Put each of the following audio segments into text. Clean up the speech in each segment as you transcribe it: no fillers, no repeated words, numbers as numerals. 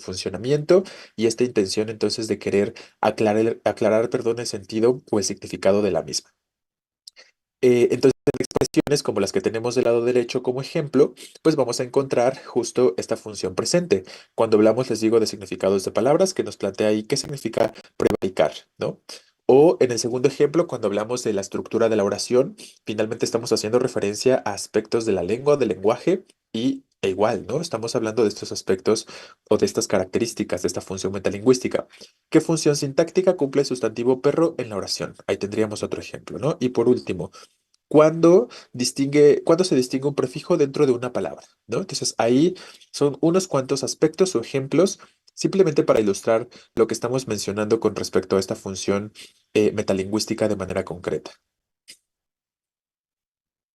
funcionamiento y esta intención entonces de querer aclarar, perdón, el sentido o el significado de la misma. Entonces, expresiones como las que tenemos del lado derecho como ejemplo, pues vamos a encontrar justo esta función presente. Cuando hablamos, les digo, de significados de palabras, que nos plantea ahí qué significa prevaricar, ¿no? O en el segundo ejemplo, cuando hablamos de la estructura de la oración, finalmente estamos haciendo referencia a aspectos de la lengua, del lenguaje e igual, ¿no? Estamos hablando de estos aspectos o de estas características de esta función metalingüística. ¿Qué función sintáctica cumple el sustantivo perro en la oración? Ahí tendríamos otro ejemplo, ¿no? Y por último, cuándo se distingue un prefijo dentro de una palabra, ¿no? Entonces ahí son unos cuantos aspectos o ejemplos simplemente para ilustrar lo que estamos mencionando con respecto a esta función metalingüística de manera concreta.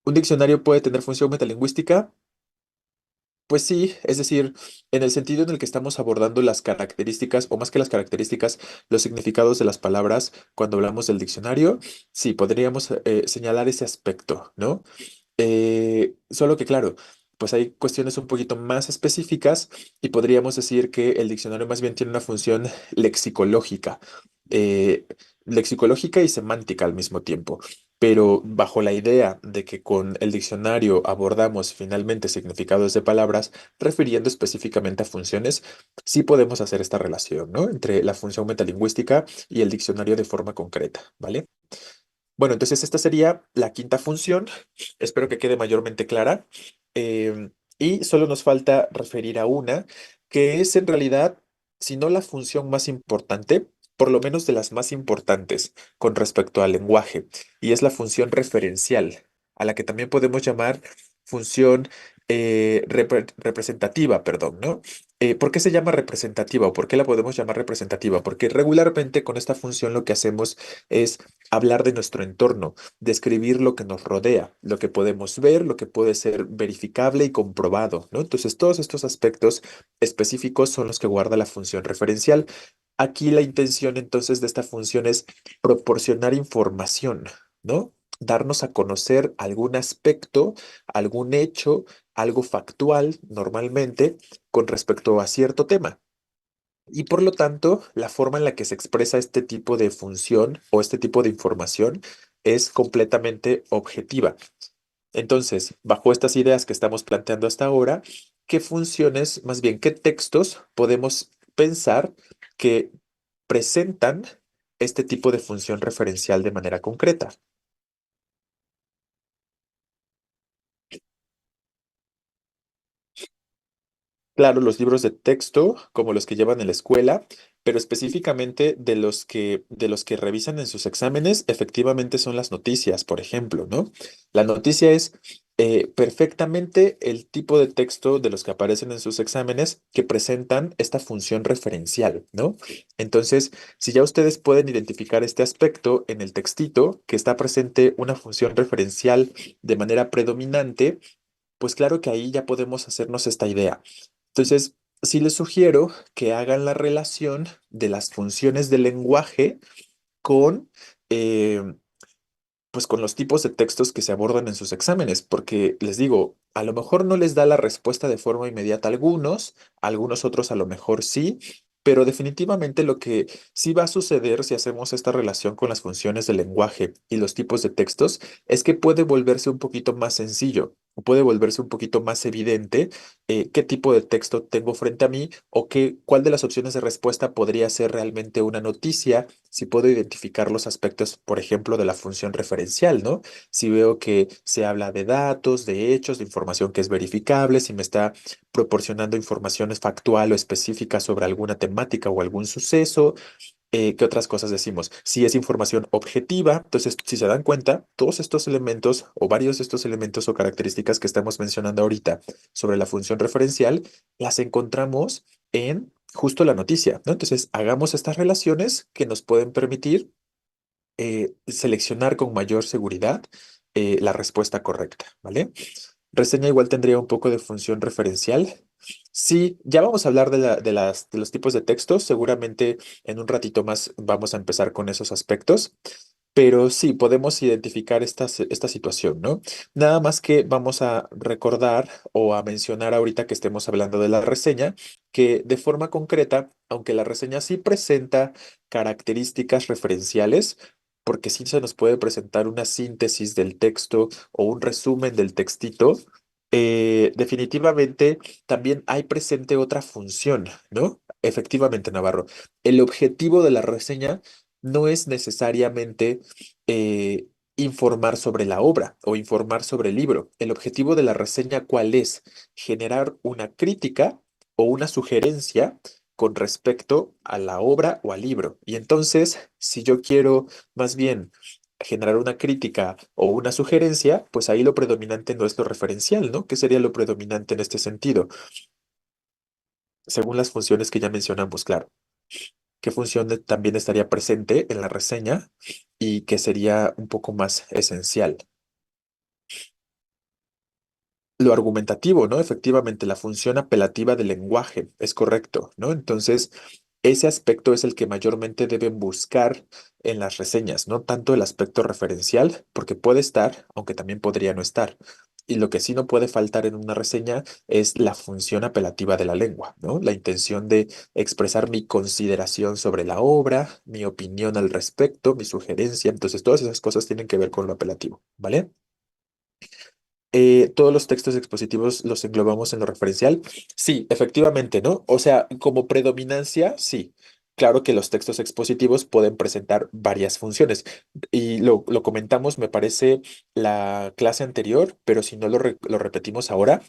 ¿Un diccionario puede tener función metalingüística? Pues sí, es decir, en el sentido en el que estamos abordando las características, o más que las características, los significados de las palabras cuando hablamos del diccionario, sí, podríamos señalar ese aspecto, ¿no? Solo que, claro, pues hay cuestiones un poquito más específicas y podríamos decir que el diccionario más bien tiene una función lexicológica, eh, lexicológica y semántica al mismo tiempo. Pero bajo la idea de que con el diccionario abordamos finalmente significados de palabras, refiriendo específicamente a funciones, sí podemos hacer esta relación, ¿no? Entre la función metalingüística y el diccionario de forma concreta, ¿vale? Bueno, entonces esta sería la quinta función. Espero que quede mayormente clara. Y solo nos falta referir a una, que es en realidad, si no la función más importante, por lo menos de las más importantes con respecto al lenguaje, y es la función referencial, a la que también podemos llamar función representativa, perdón, ¿no? ¿Por qué se llama representativa o por qué la podemos llamar representativa? Porque regularmente con esta función lo que hacemos es hablar de nuestro entorno, describir lo que nos rodea, lo que podemos ver, lo que puede ser verificable y comprobado, ¿no? Entonces, todos estos aspectos específicos son los que guarda la función referencial. Aquí la intención entonces de esta función es proporcionar información, ¿no? Darnos a conocer algún aspecto, algún hecho, algo factual normalmente con respecto a cierto tema. Y por lo tanto, la forma en la que se expresa este tipo de función o este tipo de información es completamente objetiva. Entonces, bajo estas ideas que estamos planteando hasta ahora, ¿qué funciones, más bien, qué textos podemos pensar que presentan este tipo de función referencial de manera concreta? Claro, los libros de texto, como los que llevan en la escuela, pero específicamente de los que revisan en sus exámenes, efectivamente son las noticias, por ejemplo, ¿no? La noticia es perfectamente el tipo de texto de los que aparecen en sus exámenes que presentan esta función referencial, ¿no? Entonces, si ya ustedes pueden identificar este aspecto en el textito, que está presente una función referencial de manera predominante, pues claro que ahí ya podemos hacernos esta idea. Entonces, sí les sugiero que hagan la relación de las funciones del lenguaje con, eh, pues con los tipos de textos que se abordan en sus exámenes, porque les digo, a lo mejor no les da la respuesta de forma inmediata a algunos otros a lo mejor sí, pero definitivamente lo que sí va a suceder si hacemos esta relación con las funciones del lenguaje y los tipos de textos es que puede volverse un poquito más sencillo. O puede volverse un poquito más evidente qué tipo de texto tengo frente a mí o cuál de las opciones de respuesta podría ser realmente una noticia si puedo identificar los aspectos, por ejemplo, de la función referencial, ¿no? Si veo que se habla de datos, de hechos, de información que es verificable, si me está proporcionando informaciones factual o específica sobre alguna temática o algún suceso, ¿qué otras cosas decimos? Si es información objetiva, entonces, si se dan cuenta, todos estos elementos o varios de estos elementos o características que estamos mencionando ahorita sobre la función referencial, las encontramos en justo la noticia, ¿no? Entonces, hagamos estas relaciones que nos pueden permitir seleccionar con mayor seguridad la respuesta correcta, ¿vale? Reseña igual tendría un poco de función referencial. Sí, ya vamos a hablar de los tipos de textos. Seguramente en un ratito más vamos a empezar con esos aspectos. Pero sí, podemos identificar esta situación, ¿no? Nada más que vamos a recordar o a mencionar ahorita que estemos hablando de la reseña, que de forma concreta, aunque la reseña sí presenta características referenciales, porque sí se nos puede presentar una síntesis del texto o un resumen del textito, definitivamente también hay presente otra función, ¿no? Efectivamente, Navarro. El objetivo de la reseña no es necesariamente eh, informar sobre la obra o informar sobre el libro. El objetivo de la reseña, ¿cuál es? Generar una crítica o una sugerencia con respecto a la obra o al libro. Y entonces, si yo quiero más bien generar una crítica o una sugerencia, pues ahí lo predominante no es lo referencial, ¿no? ¿Qué sería lo predominante en este sentido? Según las funciones que ya mencionamos, claro. ¿Qué función también estaría presente en la reseña y que sería un poco más esencial? Lo argumentativo, ¿no? Efectivamente, la función apelativa del lenguaje es correcto, ¿no? Entonces, ese aspecto es el que mayormente deben buscar en las reseñas, no tanto el aspecto referencial, porque puede estar, aunque también podría no estar. Y lo que sí no puede faltar en una reseña es la función apelativa de la lengua, ¿no? La intención de expresar mi consideración sobre la obra, mi opinión al respecto, mi sugerencia. Entonces, todas esas cosas tienen que ver con lo apelativo, ¿vale? Todos los textos expositivos los englobamos en lo referencial. Sí, efectivamente, ¿no? O sea, como predominancia, sí. Claro que los textos expositivos pueden presentar varias funciones. Y lo comentamos, me parece, la clase anterior, pero si no lo repetimos ahora,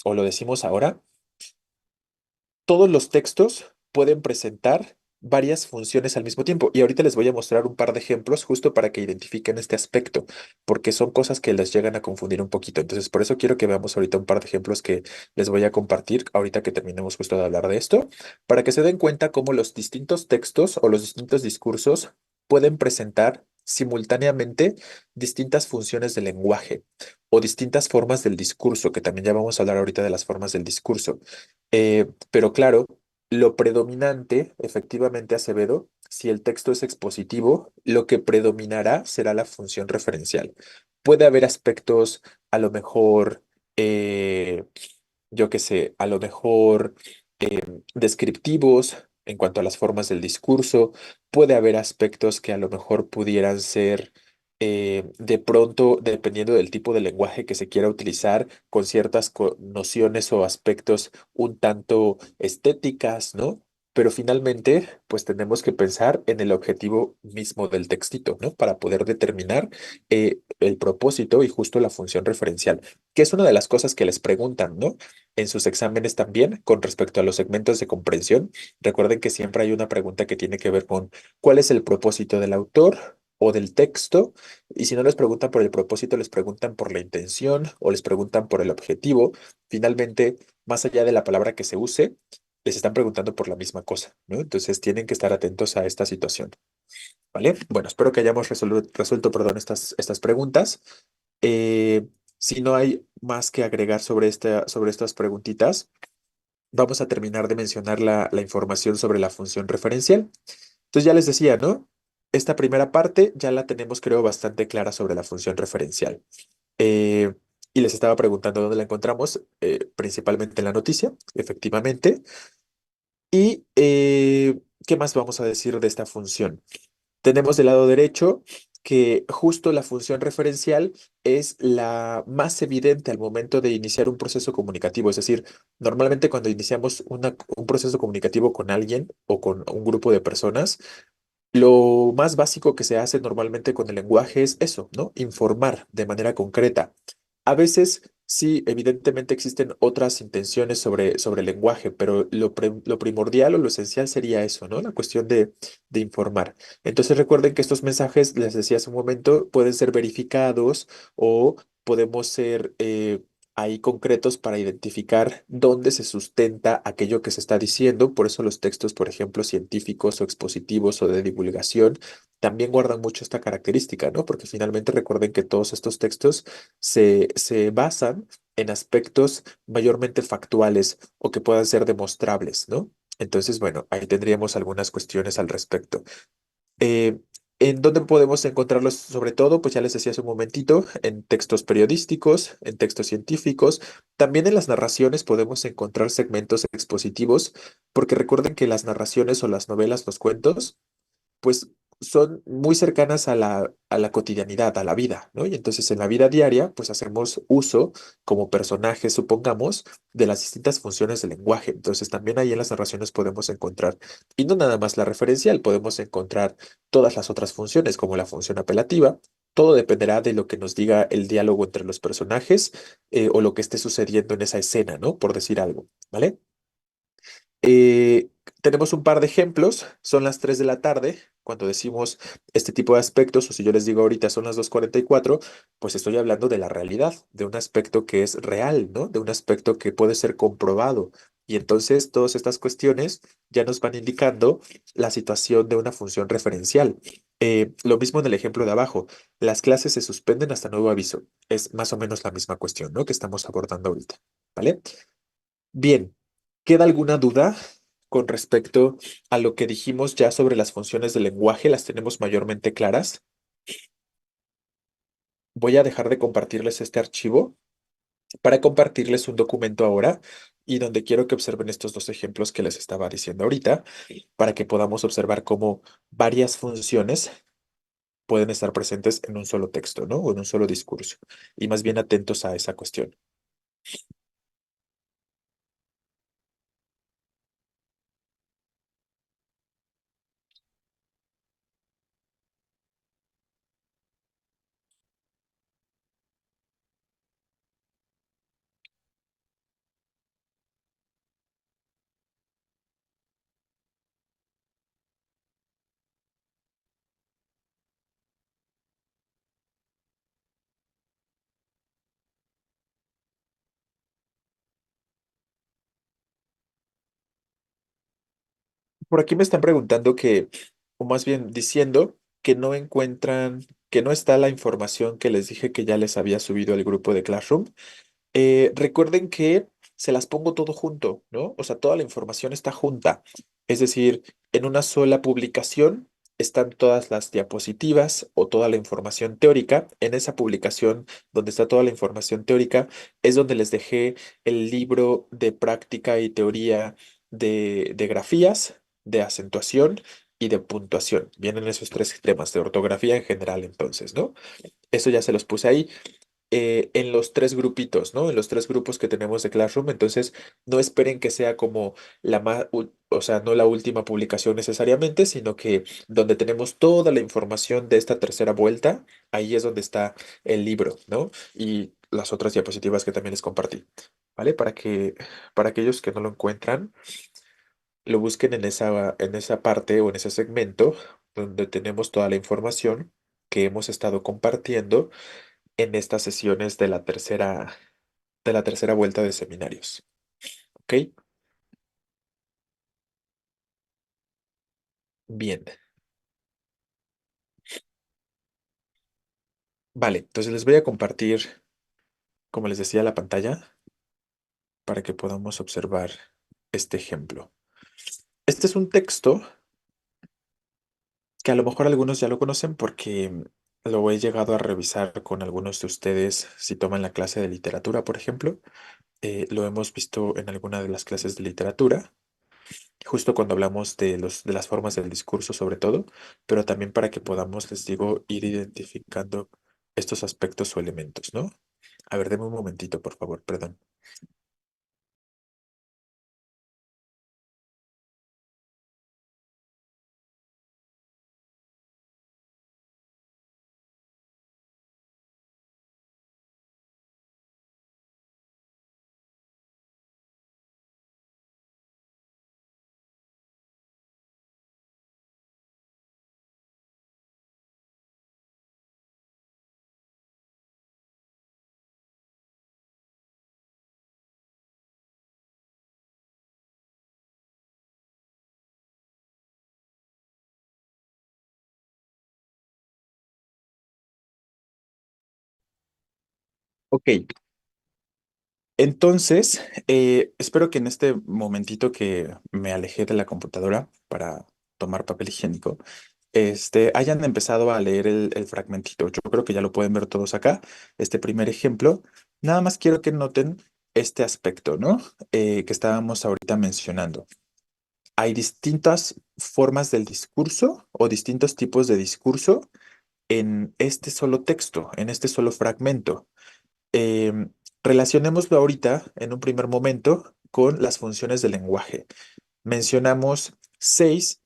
o lo decimos ahora, todos los textos pueden presentar varias funciones al mismo tiempo. Y ahorita les voy a mostrar un par de ejemplos justo para que identifiquen este aspecto, porque son cosas que les llegan a confundir un poquito. Entonces, por eso quiero que veamos ahorita un par de ejemplos que les voy a compartir ahorita que terminemos justo de hablar de esto, para que se den cuenta cómo los distintos textos o los distintos discursos pueden presentar simultáneamente distintas funciones del lenguaje o distintas formas del discurso, que también ya vamos a hablar ahorita de las formas del discurso. Pero claro, lo predominante, efectivamente, Acevedo, si el texto es expositivo, lo que predominará será la función referencial. Puede haber aspectos, a lo mejor, eh, yo qué sé, a lo mejor descriptivos en cuanto a las formas del discurso. Puede haber aspectos que a lo mejor pudieran ser de pronto, dependiendo del tipo de lenguaje que se quiera utilizar, con ciertas nociones o aspectos un tanto estéticas, ¿no? Pero finalmente, pues tenemos que pensar en el objetivo mismo del textito, ¿no? Para poder determinar el propósito y justo la función referencial, que es una de las cosas que les preguntan, ¿no? En sus exámenes también con respecto a los segmentos de comprensión. Recuerden que siempre hay una pregunta que tiene que ver con cuál es el propósito del autor o del texto. Y si no les preguntan por el propósito, les preguntan por la intención o les preguntan por el objetivo. Finalmente, más allá de la palabra que se use, les están preguntando por la misma cosa, ¿no? Entonces tienen que estar atentos a esta situación, ¿vale? Bueno, espero que hayamos resuelto, perdón, estas preguntas. Eh, si no hay más que agregar sobre estas preguntitas, vamos a terminar de mencionar la información sobre la función referencial. Entonces ya les decía, ¿no? Esta primera parte ya la tenemos, creo, bastante clara sobre la función referencial. Eh, y les estaba preguntando dónde la encontramos, principalmente en la noticia, efectivamente. ¿Y qué más vamos a decir de esta función? Tenemos del lado derecho que justo la función referencial es la más evidente al momento de iniciar un proceso comunicativo. Es decir, normalmente cuando iniciamos un proceso comunicativo con alguien o con un grupo de personas, lo más básico que se hace normalmente con el lenguaje es eso, ¿no? Informar de manera concreta. A veces sí, evidentemente existen otras intenciones sobre el lenguaje, pero lo primordial o lo esencial sería eso, ¿no? La cuestión de informar. Entonces recuerden que estos mensajes, les decía hace un momento, pueden ser verificados o podemos ser ahí concretos para identificar dónde se sustenta aquello que se está diciendo. Por eso los textos, por ejemplo, científicos o expositivos o de divulgación, también guardan mucho esta característica, ¿no? Porque finalmente recuerden que todos estos textos se basan en aspectos mayormente factuales o que puedan ser demostrables, ¿no? Entonces, bueno, ahí tendríamos algunas cuestiones al respecto. Eh, ¿En dónde podemos encontrarlos? Sobre todo, pues ya les decía hace un momentito, en textos periodísticos, en textos científicos, también en las narraciones podemos encontrar segmentos expositivos, porque recuerden que las narraciones o las novelas, los cuentos, pues son muy cercanas a la cotidianidad, a la vida, ¿no? Y entonces en la vida diaria, pues hacemos uso como personajes, supongamos, de las distintas funciones del lenguaje. Entonces también ahí en las narraciones podemos encontrar, y no nada más la referencial, podemos encontrar todas las otras funciones, como la función apelativa. Todo dependerá de lo que nos diga el diálogo entre los personajes o lo que esté sucediendo en esa escena, ¿no? Por decir algo, ¿vale? Eh, Tenemos un par de ejemplos, son las 3 de la tarde, cuando decimos este tipo de aspectos, o si yo les digo ahorita son las 2:44, pues estoy hablando de la realidad, de un aspecto que es real, ¿no? De un aspecto que puede ser comprobado. Y entonces todas estas cuestiones ya nos van indicando la situación de una función referencial. Lo mismo en el ejemplo de abajo, las clases se suspenden hasta nuevo aviso. Es más o menos la misma cuestión, ¿no? Que estamos abordando ahorita, ¿vale? Bien, ¿queda alguna duda con respecto a lo que dijimos ya sobre las funciones del lenguaje? ¿Las tenemos mayormente claras? Voy a dejar de compartirles este archivo para compartirles un documento ahora y donde quiero que observen estos dos ejemplos que les estaba diciendo ahorita, para que podamos observar cómo varias funciones pueden estar presentes en un solo texto, ¿no? O en un solo discurso. Y más bien atentos a esa cuestión. Por aquí me están preguntando que, o más bien diciendo que no encuentran, que no está la información que les dije que ya les había subido al grupo de Classroom. Recuerden que se las pongo todo junto, ¿no? O sea, toda la información está junta. Es decir, en una sola publicación están todas las diapositivas o toda la información teórica. En esa publicación donde está toda la información teórica es donde les dejé el libro de práctica y teoría de grafías, de acentuación y de puntuación. Vienen esos tres temas de ortografía en general, entonces, ¿no? Eso ya se los puse ahí en los tres grupitos, ¿no? En los tres grupos que tenemos de Classroom. Entonces, no esperen que sea como la más, o sea, no la última publicación necesariamente, sino que donde tenemos toda la información de esta tercera vuelta, ahí es donde está el libro, ¿no? Y las otras diapositivas que también les compartí, ¿vale? Para aquellos que no lo encuentran, lo busquen en esa parte o en ese segmento donde tenemos toda la información que hemos estado compartiendo en estas sesiones de la tercera vuelta de seminarios. ¿Ok? Bien. Vale, entonces les voy a compartir, como les decía, la pantalla para que podamos observar este ejemplo. Este es un texto que a lo mejor algunos ya lo conocen porque lo he llegado a revisar con algunos de ustedes si toman la clase de literatura, por ejemplo. Lo hemos visto en alguna de las clases de literatura. Justo cuando hablamos de de las formas del discurso sobre todo, pero también para que podamos, les digo, ir identificando estos aspectos o elementos, ¿no? A ver, deme un momentito, por favor, perdón. Ok, entonces, espero que en este momentito que me alejé de la computadora para tomar papel higiénico, hayan empezado a leer el fragmentito. Yo creo que ya lo pueden ver todos acá, este primer ejemplo. Nada más quiero que noten este aspecto, ¿no? Que estábamos ahorita mencionando. Hay distintas formas del discurso o distintos tipos de discurso en este solo texto, en este solo fragmento. Em, Relacionémoslo ahorita, en un primer momento, con las funciones del lenguaje. Mencionamos seis,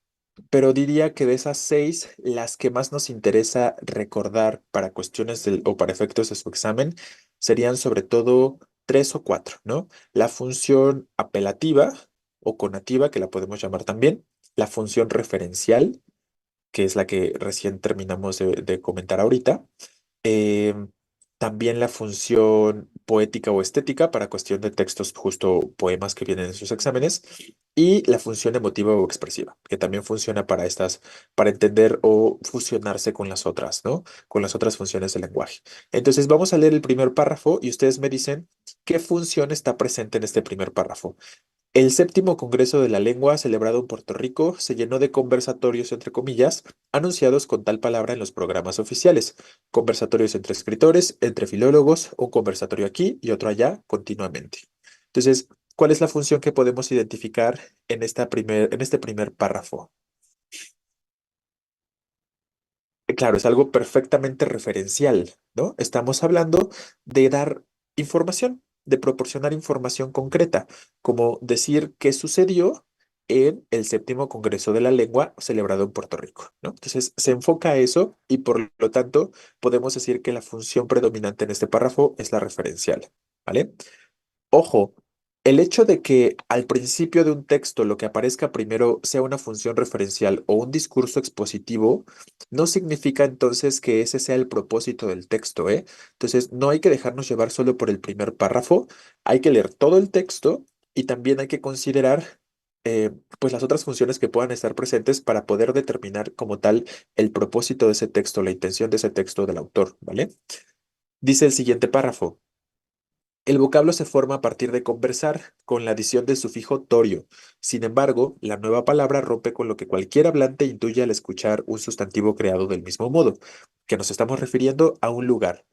pero diría que de esas seis, las que más nos interesa recordar para cuestiones o para efectos de su examen serían sobre todo tres o cuatro, ¿no? La función apelativa o conativa, que la podemos llamar también, la función referencial, que es la que recién terminamos de comentar ahorita. Em, También la función poética o estética para cuestión de textos, justo poemas que vienen en sus exámenes. Y la función emotiva o expresiva, que también funciona para estas, para entender o fusionarse con las otras, ¿no? Con las otras funciones del lenguaje. Entonces vamos a leer el primer párrafo y ustedes me dicen qué función está presente en este primer párrafo. El séptimo Congreso de la Lengua, celebrado en Puerto Rico, se llenó de conversatorios, entre comillas, anunciados con tal palabra en los programas oficiales. Conversatorios entre escritores, entre filólogos, un conversatorio aquí y otro allá, continuamente. Entonces, ¿cuál es la función que podemos identificar en este primer párrafo? Claro, es algo perfectamente referencial, ¿no? Estamos hablando de dar información, de proporcionar información concreta, como decir qué sucedió en el séptimo Congreso de la Lengua celebrado en Puerto Rico, ¿no? Entonces, se enfoca a eso y por lo tanto podemos decir que la función predominante en este párrafo es la referencial, ¿vale? Ojo, el hecho de que al principio de un texto lo que aparezca primero sea una función referencial o un discurso expositivo, no significa entonces que ese sea el propósito del texto, ¿eh? Entonces, no hay que dejarnos llevar solo por el primer párrafo, hay que leer todo el texto y también hay que considerar pues las otras funciones que puedan estar presentes para poder determinar como tal el propósito de ese texto, la intención de ese texto del autor, ¿vale? Dice el siguiente párrafo. El vocablo se forma a partir de conversar, con la adición del sufijo torio. Sin embargo, la nueva palabra rompe con lo que cualquier hablante intuye al escuchar un sustantivo creado del mismo modo, que nos estamos refiriendo a un lugar,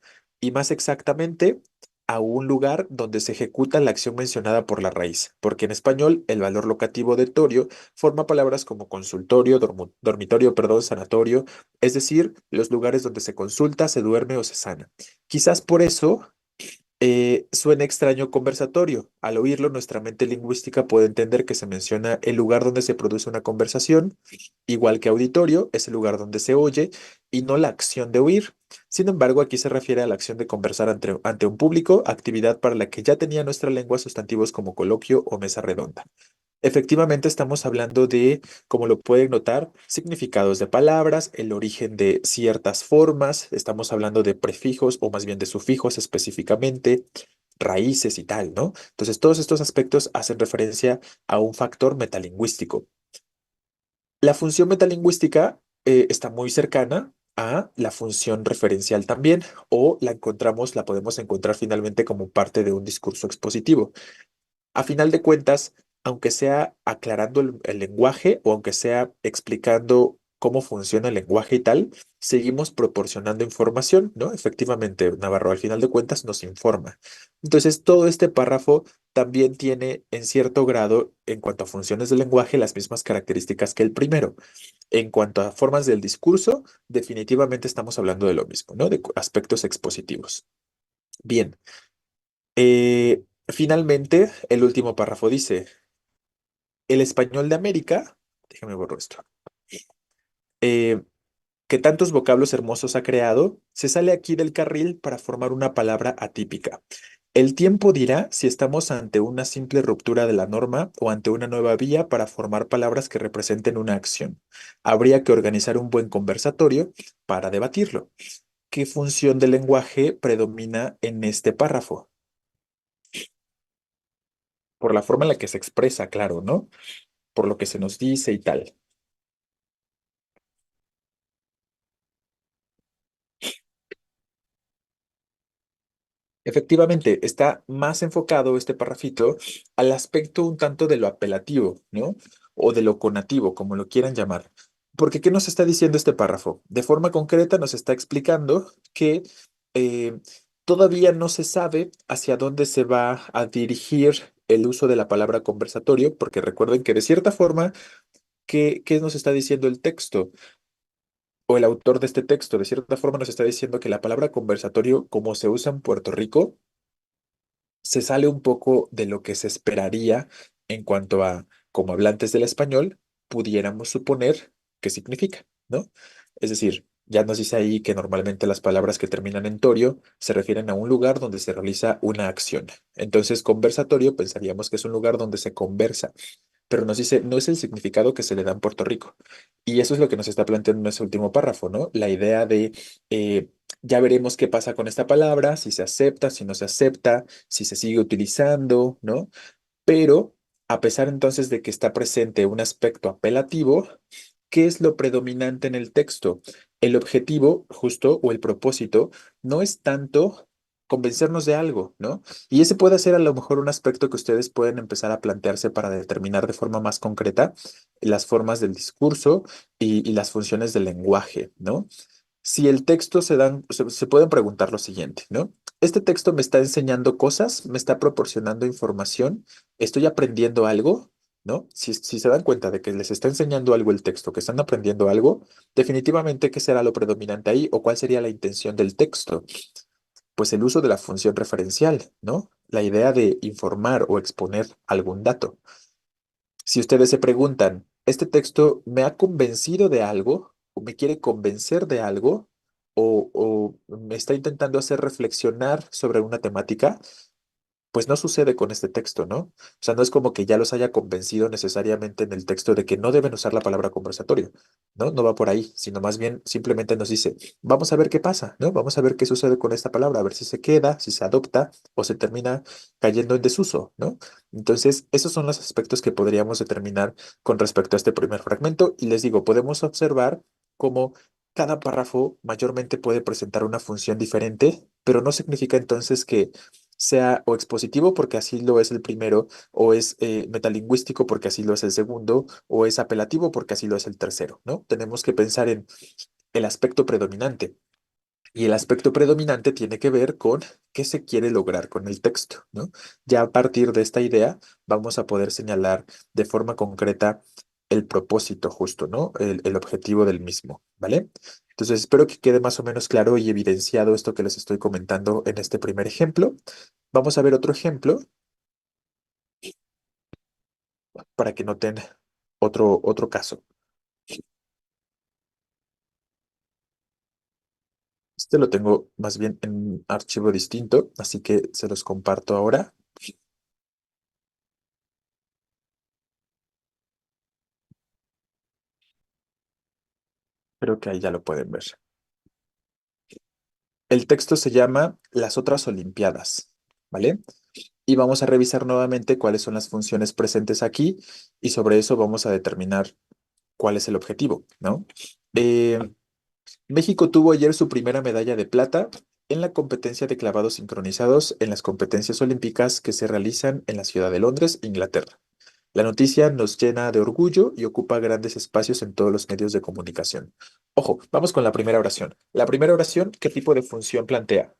y más exactamente a un lugar donde se ejecuta la acción mencionada por la raíz, porque en español el valor locativo de torio forma palabras como consultorio, dormitorio, perdón, sanatorio, es decir, los lugares donde se consulta, se duerme o se sana. Quizás por eso suena extraño conversatorio. Al oírlo, nuestra mente lingüística puede entender que se menciona el lugar donde se produce una conversación, igual que auditorio es el lugar donde se oye y no la acción de oír. Sin embargo, aquí se refiere a la acción de conversar ante un público, actividad para la que ya tenía nuestra lengua sustantivos como coloquio o mesa redonda. Efectivamente, estamos hablando de, como lo pueden notar, significados de palabras, el origen de ciertas formas, estamos hablando de prefijos o más bien de sufijos específicamente, raíces y tal, ¿no? Entonces, todos estos aspectos hacen referencia a un factor metalingüístico. La función metalingüística está muy cercana a la función referencial también, o la podemos encontrar finalmente como parte de un discurso expositivo. A final de cuentas, aunque sea aclarando el lenguaje o aunque sea explicando cómo funciona el lenguaje y tal, seguimos proporcionando información, ¿no? Efectivamente, Navarro, al final de cuentas, nos informa. Entonces, todo este párrafo también tiene, en cierto grado, en cuanto a funciones del lenguaje, las mismas características que el primero. En cuanto a formas del discurso, definitivamente estamos hablando de lo mismo, ¿no? De aspectos expositivos. Bien. Finalmente, el último párrafo dice, el español de América, déjame borrar esto, eh, que tantos vocablos hermosos ha creado, se sale aquí del carril para formar una palabra atípica. El tiempo dirá si estamos ante una simple ruptura de la norma o ante una nueva vía para formar palabras que representen una acción. Habría que organizar un buen conversatorio para debatirlo. ¿Qué función del lenguaje predomina en este párrafo? Por la forma en la que se expresa, claro, ¿no? Por lo que se nos dice y tal. Efectivamente, está más enfocado este parrafito al aspecto un tanto de lo apelativo, ¿no? O de lo conativo, como lo quieran llamar. Porque, ¿qué nos está diciendo este párrafo? De forma concreta nos está explicando que eh, todavía no se sabe hacia dónde se va a dirigir el uso de la palabra conversatorio, porque recuerden que de cierta forma, ¿qué nos está diciendo el texto o el autor de este texto? De cierta forma nos está diciendo que la palabra conversatorio, como se usa en Puerto Rico, se sale un poco de lo que se esperaría en cuanto a, como hablantes del español, pudiéramos suponer qué significa, ¿no? Es decir, ya nos dice ahí que normalmente las palabras que terminan en torio se refieren a un lugar donde se realiza una acción. Entonces, conversatorio pensaríamos que es un lugar donde se conversa, pero nos dice, no es el significado que se le da en Puerto Rico. Y eso es lo que nos está planteando en ese último párrafo, ¿no? La idea de, ya veremos qué pasa con esta palabra, si se acepta, si no se acepta, si se sigue utilizando, ¿no? Pero a pesar entonces de que está presente un aspecto apelativo, ¿qué es lo predominante en el texto? El objetivo, justo, o el propósito, no es tanto convencernos de algo, ¿no? Y ese puede ser a lo mejor un aspecto que ustedes pueden empezar a plantearse para determinar de forma más concreta las formas del discurso y las funciones del lenguaje, ¿no? Si el texto se pueden preguntar lo siguiente, ¿no? ¿Este texto me está enseñando cosas? ¿Me está proporcionando información? ¿Estoy aprendiendo algo? ¿No? Si se dan cuenta de que les está enseñando algo el texto, que están aprendiendo algo, definitivamente, ¿qué será lo predominante ahí o cuál sería la intención del texto? Pues el uso de la función referencial, ¿no? La idea de informar o exponer algún dato. Si ustedes se preguntan, ¿este texto me ha convencido de algo o me quiere convencer de algo o me está intentando hacer reflexionar sobre una temática? Pues no sucede con este texto, ¿no? O sea, no es como que ya los haya convencido necesariamente en el texto de que no deben usar la palabra conversatorio, ¿no? No va por ahí, sino más bien simplemente nos dice, vamos a ver qué pasa, ¿no? Vamos a ver qué sucede con esta palabra, a ver si se queda, si se adopta o se termina cayendo en desuso, ¿no? Entonces, esos son los aspectos que podríamos determinar con respecto a este primer fragmento y les digo, podemos observar cómo cada párrafo mayormente puede presentar una función diferente, pero no significa entonces que sea o expositivo porque así lo es el primero, o es metalingüístico porque así lo es el segundo, o es apelativo porque así lo es el tercero, ¿no? Tenemos que pensar en el aspecto predominante. Y el aspecto predominante tiene que ver con qué se quiere lograr con el texto, ¿no? Ya a partir de esta idea vamos a poder señalar de forma concreta el propósito justo, ¿no? El objetivo del mismo, ¿vale? Entonces espero que quede más o menos claro y evidenciado esto que les estoy comentando en este primer ejemplo. Vamos a ver otro ejemplo para que noten otro caso. Este lo tengo más bien en un archivo distinto, así que se los comparto ahora. Creo que ahí ya lo pueden ver. El texto se llama Las otras Olimpiadas, ¿vale? Y vamos a revisar nuevamente cuáles son las funciones presentes aquí y sobre eso vamos a determinar cuál es el objetivo, ¿no? Eh, México tuvo ayer su primera medalla de plata en la competencia de clavados sincronizados en las competencias olímpicas que se realizan en la ciudad de Londres, Inglaterra. La noticia nos llena de orgullo y ocupa grandes espacios en todos los medios de comunicación. Ojo, vamos con la primera oración. La primera oración, ¿qué tipo de función plantea?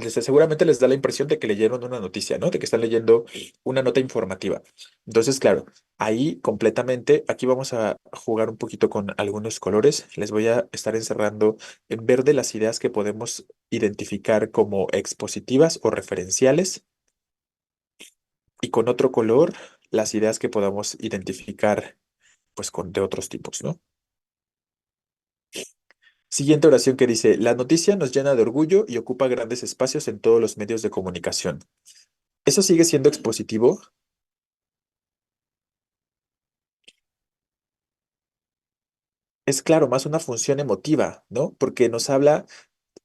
Seguramente les da la impresión de que leyeron una noticia, ¿no? De que están leyendo una nota informativa. Entonces, claro, ahí completamente, aquí vamos a jugar un poquito con algunos colores. Les voy a estar encerrando en verde las ideas que podemos identificar como expositivas o referenciales y con otro color las ideas que podamos identificar pues con de otros tipos, ¿no? Siguiente oración que dice, la noticia nos llena de orgullo y ocupa grandes espacios en todos los medios de comunicación. ¿Eso sigue siendo expositivo? Es claro, más una función emotiva, ¿no? Porque nos habla,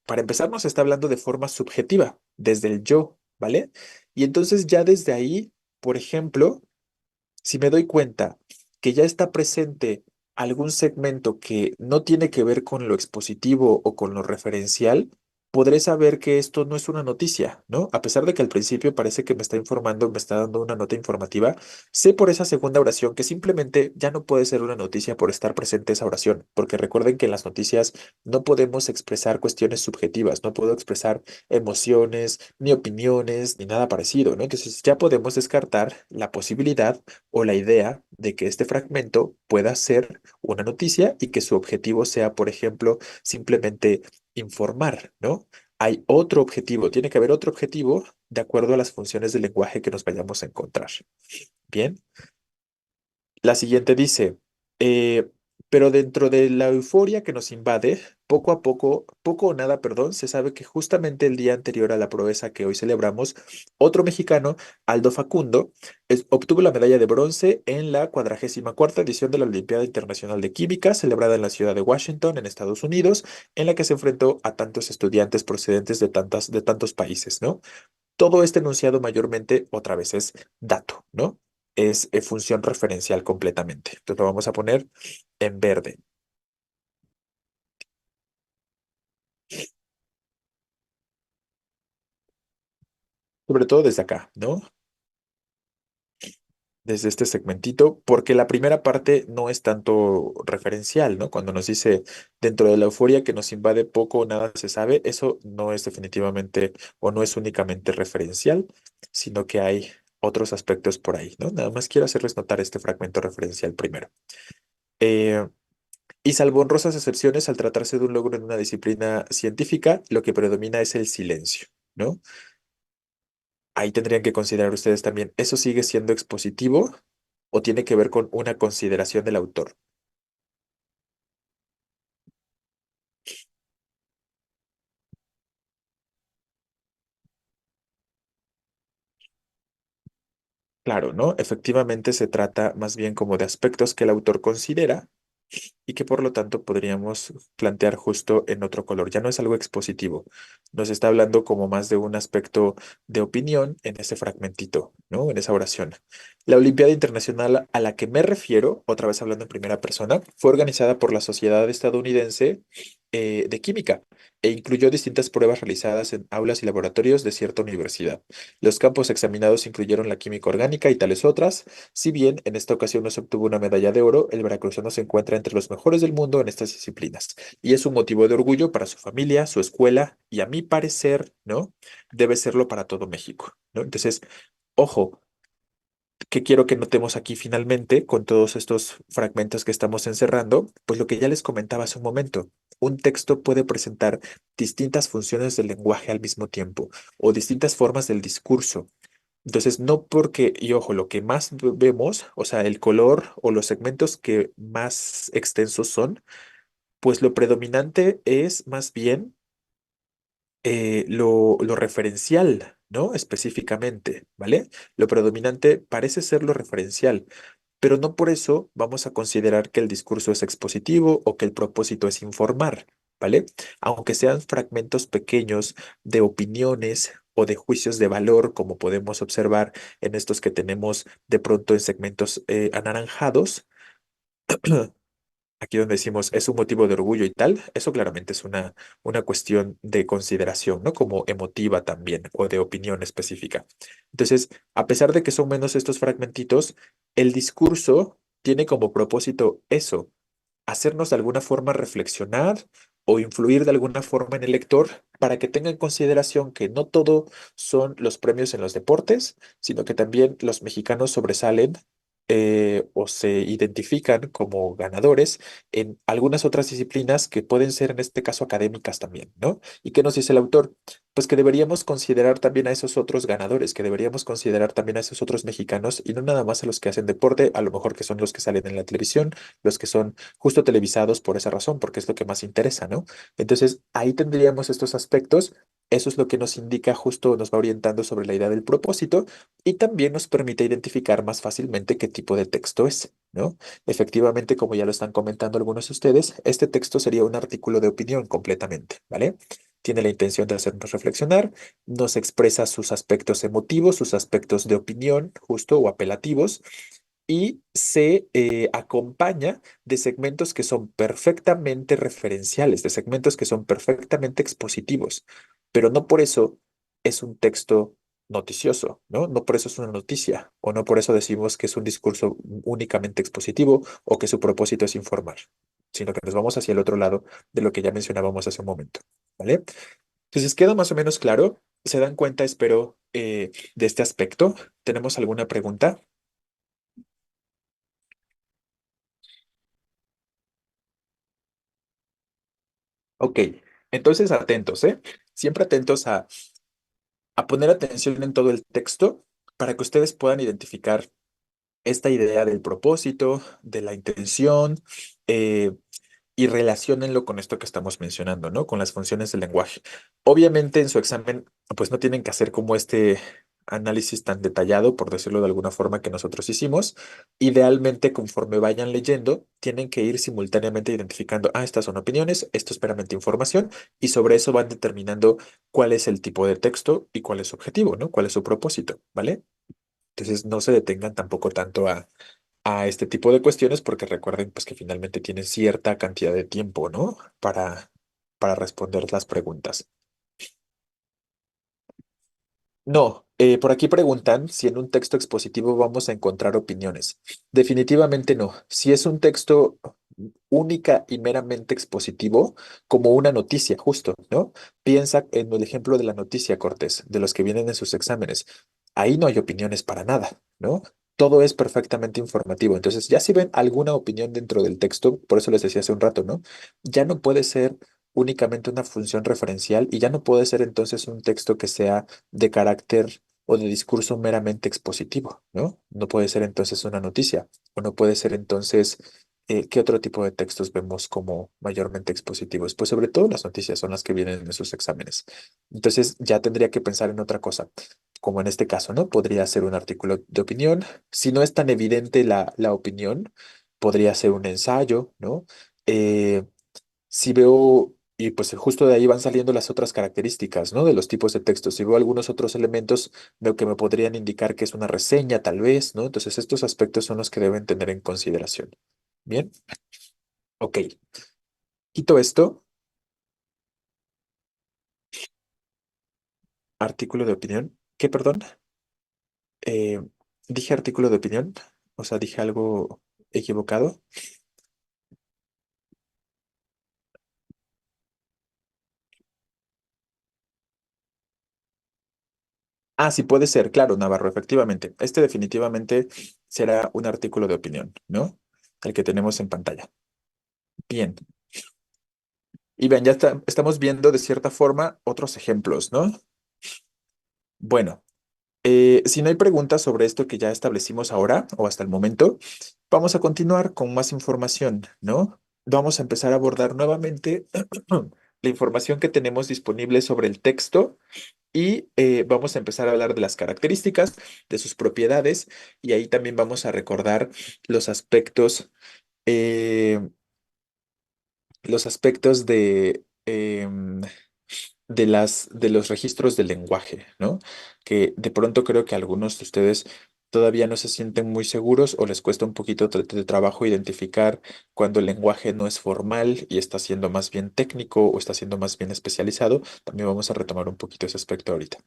para empezar, nos está hablando de forma subjetiva, desde el yo, ¿vale? Y entonces ya desde ahí, por ejemplo, si me doy cuenta que ya está presente algún segmento que no tiene que ver con lo expositivo o con lo referencial, podré saber que esto no es una noticia, ¿no? A pesar de que al principio parece que me está informando, me está dando una nota informativa, sé por esa segunda oración que simplemente ya no puede ser una noticia por estar presente esa oración, porque recuerden que en las noticias no podemos expresar cuestiones subjetivas, no puedo expresar emociones, ni opiniones, ni nada parecido, ¿no? Entonces ya podemos descartar la posibilidad o la idea de que este fragmento pueda ser una noticia y que su objetivo sea, por ejemplo, simplemente informar, ¿no? Hay otro objetivo, tiene que haber otro objetivo de acuerdo a las funciones del lenguaje que nos vayamos a encontrar. Bien. La siguiente dice, eh, pero dentro de la euforia que nos invade, poco a poco, poco o nada, perdón, se sabe que justamente el día anterior a la proeza que hoy celebramos, otro mexicano, Aldo Facundo, obtuvo la medalla de bronce en la 44ª edición de la Olimpiada Internacional de Química, celebrada en la ciudad de Washington, en Estados Unidos, en la que se enfrentó a tantos estudiantes procedentes de tantos países, ¿no? Todo este enunciado mayormente, otra vez, es dato, ¿no? Es función referencial completamente. Entonces lo vamos a poner en verde, sobre todo desde acá, ¿no? Desde este segmentito, porque la primera parte no es tanto referencial, ¿no? Cuando nos dice dentro de la euforia que nos invade poco o nada se sabe, eso no es definitivamente o no es únicamente referencial, sino que hay otros aspectos por ahí, ¿no? Nada más quiero hacerles notar este fragmento referencial primero. Eh, Y salvo honrosas excepciones, al tratarse de un logro en una disciplina científica, lo que predomina es el silencio, ¿no? Ahí tendrían que considerar ustedes también, ¿eso sigue siendo expositivo o tiene que ver con una consideración del autor? Claro, ¿no? Efectivamente se trata más bien como de aspectos que el autor considera y que por lo tanto podríamos plantear justo en otro color. Ya no es algo expositivo, nos está hablando como más de un aspecto de opinión en ese fragmentito, ¿no? En esa oración. La Olimpiada Internacional a la que me refiero, otra vez hablando en primera persona, fue organizada por la Sociedad Estadounidense de Química e incluyó distintas pruebas realizadas en aulas y laboratorios de cierta universidad. Los campos examinados incluyeron la química orgánica y tales otras. Si bien en esta ocasión no se obtuvo una medalla de oro, el veracruzano se encuentra entre los mejores del mundo en estas disciplinas y es un motivo de orgullo para su familia, su escuela y a mi parecer, ¿no? Debe serlo para todo México, ¿no? Entonces, ojo, ¿qué quiero que notemos aquí finalmente con todos estos fragmentos que estamos encerrando? Pues lo que ya les comentaba hace un momento. Un texto puede presentar distintas funciones del lenguaje al mismo tiempo o distintas formas del discurso. Entonces, no porque, y ojo, lo que más vemos, o sea, el color o los segmentos que más extensos son, pues lo predominante es más bien lo referencial, ¿no? Específicamente, ¿vale? Lo predominante parece ser lo referencial, pero no por eso vamos a considerar que el discurso es expositivo o que el propósito es informar, ¿vale? Aunque sean fragmentos pequeños de opiniones o de juicios de valor, como podemos observar en estos que tenemos de pronto en segmentos anaranjados, aquí donde decimos es un motivo de orgullo y tal, eso claramente es una cuestión de consideración, ¿no? Como emotiva también o de opinión específica. Entonces, a pesar de que son menos estos fragmentitos, el discurso tiene como propósito eso, hacernos de alguna forma reflexionar o influir de alguna forma en el lector para que tenga en consideración que no todo son los premios en los deportes, sino que también los mexicanos sobresalen o se identifican como ganadores en algunas otras disciplinas que pueden ser en este caso académicas también, ¿no? ¿Y qué nos dice el autor? Pues que deberíamos considerar también a esos otros ganadores, que deberíamos considerar también a esos otros mexicanos y no nada más a los que hacen deporte, a lo mejor que son los que salen en la televisión, los que son justo televisados por esa razón, porque es lo que más interesa, ¿no? Entonces, ahí tendríamos estos aspectos. Eso es lo que nos indica justo, nos va orientando sobre la idea del propósito y también nos permite identificar más fácilmente qué tipo de texto es, ¿no? Efectivamente, como ya lo están comentando algunos de ustedes, este texto sería un artículo de opinión completamente, ¿vale? Tiene la intención de hacernos reflexionar, nos expresa sus aspectos emotivos, sus aspectos de opinión, justo o apelativos, y se acompaña de segmentos que son perfectamente referenciales, de segmentos que son perfectamente expositivos, pero no por eso es un texto noticioso, ¿no? No por eso es una noticia, o no por eso decimos que es un discurso únicamente expositivo o que su propósito es informar, sino que nos vamos hacia el otro lado de lo que ya mencionábamos hace un momento, ¿vale? Entonces, ¿queda más o menos claro? ¿Se dan cuenta, espero, de este aspecto? ¿Tenemos alguna pregunta? Ok, entonces atentos, ¿eh? Siempre atentos a poner atención en todo el texto para que ustedes puedan identificar esta idea del propósito, de la intención, eh, y relaciónenlo con esto que estamos mencionando, ¿no? Con las funciones del lenguaje. Obviamente en su examen, pues no tienen que hacer como este análisis tan detallado, por decirlo de alguna forma, que nosotros hicimos. Idealmente, conforme vayan leyendo, tienen que ir simultáneamente identificando, ah, estas son opiniones, esto es meramente información, y sobre eso van determinando cuál es el tipo de texto y cuál es su objetivo, ¿no? Cuál es su propósito, ¿vale? Entonces no se detengan tampoco tanto a este tipo de cuestiones porque recuerden pues que finalmente tienen cierta cantidad de tiempo, ¿no? Para responder las preguntas. No, por aquí preguntan si en un texto expositivo vamos a encontrar opiniones. Definitivamente no. Si es un texto única y meramente expositivo, como una noticia, justo, ¿no? Piensa en el ejemplo de la noticia, Cortés, de los que vienen en sus exámenes. Ahí no hay opiniones para nada, ¿no? Todo es perfectamente informativo. Entonces, ya si ven alguna opinión dentro del texto, por eso les decía hace un rato, ¿no? Ya no puede ser únicamente una función referencial y ya no puede ser entonces un texto que sea de carácter o de discurso meramente expositivo, ¿no? No puede ser entonces una noticia, o no puede ser entonces, ¿qué otro tipo de textos vemos como mayormente expositivos? Pues sobre todo las noticias son las que vienen en esos exámenes. Entonces ya tendría que pensar en otra cosa, como en este caso, ¿no? Podría ser un artículo de opinión. Si no es tan evidente la opinión, podría ser un ensayo, ¿no? Si veo, y pues justo de ahí van saliendo las otras características, ¿no? De los tipos de textos. Si veo algunos otros elementos, veo que me podrían indicar que es una reseña, tal vez, ¿no? Entonces, estos aspectos son los que deben tener en consideración. Bien, ok. Quito esto, artículo de opinión. ¿Qué, perdón? Eh, dije artículo de opinión, o sea, dije algo equivocado. Ah, sí, puede ser, claro, Navarro, efectivamente. Este definitivamente será un artículo de opinión, ¿no? El que tenemos en pantalla. Bien. Y ven, estamos viendo de cierta forma otros ejemplos, ¿no? Bueno, si no hay preguntas sobre esto que ya establecimos ahora o hasta el momento, vamos a continuar con más información, ¿no? Vamos a empezar a abordar nuevamente la información que tenemos disponible sobre el texto y vamos a empezar a hablar de las características, de sus propiedades y ahí también vamos a recordar los aspectos, eh, los aspectos de los registros del lenguaje, ¿no? Que de pronto creo que algunos de ustedes todavía no se sienten muy seguros o les cuesta un poquito de trabajo identificar cuando el lenguaje no es formal y está siendo más bien técnico o está siendo más bien especializado. También vamos a retomar un poquito ese aspecto ahorita.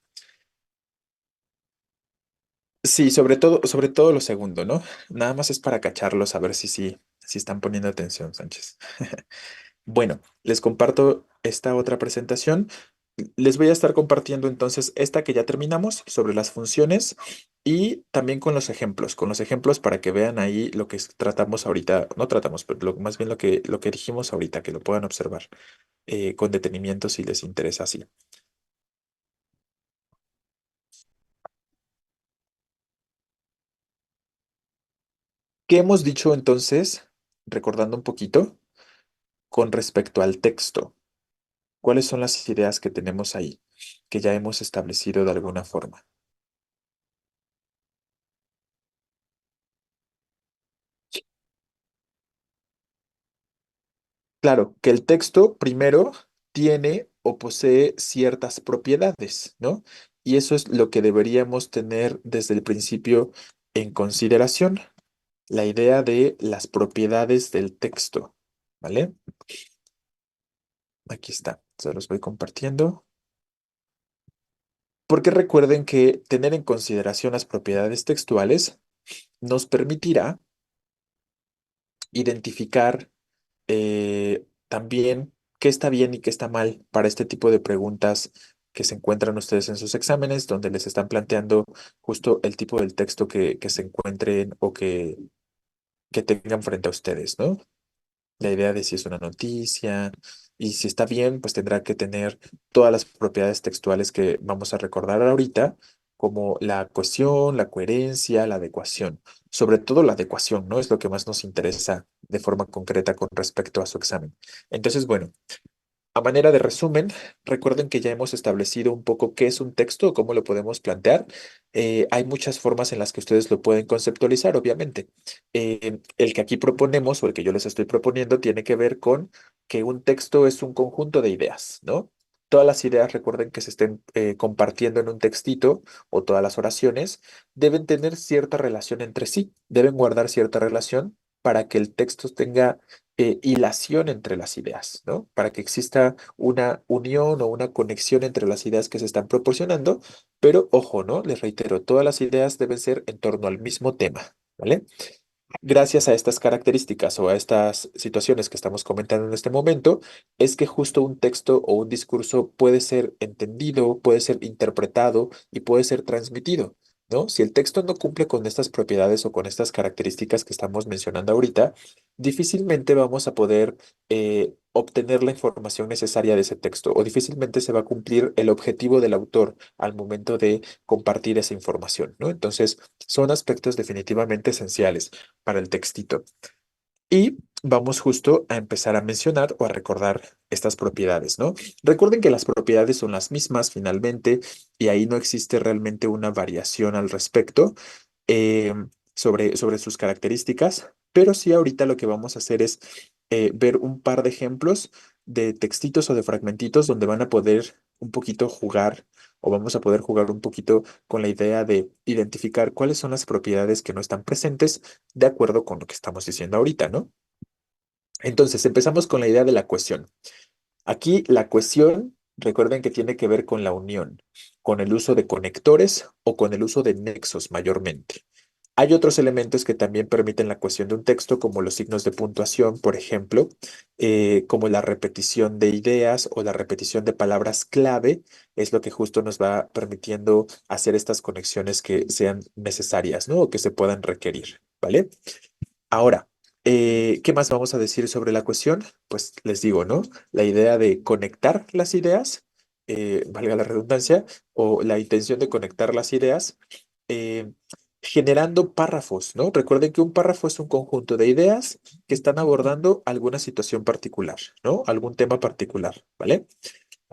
Sí, sobre todo lo segundo, ¿no? Nada más es para cacharlos, a ver si están poniendo atención, Sánchez. Bueno, les comparto esta otra presentación. Les voy a estar compartiendo entonces esta que ya terminamos sobre las funciones y también con los ejemplos para que vean ahí lo que tratamos ahorita, no tratamos, pero más bien lo que dijimos ahorita, que lo puedan observar con detenimiento si les interesa así. ¿Qué hemos dicho entonces, recordando un poquito, con respecto al texto? ¿Cuáles son las ideas que tenemos ahí, que ya hemos establecido de alguna forma? Claro, que el texto primero tiene o posee ciertas propiedades, ¿no? Y eso es lo que deberíamos tener desde el principio en consideración. la idea de las propiedades del texto, ¿vale? Aquí está, se los voy compartiendo. Porque recuerden que tener en consideración las propiedades textuales nos permitirá identificar también qué está bien y qué está mal para este tipo de preguntas que se encuentran ustedes en sus exámenes, donde les están planteando justo el tipo del texto que se encuentren o que tengan frente a ustedes, ¿no? La idea de si es una noticia y si está bien, pues tendrá que tener todas las propiedades textuales que vamos a recordar ahorita, como la cohesión, la coherencia, la adecuación. Sobre todo la adecuación, ¿no? Es lo que más nos interesa de forma concreta con respecto a su examen. Entonces, bueno. A manera de resumen, recuerden que ya hemos establecido un poco qué es un texto, cómo lo podemos plantear. Hay muchas formas en las que ustedes lo pueden conceptualizar, obviamente. El que aquí proponemos o el que yo les estoy proponiendo tiene que ver con que un texto es un conjunto de ideas, ¿no? Todas las ideas, recuerden que se estén compartiendo en un textito o todas las oraciones, deben tener cierta relación entre sí, deben guardar cierta relación para que el texto tenga hilación entre las ideas, ¿no? Para que exista una unión o una conexión entre las ideas que se están proporcionando, pero ojo, ¿no? Les reitero, todas las ideas deben ser en torno al mismo tema, ¿vale? Gracias a estas características o a estas situaciones que estamos comentando en este momento, es que justo un texto o un discurso puede ser entendido, puede ser interpretado y puede ser transmitido, ¿no? Si el texto no cumple con estas propiedades o con estas características que estamos mencionando ahorita, difícilmente vamos a poder obtener la información necesaria de ese texto o difícilmente se va a cumplir el objetivo del autor al momento de compartir esa información, ¿no? Entonces, son aspectos definitivamente esenciales para el textito. Y vamos justo a empezar a mencionar o a recordar estas propiedades, ¿no? Recuerden que las propiedades son las mismas finalmente y ahí no existe realmente una variación al respecto eh, sobre sus características, pero sí ahorita lo que vamos a hacer es ver un par de ejemplos de textitos o de fragmentitos donde van a poder un poquito jugar o vamos a poder jugar un poquito con la idea de identificar cuáles son las propiedades que no están presentes de acuerdo con lo que estamos diciendo ahorita, ¿no? Entonces, empezamos con la idea de la cohesión. Aquí la cohesión, recuerden que tiene que ver con la unión, con el uso de conectores o con el uso de nexos mayormente. Hay otros elementos que también permiten la cohesión de un texto, como los signos de puntuación, por ejemplo, como la repetición de ideas o la repetición de palabras clave, es lo que justo nos va permitiendo hacer estas conexiones que sean necesarias, ¿no? O que se puedan requerir, ¿vale? Ahora, ¿qué más vamos a decir sobre la cuestión? Pues les digo, ¿no? La idea de conectar las ideas, valga la redundancia, o la intención de conectar las ideas, eh, generando párrafos, ¿no? Recuerden que un párrafo es un conjunto de ideas que están abordando alguna situación particular, ¿no? Algún tema particular, ¿vale?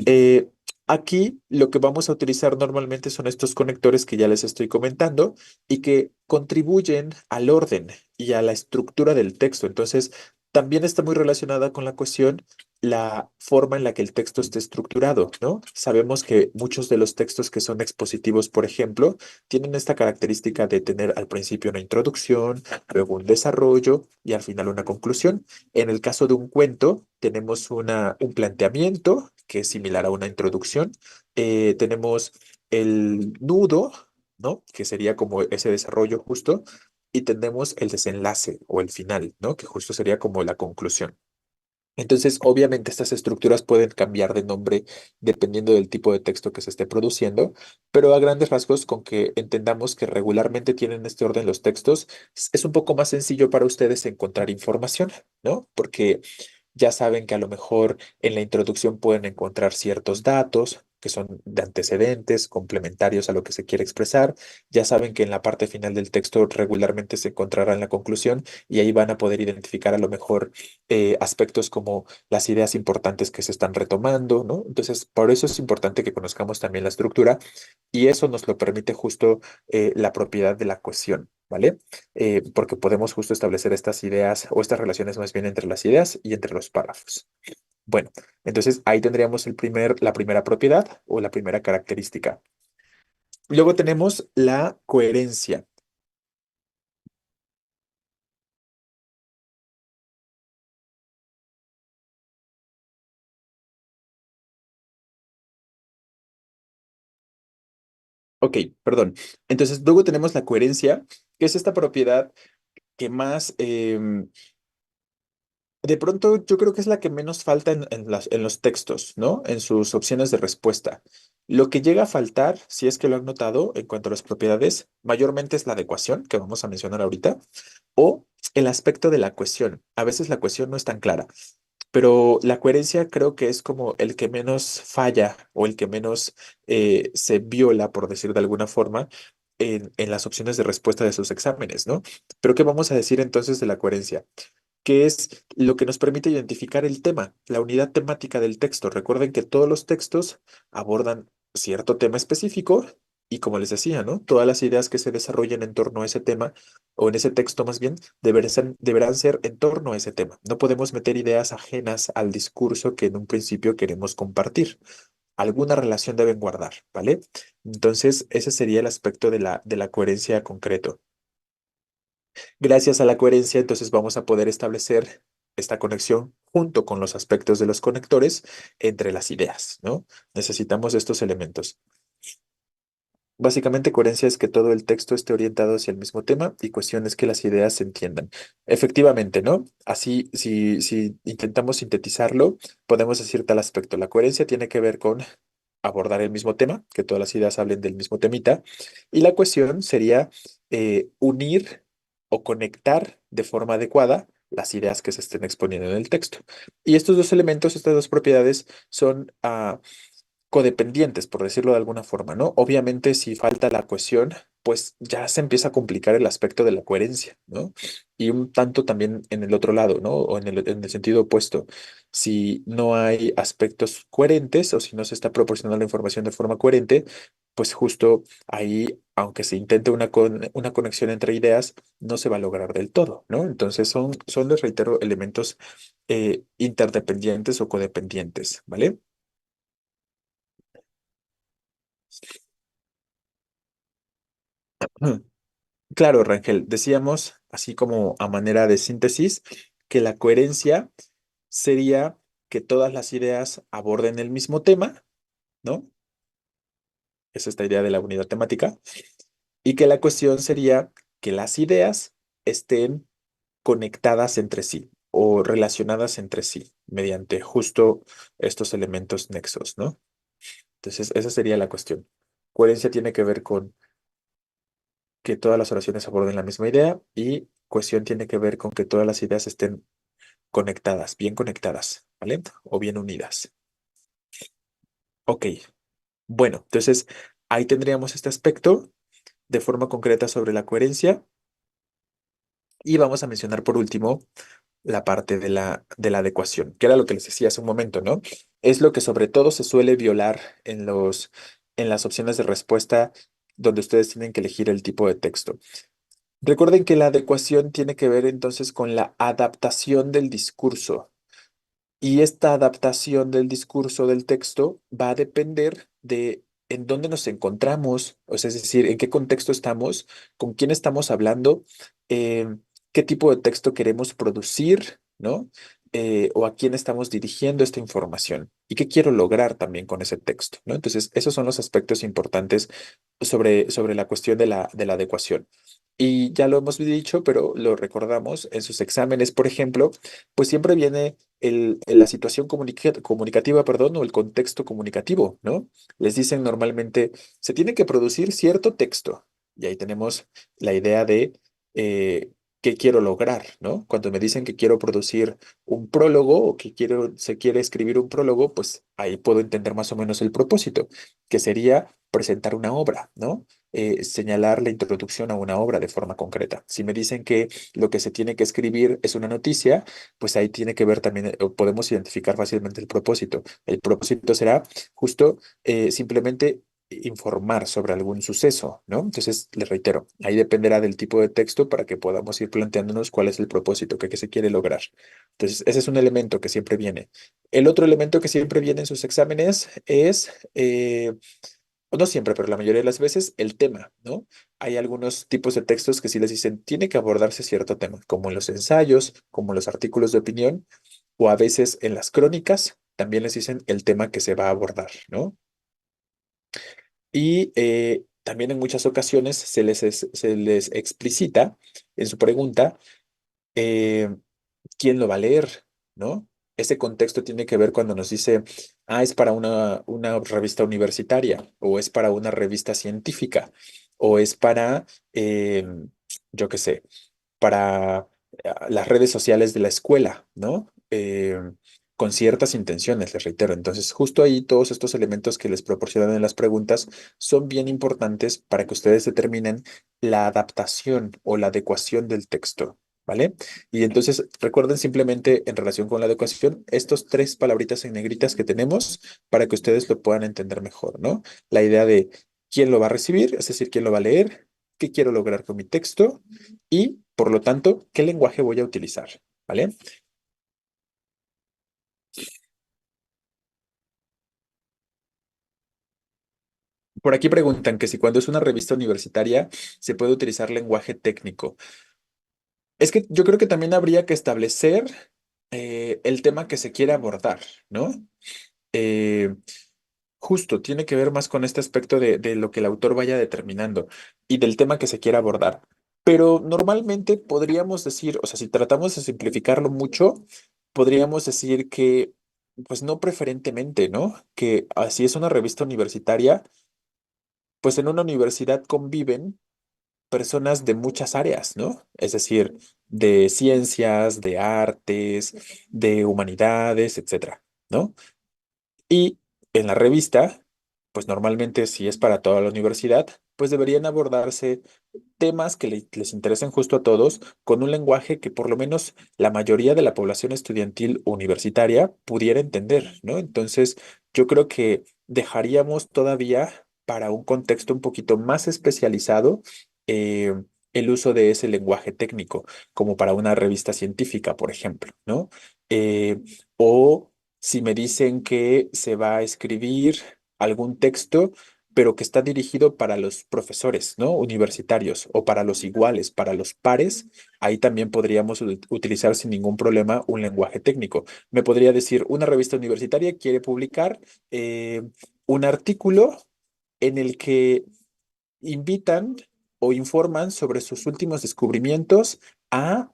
Eh, Aquí lo que vamos a utilizar normalmente son estos conectores que ya les estoy comentando y que contribuyen al orden y a la estructura del texto. Entonces, también está muy relacionada con la cuestión la forma en la que el texto esté estructurado, ¿no? Sabemos que muchos de los textos que son expositivos, por ejemplo, tienen esta característica de tener al principio una introducción, luego un desarrollo y al final una conclusión. En el caso de un cuento, tenemos un planteamiento que es similar a una introducción. Tenemos el nudo, ¿no? Que sería como ese desarrollo justo. Y tenemos el desenlace o el final, ¿no? Que justo sería como la conclusión. Entonces, obviamente estas estructuras pueden cambiar de nombre dependiendo del tipo de texto que se esté produciendo, pero a grandes rasgos, con que entendamos que regularmente tienen este orden los textos, es un poco más sencillo para ustedes encontrar información, ¿no? Porque ya saben que a lo mejor en la introducción pueden encontrar ciertos datos que son de antecedentes, complementarios a lo que se quiere expresar. Ya saben que en la parte final del texto regularmente se encontrará en la conclusión y ahí van a poder identificar a lo mejor aspectos como las ideas importantes que se están retomando, ¿no? Entonces, por eso es importante que conozcamos también la estructura y eso nos lo permite justo la propiedad de la cohesión, ¿vale? Porque podemos justo establecer estas ideas o estas relaciones más bien entre las ideas y entre los párrafos. Bueno, entonces ahí tendríamos la primera propiedad o la primera característica. Luego tenemos la coherencia. Ok, perdón. Entonces, luego tenemos la coherencia, que es esta propiedad que más, de pronto yo creo que es la que menos falta en los textos, ¿no? En sus opciones de respuesta. Lo que llega a faltar, si es que lo han notado en cuanto a las propiedades, mayormente es la adecuación, que vamos a mencionar ahorita, o el aspecto de la cohesión. A veces la cohesión no es tan clara, pero la coherencia creo que es como el que menos falla o el que menos se viola, por decir de alguna forma, en las opciones de respuesta de sus exámenes, ¿no? Pero ¿qué vamos a decir entonces de la coherencia? Que es lo que nos permite identificar el tema, la unidad temática del texto. Recuerden que todos los textos abordan cierto tema específico y como les decía, ¿no? Todas las ideas que se desarrollen en torno a ese tema o en ese texto más bien deberán ser en torno a ese tema. No podemos meter ideas ajenas al discurso que en un principio queremos compartir. Alguna relación deben guardar, ¿vale? Entonces, ese sería el aspecto de la coherencia concreto. Gracias a la coherencia, entonces vamos a poder establecer esta conexión junto con los aspectos de los conectores entre las ideas, ¿no? Necesitamos estos elementos. Básicamente, coherencia es que todo el texto esté orientado hacia el mismo tema y cuestión es que las ideas se entiendan. Efectivamente, ¿no? Así, si intentamos sintetizarlo, podemos decir tal aspecto. La coherencia tiene que ver con abordar el mismo tema, que todas las ideas hablen del mismo temita, y la cuestión sería unir o conectar de forma adecuada las ideas que se estén exponiendo en el texto. Y estos dos elementos, estas dos propiedades son codependientes, por decirlo de alguna forma, ¿no? Obviamente, si falta la cohesión, pues ya se empieza a complicar el aspecto de la coherencia, ¿no? Y un tanto también en el otro lado, ¿no? O en el sentido opuesto. Si no hay aspectos coherentes o si no se está proporcionando la información de forma coherente, pues justo ahí, aunque se intente una conexión entre ideas, no se va a lograr del todo, ¿no? Entonces les reitero, elementos interdependientes o codependientes, ¿vale? Claro, Rangel, decíamos, así como a manera de síntesis, que la coherencia sería que todas las ideas aborden el mismo tema, ¿no? Es esta idea de la unidad temática, y que la cuestión sería que las ideas estén conectadas entre sí o relacionadas entre sí mediante justo estos elementos nexos, ¿no? Entonces, esa sería la cuestión. Coherencia tiene que ver con que todas las oraciones aborden la misma idea y cohesión tiene que ver con que todas las ideas estén conectadas, ¿vale? O bien unidas. Ok, bueno, entonces ahí tendríamos este aspecto de forma concreta sobre la coherencia y vamos a mencionar por último la parte de la adecuación, que era lo que les decía hace un momento, ¿no? Es lo que sobre todo se suele violar en las opciones de respuesta donde ustedes tienen que elegir el tipo de texto. Recuerden que la adecuación tiene que ver entonces con la adaptación del discurso. Y esta adaptación del discurso del texto va a depender de en dónde nos encontramos, o sea, es decir, en qué contexto estamos, con quién estamos hablando, qué tipo de texto queremos producir, ¿no? O a quién estamos dirigiendo esta información y qué quiero lograr también con ese texto, ¿no? Entonces, esos son los aspectos importantes sobre la cuestión de la adecuación. Y ya lo hemos dicho, pero lo recordamos en sus exámenes, por ejemplo, pues siempre viene la situación comunicativa, perdón, o el contexto comunicativo, ¿no? Les dicen normalmente, se tiene que producir cierto texto. Y ahí tenemos la idea de qué quiero lograr, ¿no? Cuando me dicen que quiero producir un prólogo o que se quiere escribir un prólogo, pues ahí puedo entender más o menos el propósito, que sería presentar una obra, ¿no? Señalar la introducción a una obra de forma concreta. Si me dicen que lo que se tiene que escribir es una noticia, pues ahí tiene que ver también, o podemos identificar fácilmente el propósito. El propósito será justo simplemente informar sobre algún suceso, ¿no? Entonces, les reitero, ahí dependerá del tipo de texto para que podamos ir planteándonos cuál es el propósito que se quiere lograr. Entonces, ese es un elemento que siempre viene. El otro elemento que siempre viene en sus exámenes es, o no siempre, pero la mayoría de las veces, el tema, ¿no? Hay algunos tipos de textos que sí les dicen, tiene que abordarse cierto tema, como en los ensayos, como en los artículos de opinión, o a veces en las crónicas, también les dicen el tema que se va a abordar, ¿no? Y también en muchas ocasiones se les explicita en su pregunta eh, quién lo va a leer, ¿no? Ese contexto tiene que ver cuando nos dice, es para una revista universitaria, o es para una revista científica, o es para, yo qué sé, para las redes sociales de la escuela, ¿no? Con ciertas intenciones, les reitero. Entonces, justo ahí todos estos elementos que les proporcionan en las preguntas son bien importantes para que ustedes determinen la adaptación o la adecuación del texto, ¿vale? Y entonces, recuerden simplemente en relación con la adecuación, estos tres palabritas en negritas que tenemos para que ustedes lo puedan entender mejor, ¿no? La idea de quién lo va a recibir, es decir, quién lo va a leer, qué quiero lograr con mi texto y, por lo tanto, qué lenguaje voy a utilizar, ¿vale? Por aquí preguntan que si cuando es una revista universitaria se puede utilizar lenguaje técnico. Es que yo creo que también habría que establecer el tema que se quiere abordar, ¿no? Eh, Justo, tiene que ver más con este aspecto de lo que el autor vaya determinando y del tema que se quiera abordar. Pero normalmente podríamos decir, o sea, si tratamos de simplificarlo mucho, podríamos decir que, pues no preferentemente, ¿no? Que así es una revista universitaria, pues en una universidad conviven personas de muchas áreas, ¿no? Es decir, de ciencias, de artes, de humanidades, etcétera, ¿no? Y en la revista, pues normalmente si es para toda la universidad, pues deberían abordarse temas que les interesen justo a todos, con un lenguaje que por lo menos la mayoría de la población estudiantil universitaria pudiera entender, ¿no? Entonces, yo creo que dejaríamos todavía para un contexto un poquito más especializado eh, el uso de ese lenguaje técnico, como para una revista científica, por ejemplo, ¿no? Eh, o si me dicen que se va a escribir algún texto pero que está dirigido para los profesores, ¿no? Universitarios o para los iguales, para los pares, ahí también podríamos utilizar sin ningún problema un lenguaje técnico. Me podría decir, una revista universitaria quiere publicar un artículo en el que invitan o informan sobre sus últimos descubrimientos a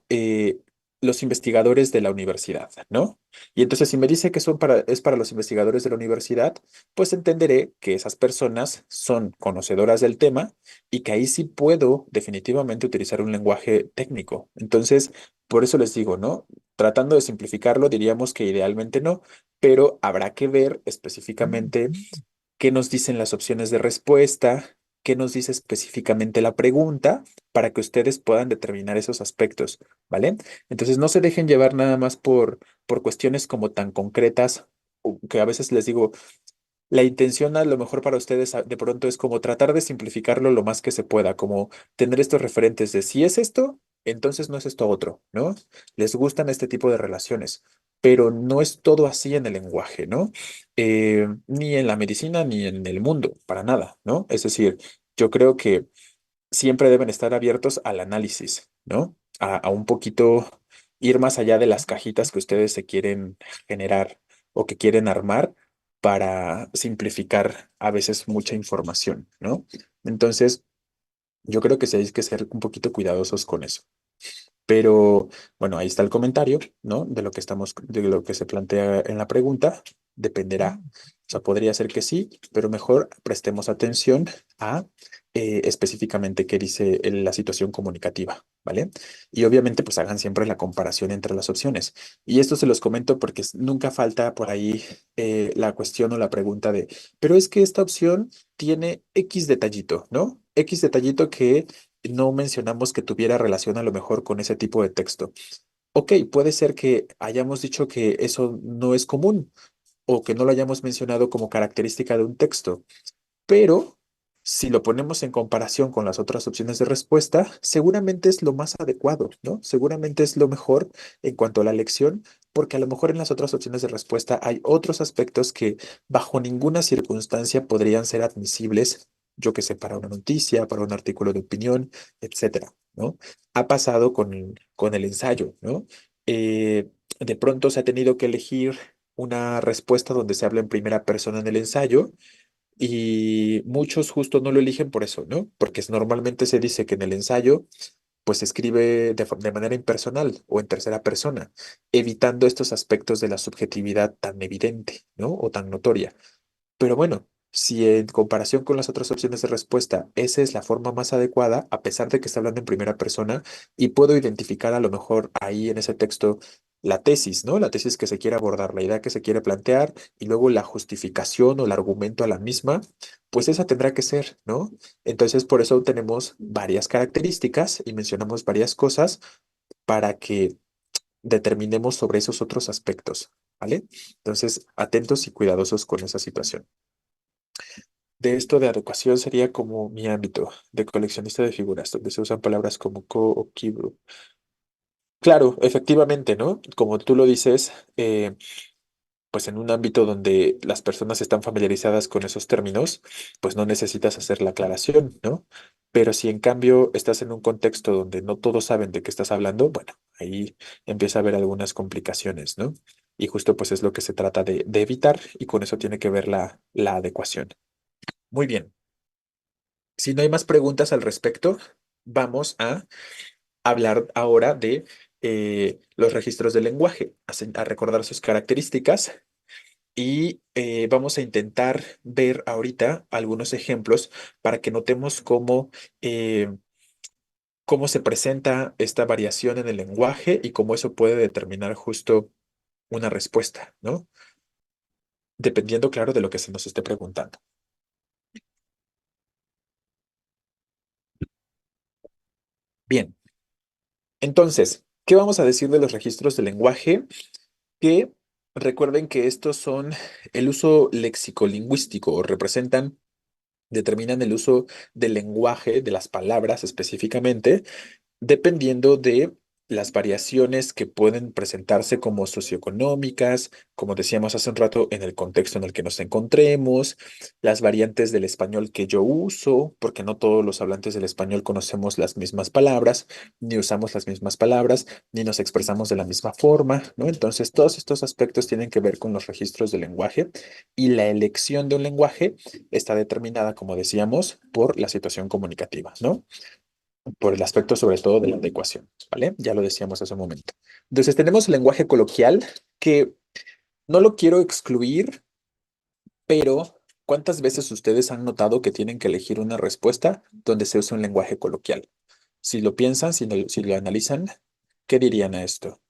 los investigadores de la universidad, ¿no? Y entonces si me dice que es para los investigadores de la universidad, pues entenderé que esas personas son conocedoras del tema y que ahí sí puedo definitivamente utilizar un lenguaje técnico. Entonces, por eso les digo, ¿no? Tratando de simplificarlo, diríamos que idealmente no, pero habrá que ver específicamente qué nos dicen las opciones de respuesta, qué nos dice específicamente la pregunta para que ustedes puedan determinar esos aspectos, ¿vale? Entonces no se dejen llevar nada más por cuestiones como tan concretas, o que a veces les digo, la intención a lo mejor para ustedes de pronto es como tratar de simplificarlo lo más que se pueda, como tener estos referentes de si es esto, entonces no es esto otro, ¿no? Les gustan este tipo de relaciones, pero no es todo así en el lenguaje, ¿no? Ni en la medicina ni en el mundo, para nada, ¿no? Es decir, yo creo que siempre deben estar abiertos al análisis, ¿no? A un poquito ir más allá de las cajitas que ustedes se quieren generar o que quieren armar para simplificar a veces mucha información, ¿no? Entonces, yo creo que sí hay que ser un poquito cuidadosos con eso. Pero bueno, ahí está el comentario, ¿no? De lo que se plantea en la pregunta. Dependerá. O sea, podría ser que sí, pero mejor prestemos atención a específicamente qué dice la situación comunicativa, ¿vale? Y obviamente, pues hagan siempre la comparación entre las opciones. Y esto se los comento porque nunca falta por ahí la cuestión o la pregunta de, pero es que esta opción tiene X detallito, ¿no? X detallito que no mencionamos que tuviera relación a lo mejor con ese tipo de texto. Ok, puede ser que hayamos dicho que eso no es común o que no lo hayamos mencionado como característica de un texto, pero si lo ponemos en comparación con las otras opciones de respuesta, seguramente es lo más adecuado, ¿no? Seguramente es lo mejor en cuanto a la lección, porque a lo mejor en las otras opciones de respuesta hay otros aspectos que bajo ninguna circunstancia podrían ser admisibles, yo que sé, para una noticia, para un artículo de opinión, etcétera, ¿no? Ha pasado con el ensayo, ¿no? De pronto se ha tenido que elegir una respuesta donde se habla en primera persona en el ensayo Y muchos justo no lo eligen por eso, ¿no? Porque normalmente se dice que en el ensayo pues se escribe de manera impersonal o en tercera persona, evitando estos aspectos de la subjetividad tan evidente, ¿no? O tan notoria. Pero bueno, si en comparación con las otras opciones de respuesta, esa es la forma más adecuada, a pesar de que está hablando en primera persona, y puedo identificar a lo mejor ahí en ese texto la tesis, ¿no? La tesis que se quiere abordar, la idea que se quiere plantear, y luego la justificación o el argumento a la misma, pues esa tendrá que ser, ¿no? Entonces, por eso tenemos varias características y mencionamos varias cosas para que determinemos sobre esos otros aspectos, ¿vale? Entonces, atentos y cuidadosos con esa situación. De esto de adecuación sería como mi ámbito de coleccionista de figuras, donde se usan palabras como ko o kibru. Claro, efectivamente, ¿no? Como tú lo dices, pues en un ámbito donde las personas están familiarizadas con esos términos, pues no necesitas hacer la aclaración, ¿no? Pero si en cambio estás en un contexto donde no todos saben de qué estás hablando, bueno, ahí empieza a haber algunas complicaciones, ¿no? Y justo pues es lo que se trata de evitar y con eso tiene que ver la adecuación. Muy bien. Si no hay más preguntas al respecto, vamos a hablar ahora de los registros del lenguaje, a recordar sus características y vamos a intentar ver ahorita algunos ejemplos para que notemos cómo se presenta esta variación en el lenguaje y cómo eso puede determinar justo una respuesta, ¿no? Dependiendo, claro, de lo que se nos esté preguntando. Bien, entonces, ¿qué vamos a decir de los registros del lenguaje? Que recuerden que estos son el uso léxico-lingüístico o representan, determinan el uso del lenguaje, de las palabras específicamente, dependiendo de las variaciones que pueden presentarse como socioeconómicas, como decíamos hace un rato, en el contexto en el que nos encontremos, las variantes del español que yo uso, porque no todos los hablantes del español conocemos las mismas palabras, ni usamos las mismas palabras, ni nos expresamos de la misma forma, ¿no? Entonces, todos estos aspectos tienen que ver con los registros del lenguaje y la elección de un lenguaje está determinada, como decíamos, por la situación comunicativa, ¿no? Por el aspecto sobre todo de la adecuación, ¿vale? Ya lo decíamos hace un momento. Entonces tenemos el lenguaje coloquial que no lo quiero excluir, pero ¿cuántas veces ustedes han notado que tienen que elegir una respuesta donde se usa un lenguaje coloquial? Si lo piensan, si lo analizan, ¿qué dirían a esto?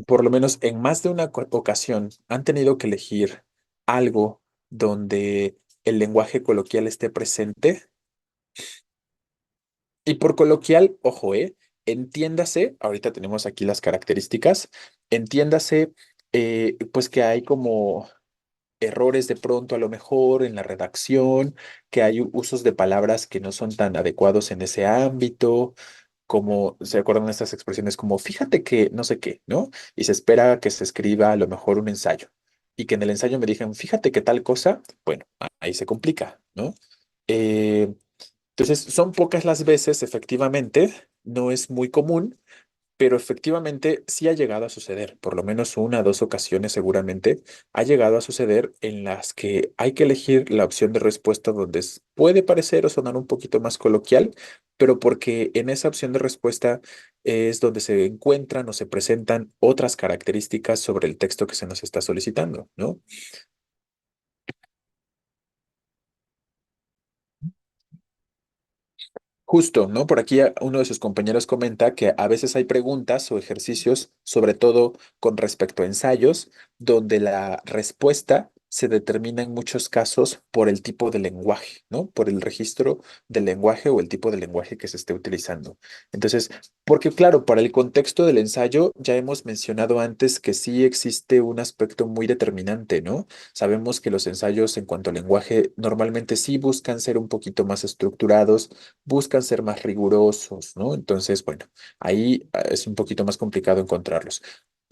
Por lo menos en más de una ocasión han tenido que elegir algo donde el lenguaje coloquial esté presente. Y por coloquial, ojo, entiéndase, ahorita tenemos aquí las características, entiéndase, pues que hay como errores de pronto a lo mejor en la redacción, que hay usos de palabras que no son tan adecuados en ese ámbito, como se acuerdan de estas expresiones como fíjate que no sé qué, ¿no? Y se espera que se escriba a lo mejor un ensayo y que en el ensayo me digan fíjate que tal cosa, bueno, ahí se complica, ¿no? Eh, entonces, son pocas las veces, efectivamente, no es muy común, pero efectivamente sí ha llegado a suceder, por lo menos una o dos ocasiones seguramente, ha llegado a suceder en las que hay que elegir la opción de respuesta donde puede parecer o sonar un poquito más coloquial, pero porque en esa opción de respuesta es donde se encuentran o se presentan otras características sobre el texto que se nos está solicitando, ¿no? Justo, ¿no? Por aquí uno de sus compañeros comenta que a veces hay preguntas o ejercicios, sobre todo con respecto a ensayos, donde la respuesta se determina en muchos casos por el tipo de lenguaje, ¿no? Por el registro del lenguaje o el tipo de lenguaje que se esté utilizando. Entonces, porque claro, para el contexto del ensayo ya hemos mencionado antes que sí existe un aspecto muy determinante, ¿no? Sabemos que los ensayos en cuanto al lenguaje normalmente sí buscan ser un poquito más estructurados, buscan ser más rigurosos, ¿no? Entonces, bueno, ahí es un poquito más complicado encontrarlos.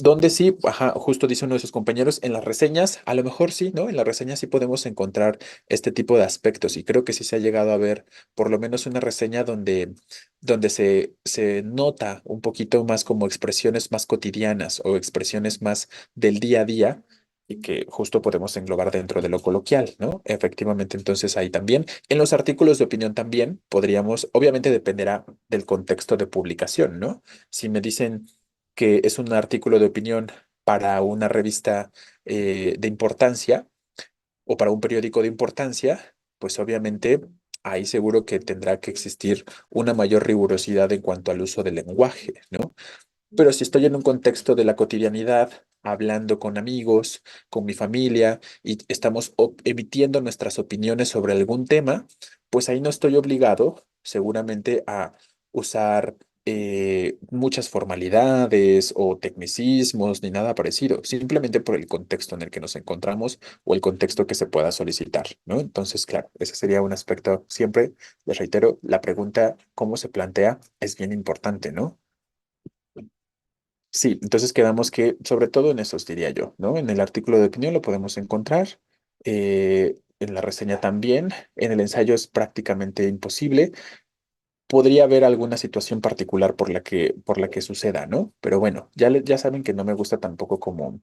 Donde sí, ajá, justo dice uno de sus compañeros, en las reseñas, a lo mejor sí, ¿no? En las reseñas sí podemos encontrar este tipo de aspectos y creo que sí se ha llegado a ver por lo menos una reseña donde se nota un poquito más como expresiones más cotidianas o expresiones más del día a día y que justo podemos englobar dentro de lo coloquial, ¿no? Efectivamente, entonces ahí también. En los artículos de opinión también podríamos, obviamente dependerá del contexto de publicación, ¿no? Si me dicen que es un artículo de opinión para una revista de importancia o para un periódico de importancia, pues obviamente ahí seguro que tendrá que existir una mayor rigurosidad en cuanto al uso del lenguaje, ¿no? Pero si estoy en un contexto de la cotidianidad, hablando con amigos, con mi familia, y estamos emitiendo nuestras opiniones sobre algún tema, pues ahí no estoy obligado seguramente a usar muchas formalidades o tecnicismos ni nada parecido, simplemente por el contexto en el que nos encontramos o el contexto que se pueda solicitar, ¿no? Entonces, claro, ese sería un aspecto siempre, les reitero, la pregunta, ¿cómo se plantea? Es bien importante, ¿no? Sí, entonces quedamos que, sobre todo en esos diría yo, ¿no? En el artículo de opinión lo podemos encontrar, en la reseña también, en el ensayo es prácticamente imposible. Podría haber alguna situación particular por la que suceda, ¿no? Pero bueno, ya saben que no me gusta tampoco como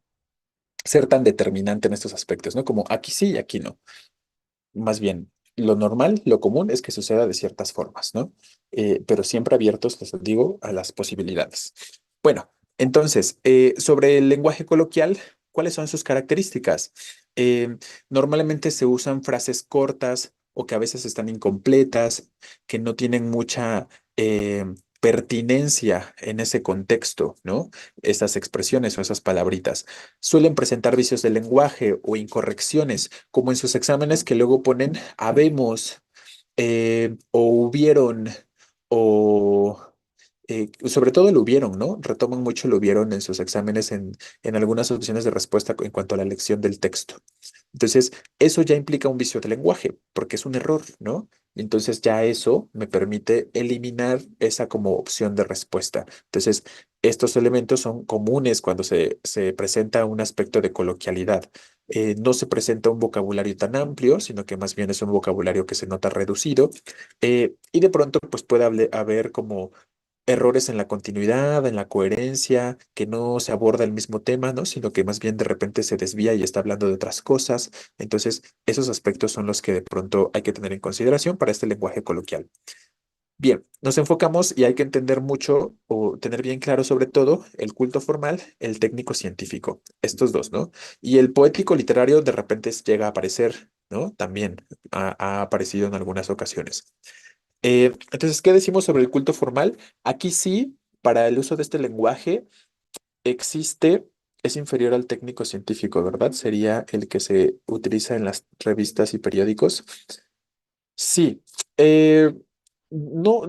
ser tan determinante en estos aspectos, ¿no? Como aquí sí y aquí no. Más bien, lo normal, lo común es que suceda de ciertas formas, ¿no? Pero siempre abiertos, les digo, a las posibilidades. Bueno, entonces, sobre el lenguaje coloquial, ¿cuáles son sus características? Eh, Normalmente se usan frases cortas o que a veces están incompletas, que no tienen mucha pertinencia en ese contexto, ¿no? Estas expresiones o esas palabritas. Suelen presentar vicios del lenguaje o incorrecciones como en sus exámenes que luego ponen habemos o hubieron o sobre todo el hubieron, ¿no? Retoman mucho el hubieron en sus exámenes en algunas opciones de respuesta en cuanto a la lección del texto. Entonces, eso ya implica un vicio de lenguaje, porque es un error, ¿no? Entonces ya eso me permite eliminar esa como opción de respuesta. Entonces, estos elementos son comunes cuando se presenta un aspecto de coloquialidad. No se presenta un vocabulario tan amplio, sino que más bien es un vocabulario que se nota reducido. Y de pronto, pues puede haber como errores en la continuidad, en la coherencia, que no se aborda el mismo tema, ¿no? Sino que más bien de repente se desvía y está hablando de otras cosas. Entonces, esos aspectos son los que de pronto hay que tener en consideración para este lenguaje coloquial. Bien, nos enfocamos y hay que entender mucho o tener bien claro sobre todo el culto formal, el técnico científico, estos dos, ¿no? Y el poético literario de repente llega a aparecer, ¿no? También ha aparecido en algunas ocasiones. Entonces, ¿qué decimos sobre el culto formal? Aquí sí, para el uso de este lenguaje, existe, es inferior al técnico científico, ¿verdad? Sería el que se utiliza en las revistas y periódicos. Sí, no,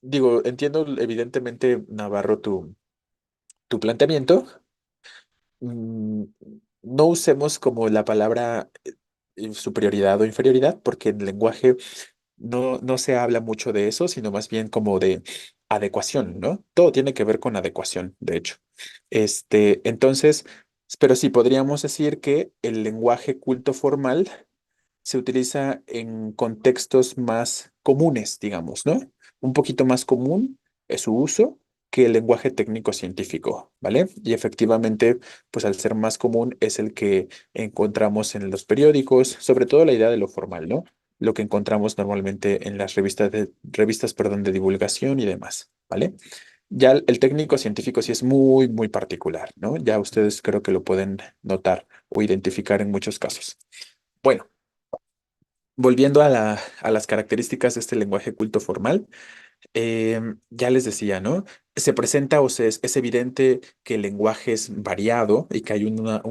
digo, entiendo evidentemente, Navarro, tu planteamiento. Mm, no usemos como la palabra superioridad o inferioridad, porque en el lenguaje no se habla mucho de eso, sino más bien como de adecuación, ¿no? Todo tiene que ver con adecuación, de hecho. Entonces, pero sí podríamos decir que el lenguaje culto formal se utiliza en contextos más comunes, digamos, ¿no? Un poquito más común es su uso que el lenguaje técnico científico, ¿vale? Y efectivamente, pues al ser más común es el que encontramos en los periódicos, sobre todo la idea de lo formal, ¿no? Lo que encontramos normalmente en las revistas, perdón, de divulgación y demás, ¿vale? Ya el técnico científico sí es muy, muy particular, ¿no? Ya ustedes creo que lo pueden notar o identificar en muchos casos. Bueno, volviendo a las características de este lenguaje culto formal, ya les decía, ¿no? Se presenta es evidente que el lenguaje es variado y que hay un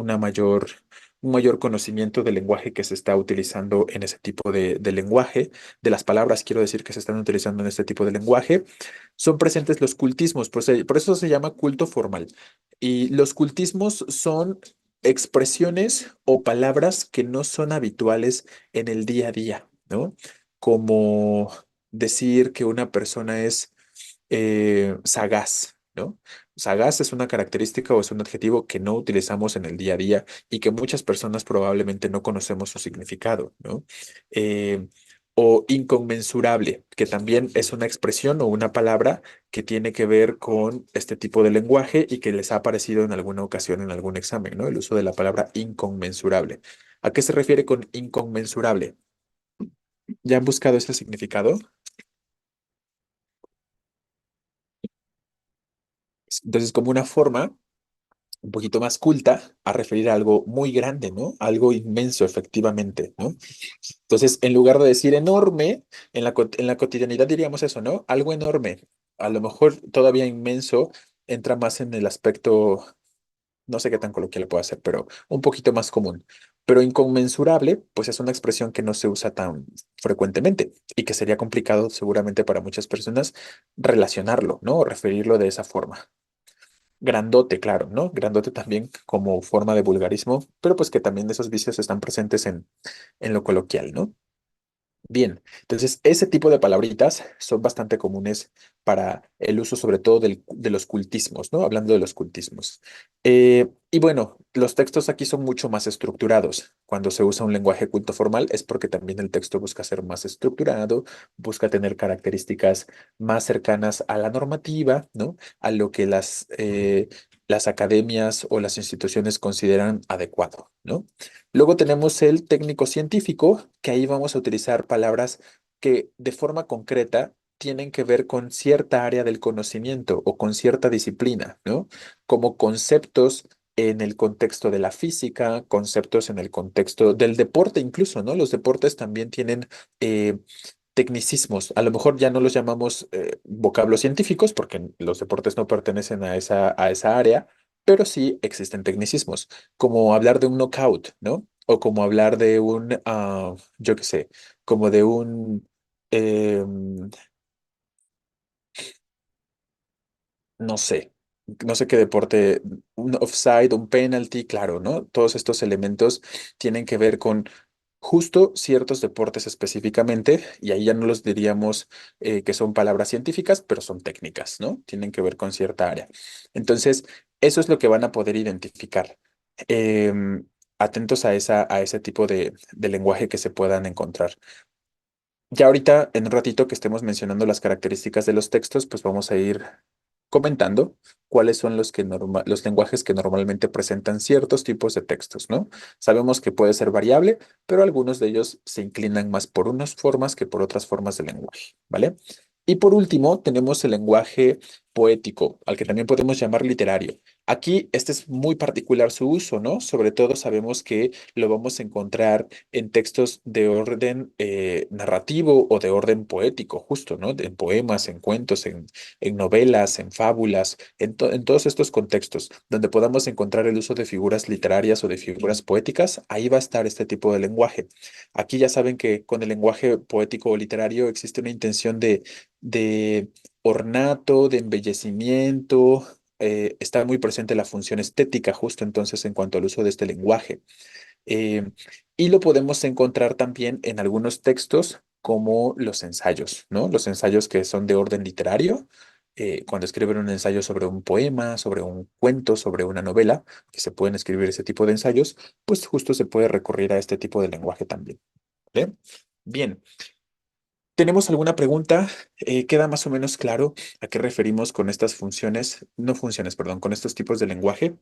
mayor conocimiento del lenguaje que se está utilizando en ese tipo de lenguaje, de las palabras, quiero decir, que se están utilizando en este tipo de lenguaje. Son presentes los cultismos, por eso se llama culto formal. Y los cultismos son expresiones o palabras que no son habituales en el día a día, ¿no? Como decir que una persona es sagaz, ¿no? Sagaz es una característica o es un adjetivo que no utilizamos en el día a día y que muchas personas probablemente no conocemos su significado, ¿no? Eh, O inconmensurable, que también es una expresión o una palabra que tiene que ver con este tipo de lenguaje y que les ha aparecido en alguna ocasión en algún examen, ¿no? El uso de la palabra inconmensurable. ¿A qué se refiere con inconmensurable? ¿Ya han buscado ese significado? Entonces, como una forma un poquito más culta a referir a algo muy grande, ¿no? Algo inmenso, efectivamente, ¿no? Entonces, en lugar de decir enorme, en la cotidianidad diríamos eso, ¿no? Algo enorme. A lo mejor todavía inmenso entra más en el aspecto, no sé qué tan coloquial puede ser, pero un poquito más común. Pero inconmensurable, pues es una expresión que no se usa tan frecuentemente y que sería complicado seguramente para muchas personas relacionarlo, ¿no? O referirlo de esa forma. Grandote, claro, ¿no? Grandote también como forma de vulgarismo, pero pues que también esos vicios están presentes en lo coloquial, ¿no? Bien, entonces ese tipo de palabritas son bastante comunes para el uso sobre todo de los cultismos, ¿no? Hablando de los cultismos. Y bueno, los textos aquí son mucho más estructurados. Cuando se usa un lenguaje culto formal es porque también el texto busca ser más estructurado, busca tener características más cercanas a la normativa, ¿no? A lo que las academias o las instituciones consideran adecuado, ¿no? Luego tenemos el técnico científico, que ahí vamos a utilizar palabras que de forma concreta tienen que ver con cierta área del conocimiento o con cierta disciplina, ¿no? Como conceptos en el contexto de la física, conceptos en el contexto del deporte incluso, ¿no? Los deportes también tienen tecnicismos. A lo mejor ya no los llamamos vocablos científicos porque los deportes no pertenecen a esa área, pero sí existen tecnicismos, como hablar de un knockout, ¿no? O como hablar de un, yo qué sé, como de un, em, no sé, no sé qué deporte, un offside, un penalty, claro, ¿no? Todos estos elementos tienen que ver con justo ciertos deportes específicamente, y ahí ya no los diríamos que son palabras científicas, pero son técnicas, ¿no? Tienen que ver con cierta área. Entonces, eso es lo que van a poder identificar. Em, Atentos a ese tipo de lenguaje que se puedan encontrar. Ya ahorita, en un ratito que estemos mencionando las características de los textos, pues vamos a ir comentando cuáles son los lenguajes que normalmente presentan ciertos tipos de textos, ¿no? Sabemos que puede ser variable, pero algunos de ellos se inclinan más por unas formas que por otras formas de lenguaje, ¿vale? Y por último, tenemos el lenguaje poético, al que también podemos llamar literario. Aquí este es muy particular su uso, ¿no? Sobre todo sabemos que lo vamos a encontrar en textos de orden narrativo o de orden poético, justo, ¿no? En poemas, en cuentos, en novelas, en fábulas, en todos estos contextos donde podamos encontrar el uso de figuras literarias o de figuras poéticas, ahí va a estar este tipo de lenguaje. Aquí ya saben que con el lenguaje poético o literario existe una intención de ornato, de embellecimiento. Está muy presente la función estética justo entonces en cuanto al uso de este lenguaje. Eh, y lo podemos encontrar también en algunos textos como los ensayos, ¿no? Los ensayos que son de orden literario, cuando escriben un ensayo sobre un poema, sobre un cuento, sobre una novela, que se pueden escribir ese tipo de ensayos, pues justo se puede recurrir a este tipo de lenguaje también. ¿Vale? Bien, ¿tenemos alguna pregunta? ¿Queda más o menos claro a qué referimos con estas funciones, no funciones, perdón, con estos tipos de lenguaje?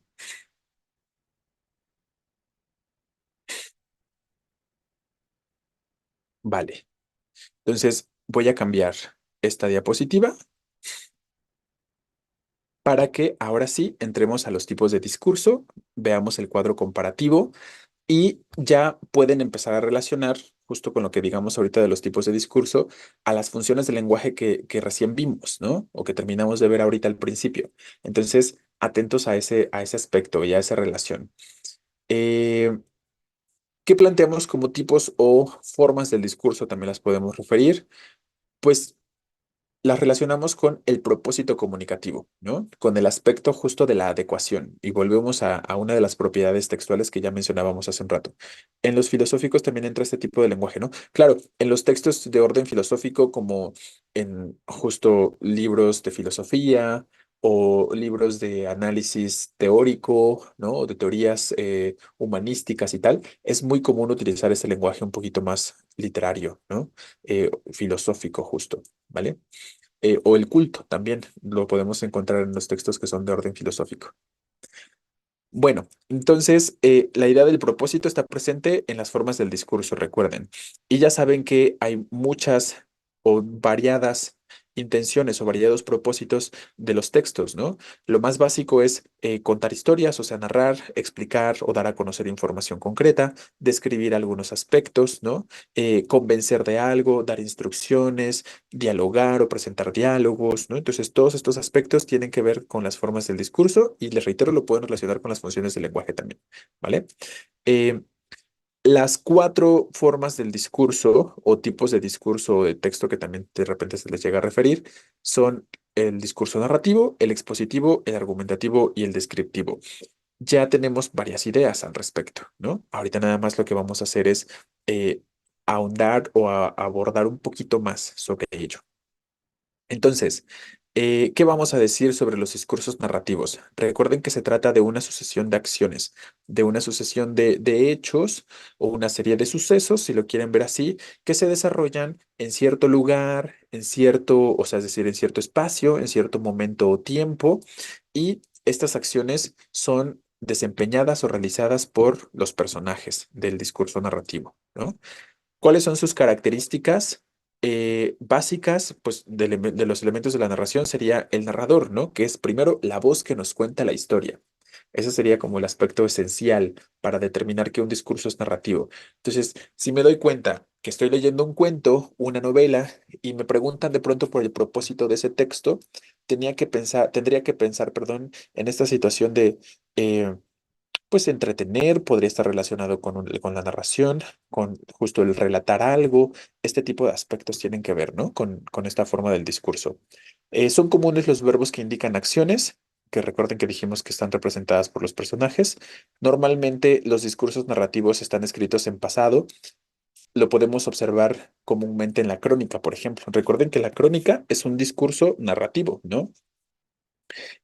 Vale. Entonces, voy a cambiar esta diapositiva para que ahora sí entremos a los tipos de discurso, veamos el cuadro comparativo y ya pueden empezar a relacionar, justo con lo que digamos ahorita de los tipos de discurso, a las funciones del lenguaje que recién vimos, ¿no? O que terminamos de ver ahorita al principio. Entonces, atentos a ese aspecto y a esa relación. Eh, ¿Qué planteamos como tipos o formas del discurso? También las podemos referir. Pues las relacionamos con el propósito comunicativo, ¿no? Con el aspecto justo de la adecuación. Y volvemos a una de las propiedades textuales que ya mencionábamos hace un rato. En los filosóficos también entra este tipo de lenguaje, ¿no? Claro, en los textos de orden filosófico, como en justo libros de filosofía o libros de análisis teórico, ¿no? O de teorías humanísticas y tal, es muy común utilizar ese lenguaje un poquito más literario, ¿no? Filosófico justo, ¿vale? O el culto también lo podemos encontrar en los textos que son de orden filosófico. Bueno, entonces la idea del propósito está presente en las formas del discurso, recuerden. Y ya saben que hay muchas o variadas intenciones o variados propósitos de los textos, ¿no? Lo más básico es contar historias, o sea, narrar, explicar o dar a conocer información concreta, describir algunos aspectos, ¿no? Convencer de algo, dar instrucciones, dialogar o presentar diálogos, ¿no? Entonces, todos estos aspectos tienen que ver con las formas del discurso y les reitero, lo pueden relacionar con las funciones del lenguaje también, ¿vale? Eh, las cuatro formas del discurso o tipos de discurso o de texto que también de repente se les llega a referir son el discurso narrativo, el expositivo, el argumentativo y el descriptivo. Ya tenemos varias ideas al respecto, ¿no? Ahorita nada más lo que vamos a hacer es ahondar o abordar un poquito más sobre ello. Entonces, ¿qué vamos a decir sobre los discursos narrativos? Recuerden que se trata de una sucesión de acciones, de una sucesión de hechos o una serie de sucesos, si lo quieren ver así, que se desarrollan en cierto lugar, en cierto, o sea, es decir, en cierto espacio, en cierto momento o tiempo, y estas acciones son desempeñadas o realizadas por los personajes del discurso narrativo, ¿no? ¿Cuáles son sus características básicas? Pues de los elementos de la narración sería el narrador, ¿no? Que es primero la voz que nos cuenta la historia. Ese sería como el aspecto esencial para determinar que un discurso es narrativo. Entonces, si me doy cuenta que estoy leyendo un cuento, una novela, y me preguntan de pronto por el propósito de ese texto, tendría que pensar, perdón, en esta situación de pues entretener, podría estar relacionado con la narración, con justo el relatar algo. Este tipo de aspectos tienen que ver, ¿no? Con esta forma del discurso. Son comunes los verbos que indican acciones, que recuerden que dijimos que están representadas por los personajes. Normalmente los discursos narrativos están escritos en pasado. Lo podemos observar comúnmente en la crónica, por ejemplo. Recuerden que la crónica es un discurso narrativo, ¿no?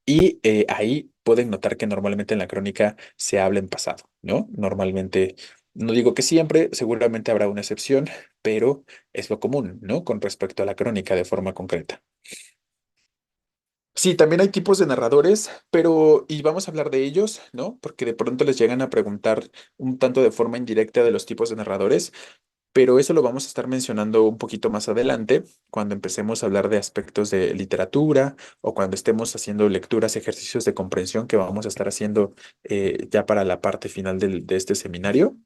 Y ahí pueden notar que normalmente en la crónica se habla en pasado, ¿no? Normalmente, no digo que siempre, seguramente habrá una excepción, pero es lo común, ¿no? Con respecto a la crónica de forma concreta. Sí, también hay tipos de narradores, pero, y vamos a hablar de ellos, ¿no? Porque de pronto les llegan a preguntar un tanto de forma indirecta de los tipos de narradores. Pero eso lo vamos a estar mencionando un poquito más adelante, cuando empecemos a hablar de aspectos de literatura o cuando estemos haciendo lecturas, ejercicios de comprensión que vamos a estar haciendo ya para la parte final de este seminario.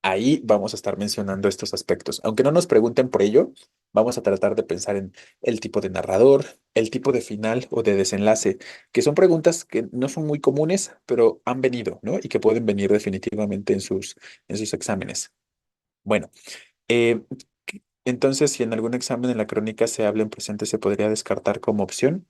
Ahí vamos a estar mencionando estos aspectos. Aunque no nos pregunten por ello, vamos a tratar de pensar en el tipo de narrador, el tipo de final o de desenlace, que son preguntas que no son muy comunes, pero han venido, ¿no? Y que pueden venir definitivamente en sus exámenes. Bueno. Eh, entonces, si en algún examen en la crónica se habla en presente, se podría descartar como opción.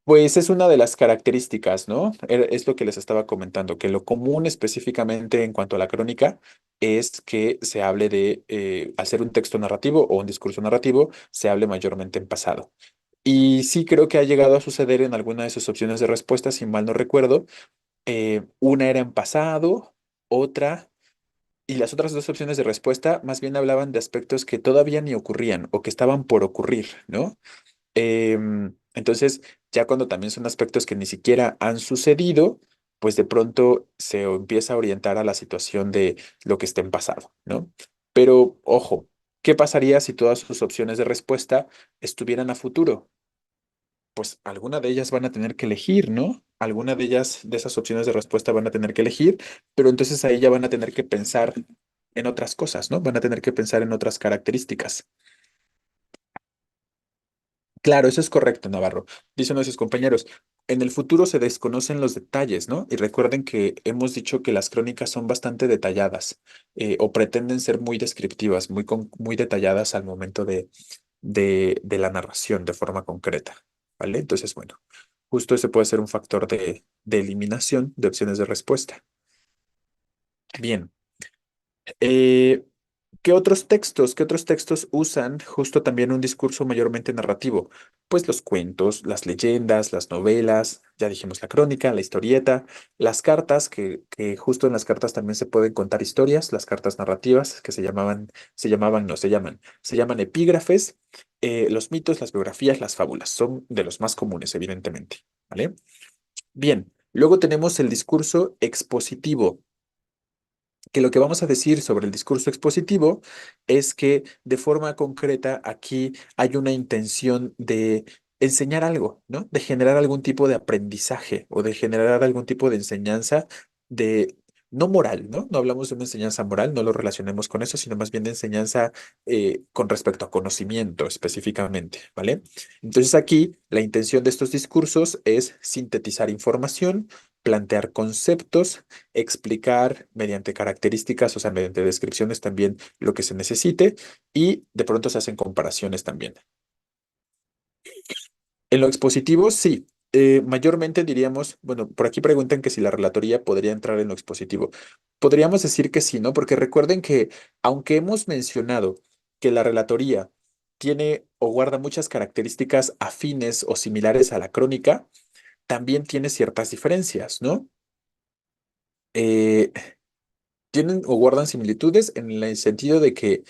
Pues es una de las características, ¿no? Es lo que les estaba comentando, que lo común específicamente en cuanto a la crónica es que se hable de, hacer un texto narrativo o un discurso narrativo, se hable mayormente en pasado. Y sí creo que ha llegado a suceder en alguna de sus opciones de respuesta, si mal no recuerdo. Una era en pasado, otra. Y las otras dos opciones de respuesta más bien hablaban de aspectos que todavía ni ocurrían o que estaban por ocurrir, ¿no? Entonces, ya cuando también son aspectos que ni siquiera han sucedido, pues de pronto se empieza a orientar a la situación de lo que está en pasado, ¿no? Pero ojo, ¿qué pasaría si todas sus opciones de respuesta estuvieran a futuro? Pues alguna de ellas van a tener que elegir, ¿no? Alguna de ellas, de esas opciones de respuesta van a tener que elegir, pero entonces ahí ya van a tener que pensar en otras cosas, ¿no? Van a tener que pensar en otras características. Claro, eso es correcto, Navarro. Dicen nuestros compañeros, en el futuro se desconocen los detalles, ¿no? Y recuerden que hemos dicho que las crónicas son bastante detalladas o pretenden ser muy descriptivas, muy detalladas al momento de la narración de forma concreta, ¿vale? Entonces, bueno, justo ese puede ser un factor de eliminación de opciones de respuesta. Bien, eh, qué otros textos usan justo también un discurso mayormente narrativo? pues los cuentos, las leyendas, las novelas, ya dijimos la crónica, la historieta, las cartas, que justo en las cartas también se pueden contar historias, las cartas narrativas que se llaman epígrafes, los mitos, las biografías, las fábulas, son de los más comunes, evidentemente, ¿vale? Bien, luego tenemos el discurso expositivo, que lo que vamos a decir sobre el discurso expositivo es que de forma concreta aquí hay una intención de enseñar algo, ¿no? De generar algún tipo de aprendizaje o de generar algún tipo de enseñanza de, no moral, ¿no? No hablamos de una enseñanza moral, no lo relacionemos con eso, sino más bien de enseñanza con respecto a conocimiento específicamente, ¿vale? Entonces aquí la intención de estos discursos es sintetizar información, plantear conceptos, explicar mediante características, o sea, mediante descripciones también lo que se necesite y de pronto se hacen comparaciones también. En lo expositivo, sí. Mayormente diríamos, bueno, por aquí preguntan que si la relatoría podría entrar en lo expositivo. Podríamos decir que sí, ¿no? Porque recuerden que aunque hemos mencionado que la relatoría tiene o guarda muchas características afines o similares a la crónica, también tiene ciertas diferencias, ¿no? Eh, tienen o guardan similitudes en el sentido de que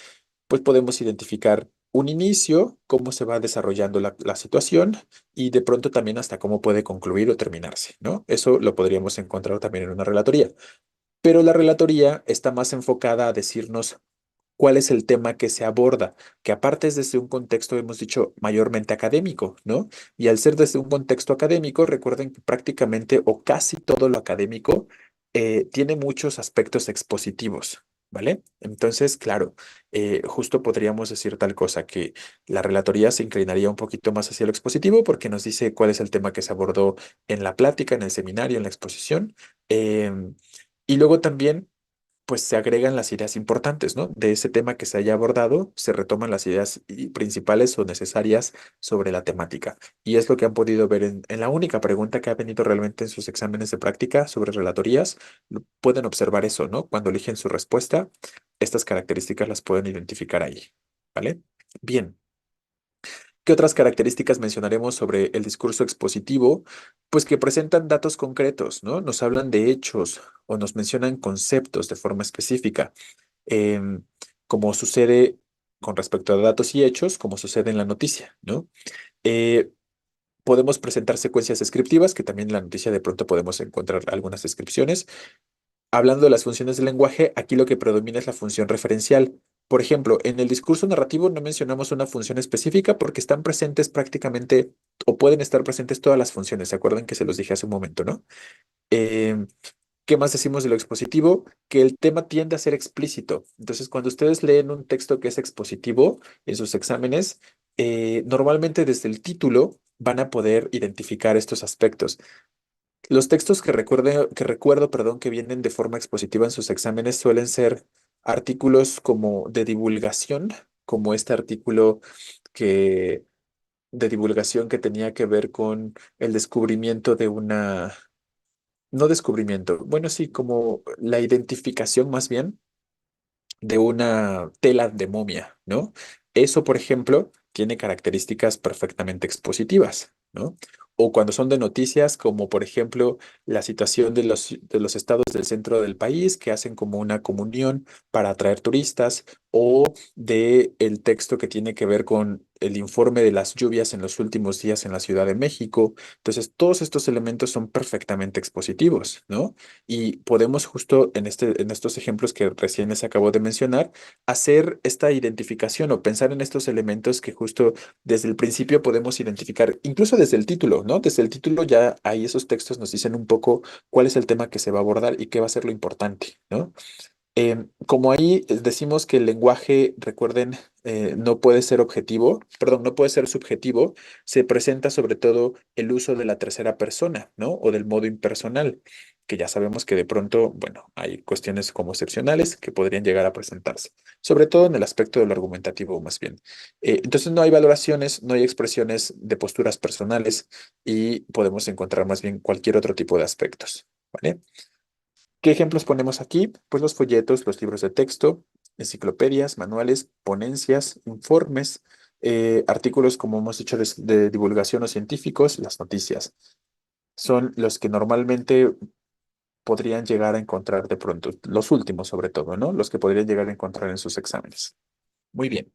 pues podemos identificar un inicio, cómo se va desarrollando la situación y de pronto también hasta cómo puede concluir o terminarse, ¿no? Eso lo podríamos encontrar también en una relatoría. Pero la relatoría está más enfocada a decirnos cuál es el tema que se aborda, que aparte es desde un contexto, hemos dicho, mayormente académico, ¿no? Y al ser desde un contexto académico, recuerden que prácticamente o casi todo lo académico tiene muchos aspectos expositivos, ¿vale? Entonces, claro, justo podríamos decir tal cosa, que la relatoría se inclinaría un poquito más hacia lo expositivo porque nos dice cuál es el tema que se abordó en la plática, en el seminario, en la exposición. Y luego también pues se agregan las ideas importantes, ¿no? De ese tema que se haya abordado, se retoman las ideas principales o necesarias sobre la temática. Y es lo que han podido ver en la única pregunta que ha venido realmente en sus exámenes de práctica sobre relatorías. Pueden observar eso, ¿no? Cuando eligen su respuesta, estas características las pueden identificar ahí, ¿vale? Bien. ¿Qué otras características mencionaremos sobre el discurso expositivo? Pues que presentan datos concretos, ¿no? Nos hablan de hechos o nos mencionan conceptos de forma específica, em, como sucede con respecto a datos y hechos, como sucede en la noticia, ¿no? Eh, Podemos presentar secuencias descriptivas, que también en la noticia de pronto podemos encontrar algunas descripciones. Hablando de las funciones del lenguaje, aquí lo que predomina es la función referencial. Por ejemplo, en el discurso narrativo no mencionamos una función específica porque están presentes prácticamente o pueden estar presentes todas las funciones. ¿Se acuerdan que se los dije hace un momento, no? Em, ¿Qué más decimos de lo expositivo? Que el tema tiende a ser explícito. Entonces, cuando ustedes leen un texto que es expositivo en sus exámenes, normalmente desde el título van a poder identificar estos aspectos. Los textos que recuerdo, perdón, que vienen de forma expositiva en sus exámenes suelen ser artículos como de divulgación, como este artículo que, de divulgación que tenía que ver con el descubrimiento de una, no descubrimiento, bueno, sí, como la identificación más bien de una tela de momia, ¿no? Eso, por ejemplo, tiene características perfectamente expositivas, ¿no? O cuando son de noticias, como por ejemplo la situación de los estados del centro del país que hacen como una comunión para atraer turistas, o de el texto que tiene que ver con el informe de las lluvias en los últimos días en la Ciudad de México. Entonces, todos estos elementos son perfectamente expositivos, ¿no? Y podemos justo en estos ejemplos que recién les acabo de mencionar, hacer esta identificación o pensar en estos elementos que justo desde el principio podemos identificar, incluso desde el título, ¿no? Desde el título ya ahí esos textos nos dicen un poco cuál es el tema que se va a abordar y qué va a ser lo importante, ¿no? Como ahí decimos que el lenguaje, recuerden, no puede ser objetivo, perdón, no puede ser subjetivo, se presenta sobre todo el uso de la tercera persona, ¿no? O del modo impersonal, que ya sabemos que de pronto, bueno, hay cuestiones como excepcionales que podrían llegar a presentarse, sobre todo en el aspecto de lo argumentativo más bien. Entonces no hay valoraciones, no hay expresiones de posturas personales y podemos encontrar más bien cualquier otro tipo de aspectos, ¿vale? ¿Qué ejemplos ponemos aquí? Pues los folletos, los libros de texto, enciclopedias, manuales, ponencias, informes. Artículos, como hemos dicho, de divulgación o científicos, las noticias. Son los que normalmente podrían llegar a encontrar de pronto, los últimos sobre todo, ¿no? Los que podrían llegar a encontrar en sus exámenes. Muy bien.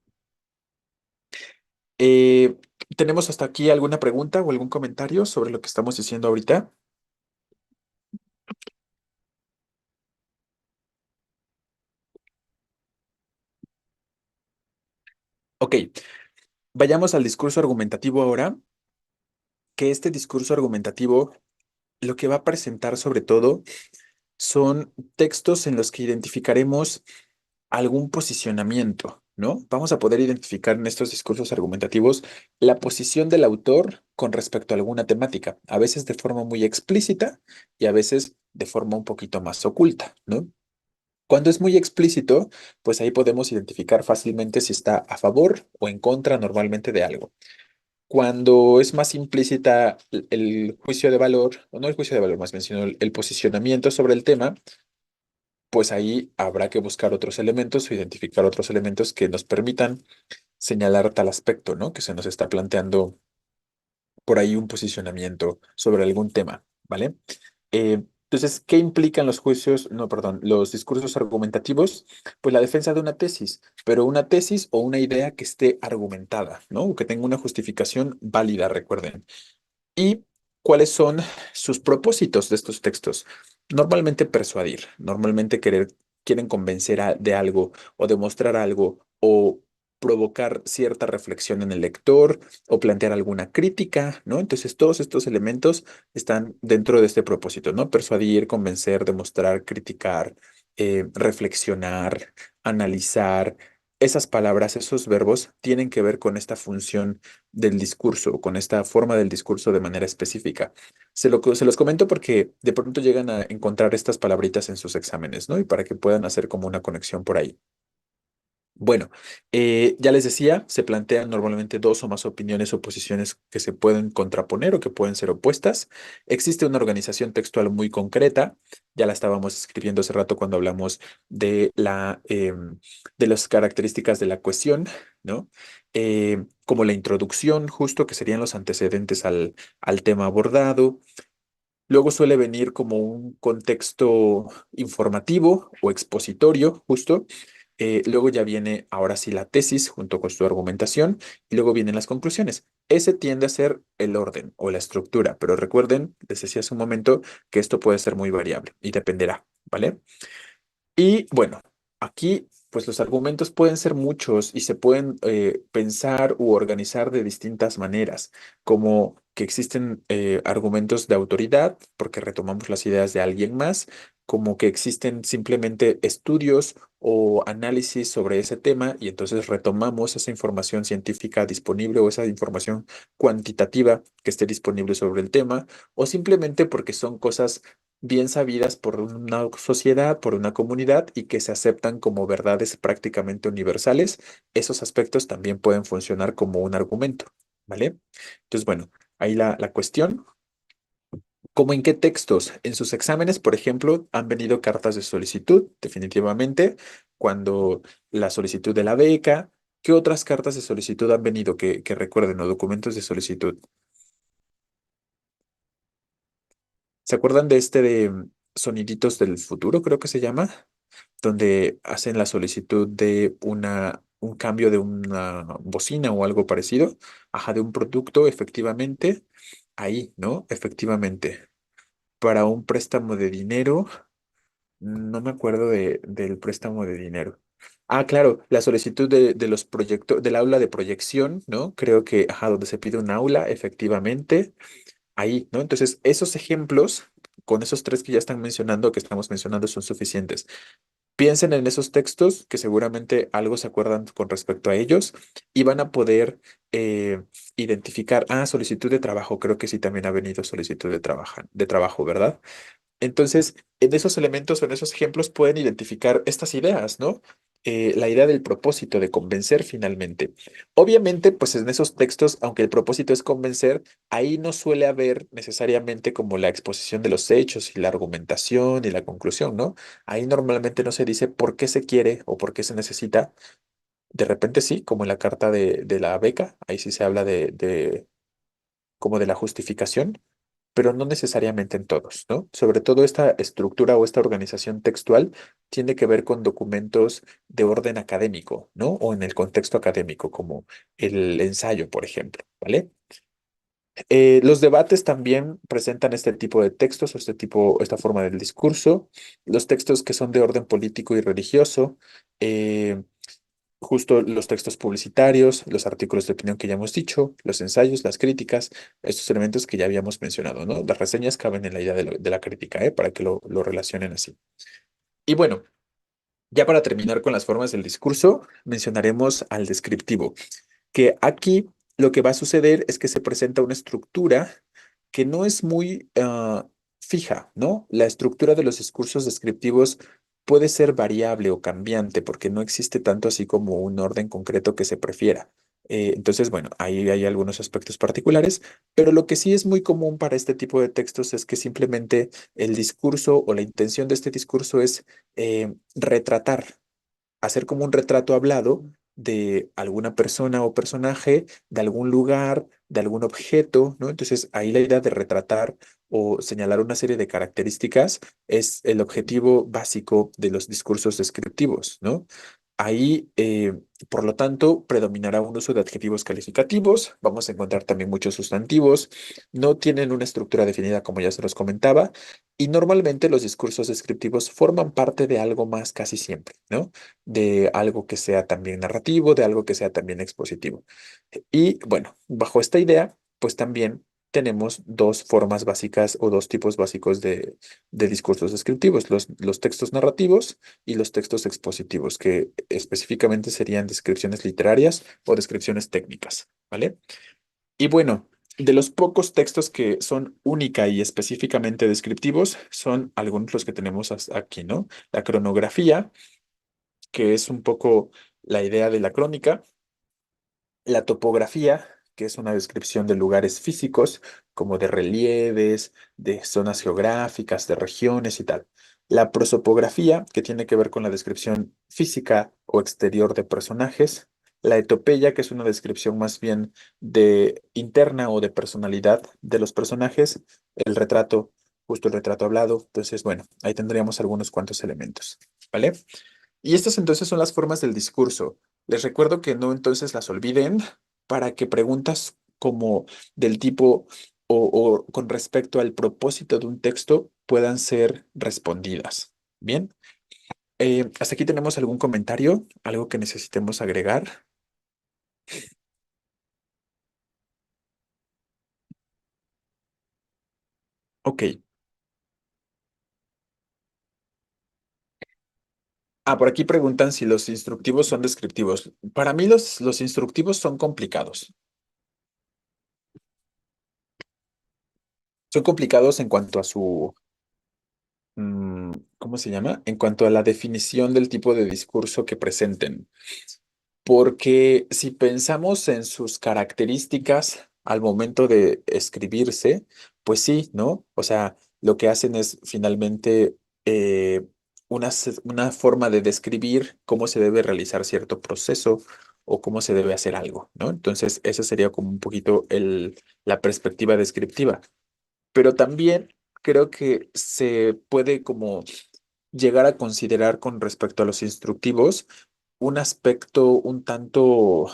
Eh, ¿Tenemos hasta aquí alguna pregunta o algún comentario sobre lo que estamos diciendo ahorita? Ok, vayamos al discurso argumentativo ahora, que este discurso argumentativo lo que va a presentar sobre todo son textos en los que identificaremos algún posicionamiento, ¿no? Vamos a poder identificar en estos discursos argumentativos la posición del autor con respecto a alguna temática, a veces de forma muy explícita y a veces de forma un poquito más oculta, ¿no? Cuando es muy explícito, pues ahí podemos identificar fácilmente si está a favor o en contra normalmente de algo. Cuando es más implícita el juicio de valor, o no el juicio de valor más bien, sino el posicionamiento sobre el tema, pues ahí habrá que buscar otros elementos o identificar otros elementos que nos permitan señalar tal aspecto, ¿no? Que se nos está planteando por ahí un posicionamiento sobre algún tema, ¿vale? Entonces, ¿qué implican los juicios, no, perdón, los discursos argumentativos? Pues la defensa de una tesis, pero una tesis o una idea que esté argumentada, ¿no? O que tenga una justificación válida, recuerden. ¿Y cuáles son sus propósitos de estos textos? Normalmente persuadir, normalmente quieren convencer de algo o demostrar algo o provocar cierta reflexión en el lector o plantear alguna crítica, ¿no? Entonces todos estos elementos están dentro de este propósito, ¿no? Persuadir, convencer, demostrar, criticar, reflexionar, analizar. Esas palabras, esos verbos tienen que ver con esta función del discurso, con esta forma del discurso de manera específica. Se los comento porque de pronto llegan a encontrar estas palabritas en sus exámenes, ¿no? Y para que puedan hacer como una conexión por ahí. Bueno, ya les decía, se plantean normalmente dos o más opiniones o posiciones que se pueden contraponer o que pueden ser opuestas. Existe una organización textual muy concreta, ya la estábamos escribiendo hace rato cuando hablamos de de las características de la cuestión, ¿no? Como la introducción, justo que serían los antecedentes al tema abordado. Luego suele venir como un contexto informativo o expositorio, justo. Luego ya viene ahora sí la tesis junto con su argumentación y luego vienen las conclusiones. Ese tiende a ser el orden o la estructura, pero recuerden, les decía hace un momento que esto puede ser muy variable y dependerá, ¿vale? Y bueno, aquí pues los argumentos pueden ser muchos y se pueden pensar u organizar de distintas maneras, como que existen argumentos de autoridad, porque retomamos las ideas de alguien más, como que existen simplemente estudios o análisis sobre ese tema y entonces retomamos esa información científica disponible o esa información cuantitativa que esté disponible sobre el tema, o simplemente porque son cosas bien sabidas por una sociedad, por una comunidad y que se aceptan como verdades prácticamente universales, esos aspectos también pueden funcionar como un argumento, ¿vale? Entonces, bueno, ahí la cuestión, ¿cómo en qué textos? En sus exámenes, por ejemplo, han venido cartas de solicitud, definitivamente, cuando la solicitud de la beca, ¿qué otras cartas de solicitud han venido que recuerden o documentos de solicitud? ¿Se acuerdan de este de Soniditos del Futuro, creo que se llama? Donde hacen la solicitud de un cambio de una bocina o algo parecido, ajá, de un producto, efectivamente, ahí, ¿no? Efectivamente, para un préstamo de dinero, no me acuerdo del préstamo de dinero. Ah, claro, la solicitud de los proyectos, del aula de proyección, ¿no? Creo que, ajá, donde se pide un aula, efectivamente, ahí, ¿no? Entonces, esos ejemplos, con esos tres que ya están mencionando, que estamos mencionando, son suficientes. Piensen en esos textos que seguramente algo se acuerdan con respecto a ellos y van a poder identificar, solicitud de trabajo, creo que sí también ha venido solicitud de trabajo, ¿verdad? Entonces, en esos elementos o en esos ejemplos pueden identificar estas ideas, ¿no? La idea del propósito, de convencer finalmente. Obviamente, pues en esos textos, aunque el propósito es convencer, ahí no suele haber necesariamente como la exposición de los hechos y la argumentación y la conclusión, ¿no? Ahí normalmente no se dice por qué se quiere o por qué se necesita, De repente sí, como en la carta de la beca, ahí sí se habla como de la justificación, pero no necesariamente en todos, ¿no? Sobre todo esta estructura o esta organización textual tiene que ver con documentos de orden académico, ¿no? O en el contexto académico, como el ensayo, por ejemplo, ¿vale? Los debates también presentan este tipo de textos o esta forma del discurso. Los textos que son de orden político y religioso, eh, justo los textos publicitarios, los artículos de opinión que ya hemos dicho, los ensayos, las críticas, estos elementos que ya habíamos mencionado, ¿no? Las reseñas caben en la idea de la crítica, ¿eh? Para que lo relacionen así. Y bueno, ya para terminar con las formas del discurso, mencionaremos al descriptivo, que aquí lo que va a suceder es que se presenta una estructura que no es muy fija, ¿no? La estructura de los discursos descriptivos puede ser variable o cambiante porque no existe tanto así como un orden concreto que se prefiera. Entonces, bueno, ahí hay algunos aspectos particulares, pero lo que sí es muy común para este tipo de textos es que simplemente el discurso o la intención de este discurso es retratar, hacer como un retrato hablado de alguna persona o personaje, de algún lugar, de algún objeto, ¿no? Entonces, ahí la idea de retratar o señalar una serie de características es el objetivo básico de los discursos descriptivos, ¿no? Ahí, por lo tanto, predominará un uso de adjetivos calificativos. Vamos a encontrar también muchos sustantivos. No tienen una estructura definida, como ya se los comentaba, y normalmente los discursos descriptivos forman parte de algo más casi siempre, ¿no? De algo que sea también narrativo, de algo que sea también expositivo. Y bueno, bajo esta idea, pues también tenemos dos formas básicas o dos tipos básicos de discursos descriptivos, los textos narrativos y los textos expositivos, que específicamente serían descripciones literarias o descripciones técnicas, ¿vale? Y bueno, de los pocos textos que son única y específicamente descriptivos, son algunos los que tenemos aquí, ¿no? La cronografía, que es un poco la idea de la crónica, la topografía, que es una descripción de lugares físicos, como de relieves, de zonas geográficas, de regiones y tal. La prosopografía, que tiene que ver con la descripción física o exterior de personajes. La etopeya, que es una descripción más bien de interna o de personalidad de los personajes. El retrato, justo el retrato hablado. Entonces, bueno, ahí tendríamos algunos cuantos elementos, ¿vale? Y estas entonces son las formas del discurso. Les recuerdo que no entonces las olviden para que preguntas como del tipo o con respecto al propósito de un texto puedan ser respondidas. Bien, hasta aquí tenemos algún comentario, algo que necesitemos agregar. Ok. Ah, por aquí preguntan si los instructivos son descriptivos. Para mí los instructivos son complicados. Son complicados en cuanto a su ¿cómo se llama? En cuanto a la definición del tipo de discurso que presenten. Porque si pensamos en sus características al momento de escribirse, pues sí, ¿no? O sea, lo que hacen es finalmente una forma de describir cómo se debe realizar cierto proceso o cómo se debe hacer algo, ¿no? Entonces, esa sería como un poquito la perspectiva descriptiva, pero también creo que se puede como llegar a considerar con respecto a los instructivos un aspecto un tanto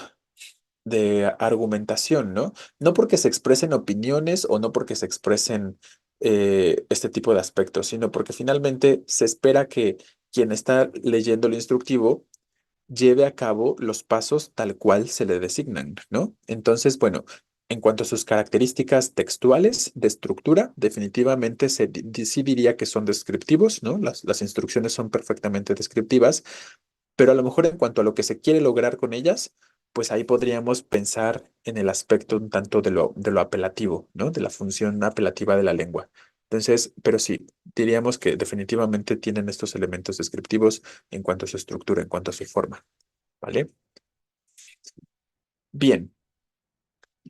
de argumentación, ¿no? No porque se expresen opiniones o no porque se expresen este tipo de aspectos, sino porque finalmente se espera que quien está leyendo el instructivo lleve a cabo los pasos tal cual se le designan, ¿no? Entonces, bueno, en cuanto a sus características textuales de estructura, definitivamente sí diría que son descriptivos, ¿no? Las instrucciones son perfectamente descriptivas, pero a lo mejor en cuanto a lo que se quiere lograr con ellas, pues ahí podríamos pensar en el aspecto un tanto de lo apelativo, ¿no? De la función apelativa de la lengua. Entonces, pero sí, diríamos que definitivamente tienen estos elementos descriptivos en cuanto a su estructura, en cuanto a su forma, ¿vale? Bien,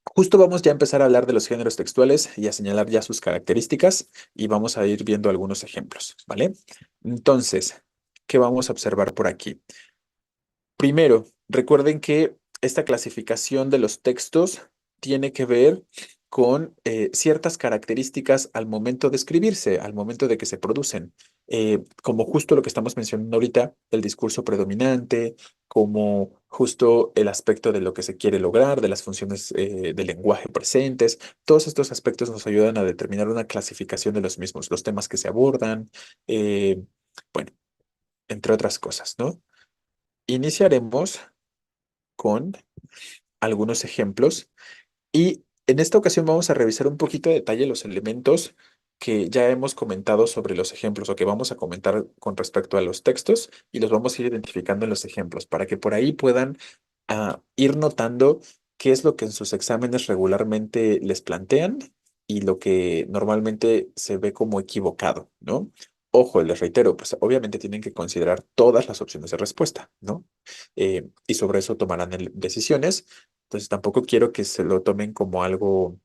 justo vamos ya a empezar a hablar de los géneros textuales y a señalar ya sus características y vamos a ir viendo algunos ejemplos, ¿vale? Entonces, ¿qué vamos a observar por aquí? Primero, recuerden que esta clasificación de los textos tiene que ver con ciertas características al momento de escribirse, al momento de que se producen, como justo lo que estamos mencionando ahorita, el discurso predominante, como justo el aspecto de lo que se quiere lograr, de las funciones del lenguaje presentes. Todos estos aspectos nos ayudan a determinar una clasificación de los mismos, los temas que se abordan, eh, bueno, entre otras cosas, ¿no? Iniciaremos con algunos ejemplos y en esta ocasión vamos a revisar un poquito de detalle los elementos que ya hemos comentado sobre los ejemplos o que vamos a comentar con respecto a los textos y los vamos a ir identificando en los ejemplos para que por ahí puedan ir notando qué es lo que en sus exámenes regularmente les plantean y lo que normalmente se ve como equivocado, ¿no? Ojo, les reitero, pues obviamente tienen que considerar todas las opciones de respuesta, ¿no? Y sobre eso tomarán decisiones. Entonces tampoco quiero que se lo tomen como algo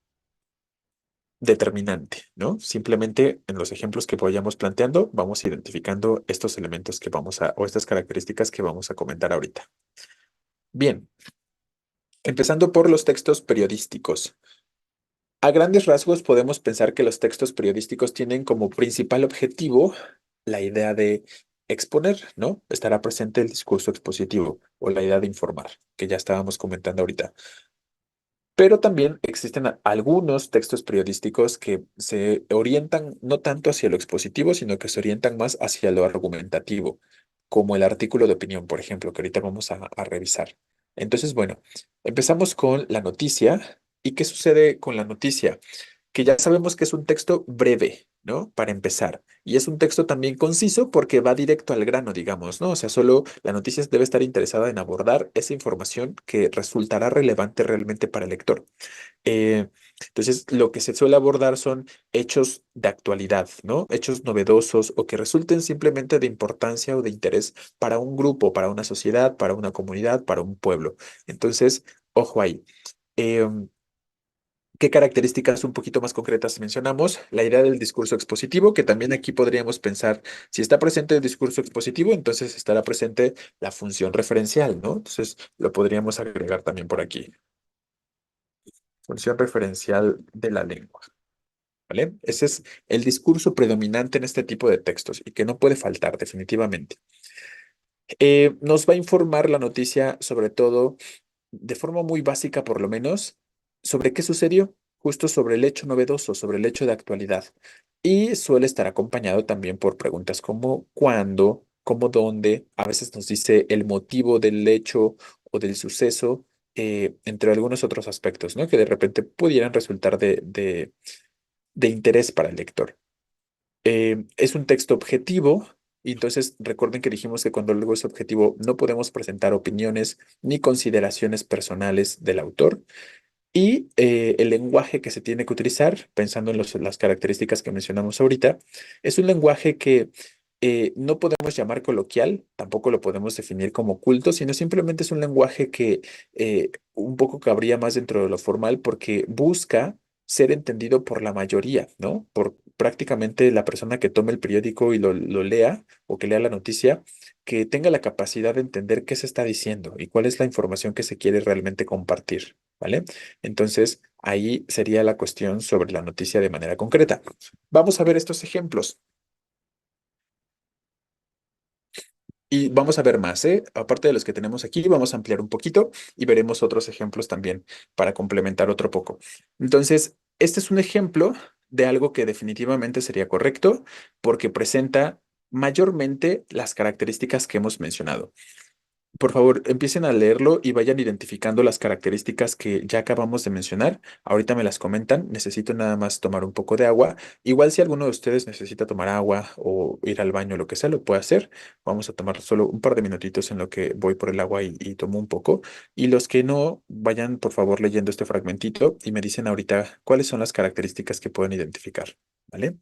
determinante, ¿no? Simplemente en los ejemplos que vayamos planteando, vamos identificando estos elementos que vamos a, o estas características que vamos a comentar ahorita. Bien, empezando por los textos periodísticos. A grandes rasgos podemos pensar que los textos periodísticos tienen como principal objetivo la idea de exponer, ¿no? Estará presente el discurso expositivo o la idea de informar, que ya estábamos comentando ahorita. Pero también existen algunos textos periodísticos que se orientan no tanto hacia lo expositivo, sino que se orientan más hacia lo argumentativo, como el artículo de opinión, por ejemplo, que ahorita vamos a revisar. Entonces, bueno, empezamos con la noticia. ¿Y qué sucede con la noticia? Que ya sabemos que es un texto breve, ¿no? Para empezar. Y es un texto también conciso porque va directo al grano, digamos, ¿no? O sea, solo la noticia debe estar interesada en abordar esa información que resultará relevante realmente para el lector. Eh, entonces, lo que se suele abordar son hechos de actualidad, ¿no? Hechos novedosos o que resulten simplemente de importancia o de interés para un grupo, para una sociedad, para una comunidad, para un pueblo. Entonces, ojo ahí. Em, ¿Qué características un poquito más concretas mencionamos? La idea del discurso expositivo, que también aquí podríamos pensar, si está presente el discurso expositivo, entonces estará presente la función referencial, ¿no? Entonces lo podríamos agregar también por aquí. Función referencial de la lengua, ¿vale? Ese es el discurso predominante en este tipo de textos y que no puede faltar definitivamente. Nos va a informar la noticia sobre todo de forma muy básica por lo menos, sobre qué sucedió, justo sobre el hecho novedoso, sobre el hecho de actualidad. Y suele estar acompañado también por preguntas como cuándo, cómo, dónde, a veces nos dice el motivo del hecho o del suceso, entre algunos otros aspectos, ¿no? Que de repente pudieran resultar de interés para el lector. Es un texto objetivo. Y entonces recuerden que dijimos que cuando algo es objetivo no podemos presentar opiniones ni consideraciones personales del autor, y el lenguaje que se tiene que utilizar, pensando en las características que mencionamos ahorita, es un lenguaje que no podemos llamar coloquial, tampoco lo podemos definir como culto, sino simplemente es un lenguaje que un poco cabría más dentro de lo formal porque busca ser entendido por la mayoría, ¿no? Por prácticamente la persona que tome el periódico y lo lea o que lea la noticia, que tenga la capacidad de entender qué se está diciendo y cuál es la información que se quiere realmente compartir, ¿vale? Entonces, ahí sería la cuestión sobre la noticia de manera concreta. Vamos a ver estos ejemplos y vamos a ver más, ¿eh? Aparte de los que tenemos aquí, vamos a ampliar un poquito y veremos otros ejemplos también para complementar otro poco. Entonces, este es un ejemplo de algo que definitivamente sería correcto porque presenta mayormente las características que hemos mencionado. Por favor, empiecen a leerlo y vayan identificando las características que ya acabamos de mencionar. Ahorita me las comentan. Necesito nada más tomar un poco de agua. Igual si alguno de ustedes necesita tomar agua o ir al baño, lo que sea, lo puede hacer. Vamos a tomar solo un par de minutitos en lo que voy por el agua y tomo un poco. Y los que no, vayan por favor leyendo este fragmentito y me dicen ahorita cuáles son las características que pueden identificar. ¿Vale?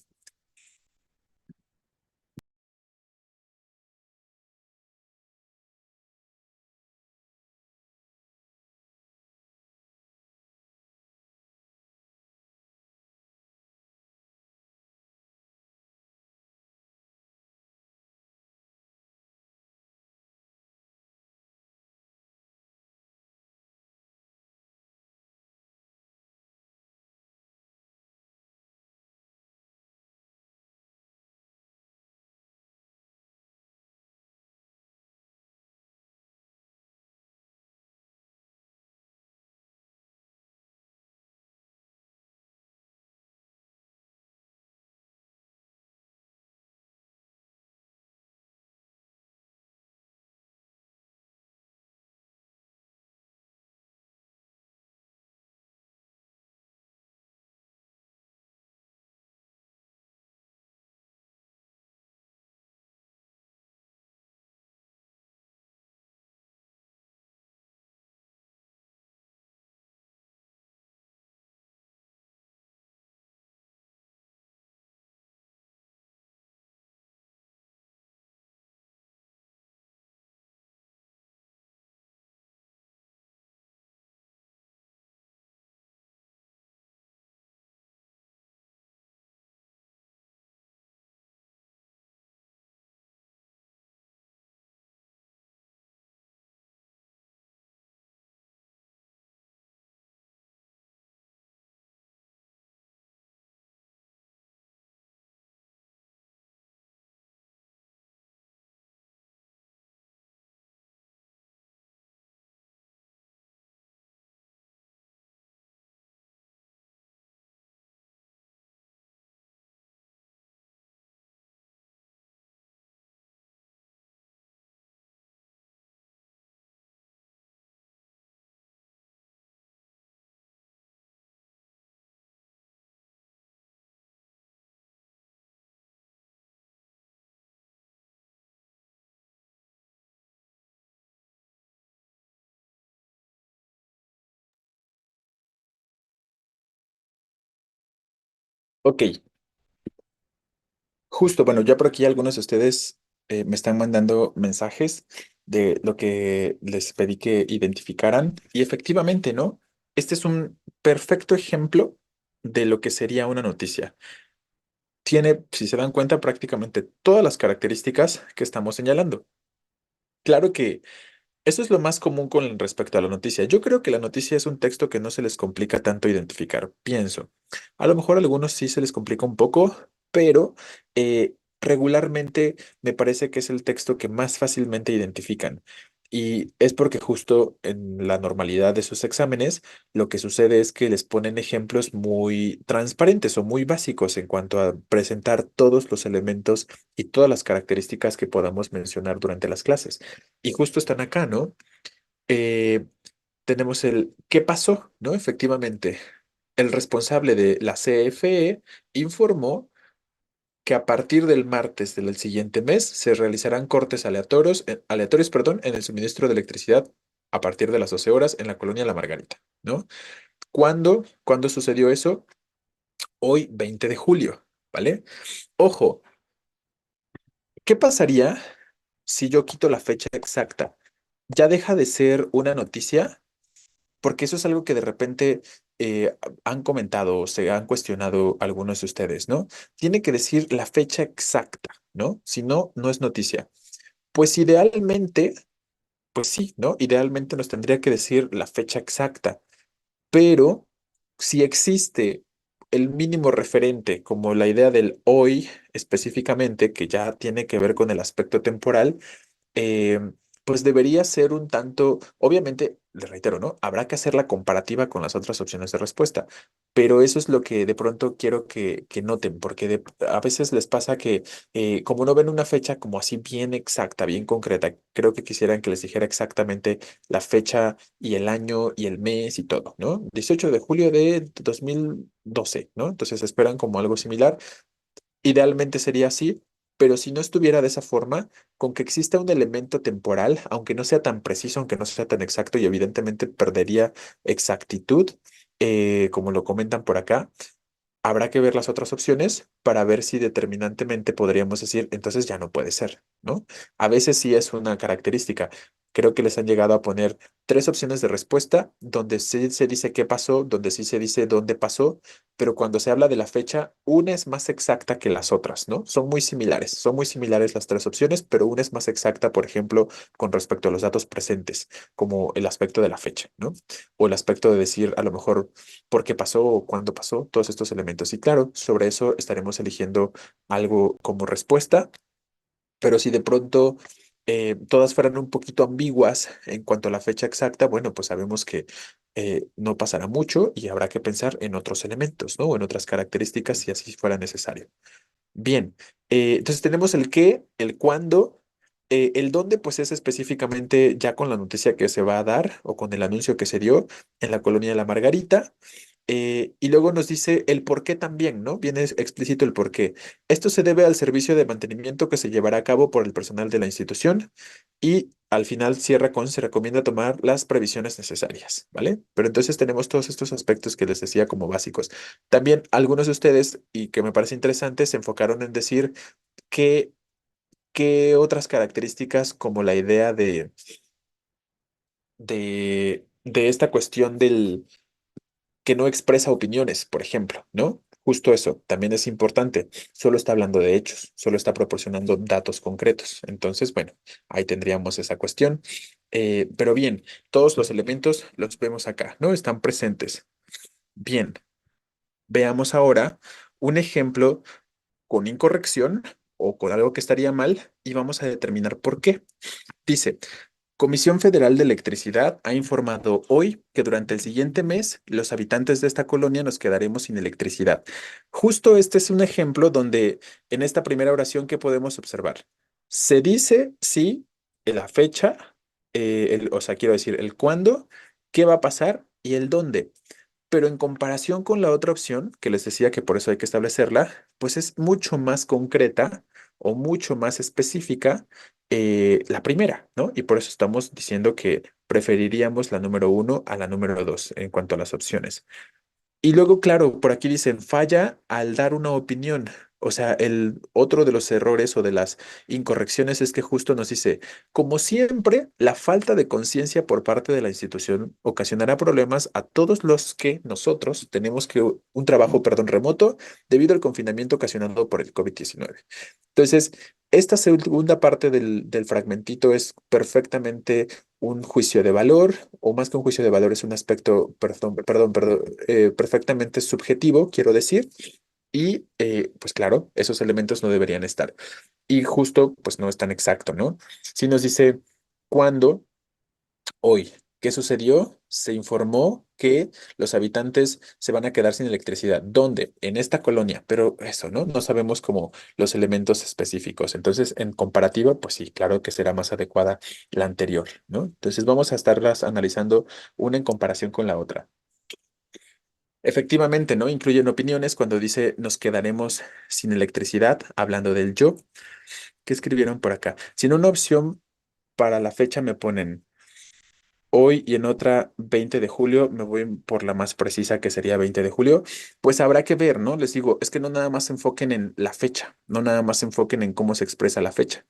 Ok, justo, bueno, ya por aquí algunos de ustedes me están mandando mensajes de lo que les pedí que identificaran y efectivamente, ¿no? Este es un perfecto ejemplo de lo que sería una noticia. Tiene, si se dan cuenta, prácticamente todas las características que estamos señalando. Claro que eso es lo más común con respecto a la noticia. Yo creo que la noticia es un texto que no se les complica tanto identificar, pienso. A lo mejor a algunos sí se les complica un poco, pero regularmente me parece que es el texto que más fácilmente identifican. Y es porque justo en la normalidad de sus exámenes, lo que sucede es que les ponen ejemplos muy transparentes o muy básicos en cuanto a presentar todos los elementos y todas las características que podamos mencionar durante las clases. Y justo están acá, ¿no? Eh, tenemos el ¿qué pasó? ¿No? Efectivamente, el responsable de la CFE informó que a partir del martes del siguiente mes se realizarán cortes aleatorios, perdón, en el suministro de electricidad a partir de las 12 horas en la colonia La Margarita, ¿no? ¿Cuándo sucedió eso? Hoy, 20 de julio, ¿vale? Ojo, ¿qué pasaría si yo quito la fecha exacta? ¿Ya deja de ser una noticia? Porque eso es algo que de repente han comentado o se han cuestionado algunos de ustedes, ¿no? Tiene que decir la fecha exacta, ¿no? Si no, no es noticia. Pues idealmente, pues sí, ¿no? Idealmente nos tendría que decir la fecha exacta, pero si existe el mínimo referente, como la idea del hoy específicamente, que ya tiene que ver con el aspecto temporal, eh, pues debería ser un tanto, obviamente, le reitero, ¿no? Habrá que hacer la comparativa con las otras opciones de respuesta, pero eso es lo que de pronto quiero que noten, porque a veces les pasa que como no ven una fecha como así bien exacta, bien concreta, creo que quisieran que les dijera exactamente la fecha y el año y el mes y todo, ¿no? 18 de julio de 2012, ¿no? Entonces esperan como algo similar. Idealmente sería así, pero si no estuviera de esa forma, con que exista un elemento temporal, aunque no sea tan preciso, aunque no sea tan exacto y evidentemente perdería exactitud, como lo comentan por acá, habrá que ver las otras opciones para ver si determinantemente podríamos decir, entonces ya no puede ser, ¿no? A veces sí es una característica. Creo que les han llegado a poner tres opciones de respuesta, donde sí se dice qué pasó, donde sí se dice dónde pasó, pero cuando se habla de la fecha, una es más exacta que las otras, ¿no? Son muy similares las tres opciones, pero una es más exacta, por ejemplo, con respecto a los datos presentes, como el aspecto de la fecha, ¿no? O el aspecto de decir, a lo mejor, por qué pasó o cuándo pasó, todos estos elementos. Y claro, sobre eso estaremos eligiendo algo como respuesta, pero si de pronto todas fueran un poquito ambiguas en cuanto a la fecha exacta, bueno, pues sabemos que no pasará mucho y habrá que pensar en otros elementos, ¿no? O en otras características si así fuera necesario. Bien, entonces tenemos el qué, el cuándo, el dónde, pues es específicamente ya con la noticia que se va a dar o con el anuncio que se dio en la colonia de La Margarita. Y luego nos dice el por qué también, ¿no? Viene explícito el por qué. Esto se debe al servicio de mantenimiento que se llevará a cabo por el personal de la institución y al final cierra con se recomienda tomar las previsiones necesarias, ¿vale? Pero entonces tenemos todos estos aspectos que les decía como básicos. También algunos de ustedes, y que me parece interesante, se enfocaron en decir qué, qué otras características como la idea de esta cuestión del que no expresa opiniones, por ejemplo, ¿no? Justo eso, también es importante. Solo está hablando de hechos, solo está proporcionando datos concretos. Entonces, bueno, ahí tendríamos esa cuestión. Pero bien, todos los elementos los vemos acá, ¿no? Están presentes. Bien, veamos ahora un ejemplo con incorrección o con algo que estaría mal y vamos a determinar por qué. Dice, Comisión Federal de Electricidad ha informado hoy que durante el siguiente mes los habitantes de esta colonia nos quedaremos sin electricidad. Justo este es un ejemplo donde en esta primera oración que podemos observar, se dice sí, la fecha, o sea, quiero decir el cuándo, qué va a pasar y el dónde. Pero en comparación con la otra opción, que les decía que por eso hay que establecerla, pues es mucho más concreta o mucho más específica la primera, ¿no? Y por eso estamos diciendo que preferiríamos la número uno a la número dos en cuanto a las opciones. Y luego, claro, por aquí dicen falla al dar una opinión. O sea, el otro de los errores o de las incorrecciones es que justo nos dice, como siempre, la falta de conciencia por parte de la institución ocasionará problemas a todos los que nosotros tenemos que un trabajo, perdón, remoto debido al confinamiento ocasionado por el COVID-19. Entonces, esta segunda parte del fragmentito es perfectamente un juicio de valor, o más que un juicio de valor, es un aspecto, perdón, perfectamente subjetivo, quiero decir, y pues claro, esos elementos no deberían estar. Y justo, pues no es tan exacto, ¿no? Si nos dice cuándo. Hoy, ¿qué sucedió? Se informó que los habitantes se van a quedar sin electricidad. ¿Dónde? En esta colonia, pero eso, ¿no? No sabemos como los elementos específicos. Entonces, en comparativa, pues sí, claro que será más adecuada la anterior, ¿no? Entonces, vamos a estarlas analizando una en comparación con la otra. Efectivamente, ¿no? Incluyen opiniones cuando dice nos quedaremos sin electricidad, hablando del yo. ¿Qué escribieron por acá? Si en una opción para la fecha me ponen hoy y en otra 20 de julio, me voy por la más precisa que sería 20 de julio, pues habrá que ver, ¿no? Les digo, es que no nada más se enfoquen en la fecha, no nada más se enfoquen en cómo se expresa la fecha.